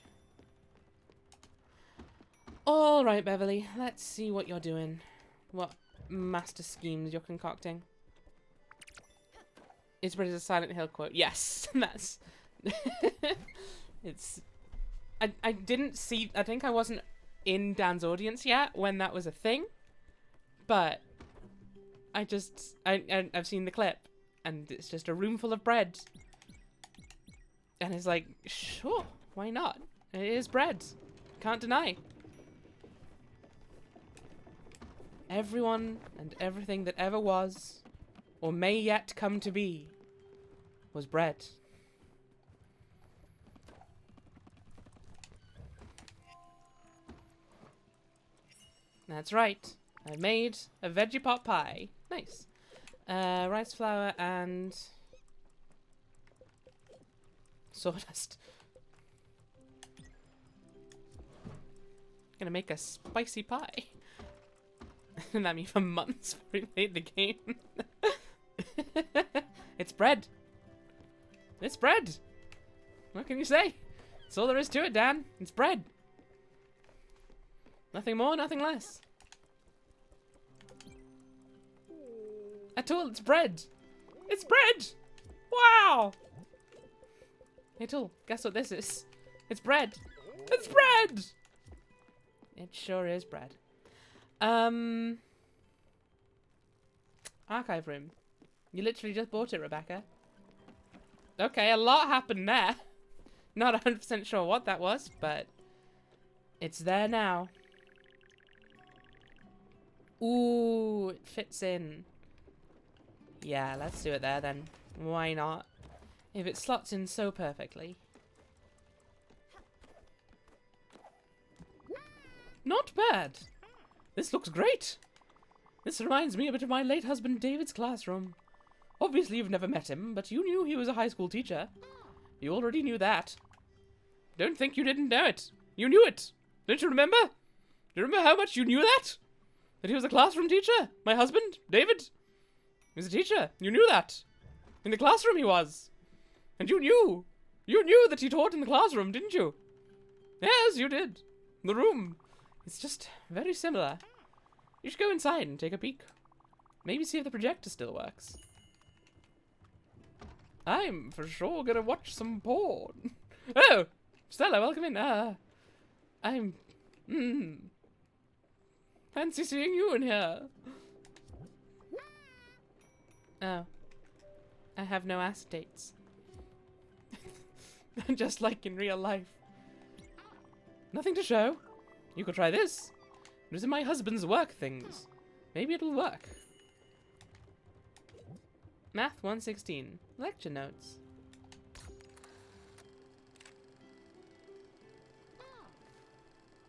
A: All right, Beverly. Let's see what you're doing. What master schemes you're concocting. It's a Silent Hill quote. Yes, that's... It's... I didn't see... I think I wasn't in Dan's audience yet when that was a thing. But... I've seen the clip. And it's just a room full of bread. And it's like, sure, why not? It is bread. Can't deny. Everyone and everything that ever was, or may yet come to be, was bread. That's right. I made a veggie pot pie. Nice. Rice flour and sawdust. Gonna make a spicy pie. And that mean for months before we made the game. It's bread. It's bread. What can you say? That's all there is to it, Dan. It's bread. Nothing more, nothing less. At all, it's bread. It's bread! Wow! Hey, Tool, guess what this is? It's bread. It's bread! It sure is bread. Archive room. You literally just bought it, Rebecca. Okay, a lot happened there. Not 100% sure what that was, but it's there now. Ooh, it fits in. Yeah, let's do it there then. Why not? If it slots in so perfectly. Not bad. This looks great. This reminds me a bit of my late husband David's classroom. Obviously you've never met him, but you knew he was a high school teacher. You already knew that. Don't think you didn't know it. You knew it. Don't you remember? Do you remember how much you knew that? That he was a classroom teacher? My husband, David? He was a teacher. You knew that. In the classroom he was. And you knew. You knew that he taught in the classroom, didn't you? Yes, you did. The room. It's just very similar. You should go inside and take a peek. Maybe see if the projector still works. I'm for sure gonna watch some porn. Oh! Stella, welcome in. I'm... fancy seeing you in here. Oh. I have no acetates. Just like in real life. Nothing to show. You could try this. It was in my husband's work things. Maybe it'll work. Math 116. Lecture notes.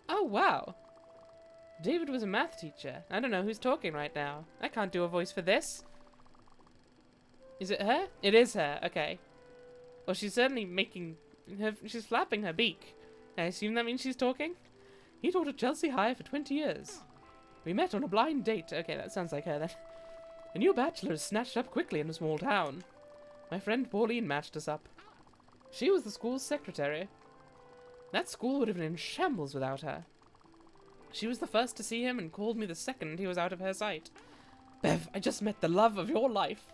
A: Oh, wow. David was a math teacher. I don't know who's talking right now. I can't do a voice for this. Is it her? It is her. Okay. Well, she's certainly making... she's flapping her beak. I assume that means she's talking? He taught at Chelsea High for 20 years. We met on a blind date. Okay, that sounds like her then. A new bachelor is snatched up quickly in a small town. My friend Pauline matched us up. She was the school's secretary. That school would have been in shambles without her. She was the first to see him and called me the second he was out of her sight. Bev, I just met the love of your life.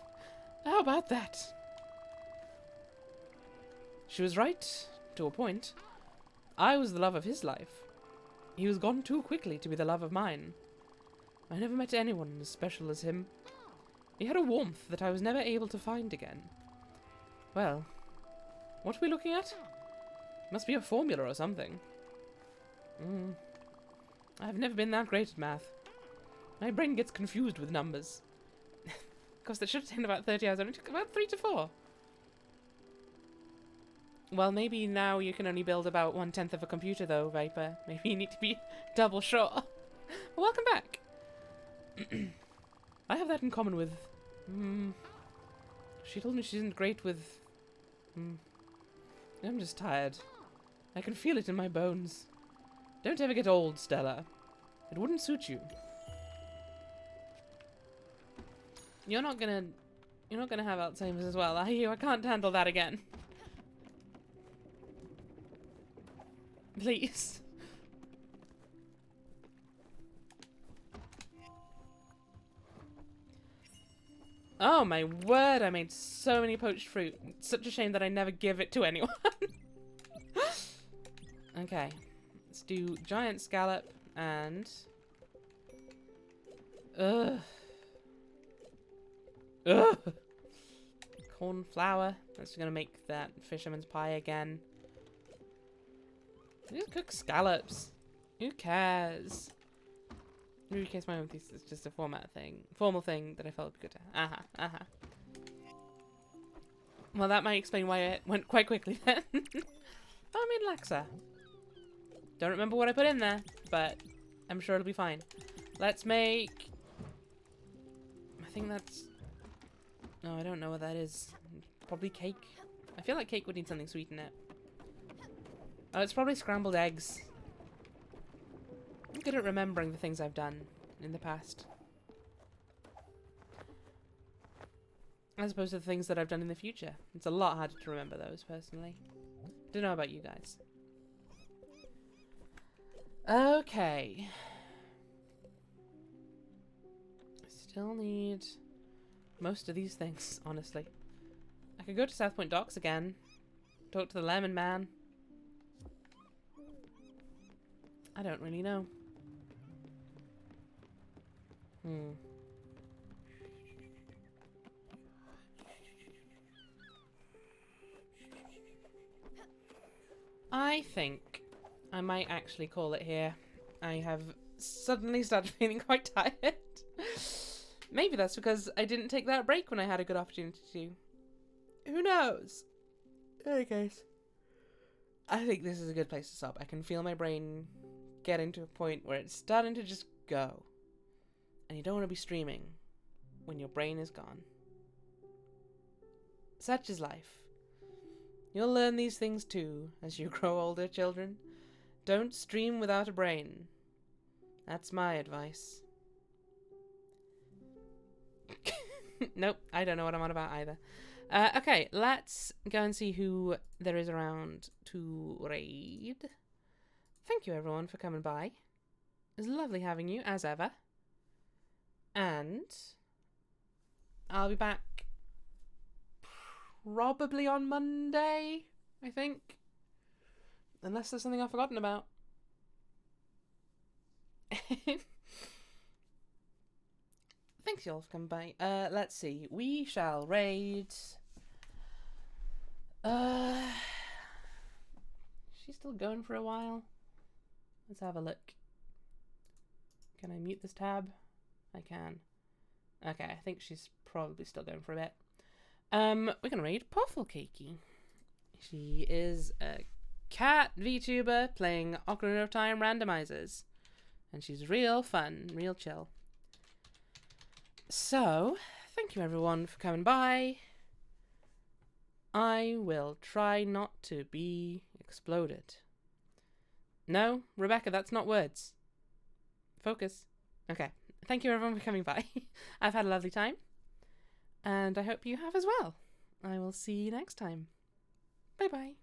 A: How about that? She was right, to a point. I was the love of his life. He was gone too quickly to be the love of mine. I never met anyone as special as him. He had a warmth that I was never able to find again. Well, what are we looking at? Must be a formula or something. I've never been that great at math. My brain gets confused with numbers. Of course, that should have taken about 30 hours. It only took about 3 to 4. Well, maybe now you can only build about 1/10 of a computer, though, Viper. Maybe you need to be double sure. Welcome back. I have that in common with... She told me she isn't great with... I'm just tired.
C: I can feel it in my bones. Don't ever get old, Stella. It wouldn't suit you. You're not gonna have Alzheimer's as well, are you? I can't handle that again. Please. Oh my word, I made so many poached fruit. It's such a shame that I never give it to anyone. Okay. Let's do giant scallop and... Ugh. Corn flour. That's gonna make that fisherman's pie again. Just cook scallops. Who cares? In case my own thesis is just a formal thing that I felt would be good to. Well, that might explain why it went quite quickly then. I mean, Laxa. Don't remember what I put in there, but I'm sure it'll be fine. Let's make... I think that's... No, I don't know what that is. Probably cake. I feel like cake would need something sweet in it. Oh, it's probably scrambled eggs. I'm good at remembering the things I've done in the past. As opposed to the things that I've done in the future. It's a lot harder to remember those, personally. Don't know about you guys. Okay. I still need most of these things, honestly. I could go to South Point Docks again. Talk to the Lemon Man. I don't really know. I think I might actually call it here. I have suddenly started feeling quite tired. Maybe that's because I didn't take that break when I had a good opportunity to. Who knows? In any case, I think this is a good place to stop. I can feel my brain getting to a point where it's starting to just go. And you don't want to be streaming when your brain is gone. Such is life. You'll learn these things too as you grow older, children. Don't stream without a brain. That's my advice. Nope, I don't know what I'm on about either. Okay, let's go and see who there is around to raid. Thank you everyone for coming by. It was lovely having you, as ever. And I'll be back probably on Monday, I think. Unless there's something I've forgotten about. Thanks you all for coming by. Let's see. We shall raid... She's still going for a while. Let's have a look. Can I mute this tab? I can. Okay, I think she's probably still going for a bit. We're gonna raid Pufflecakey. She is a cat VTuber playing Ocarina of Time randomizers. And she's real fun, real chill. So, thank you everyone for coming by. I will try not to be exploded. No, Rebecca, that's not words. Focus. Okay. Thank you everyone for coming by. I've had a lovely time. And I hope you have as well. I will see you next time. Bye bye.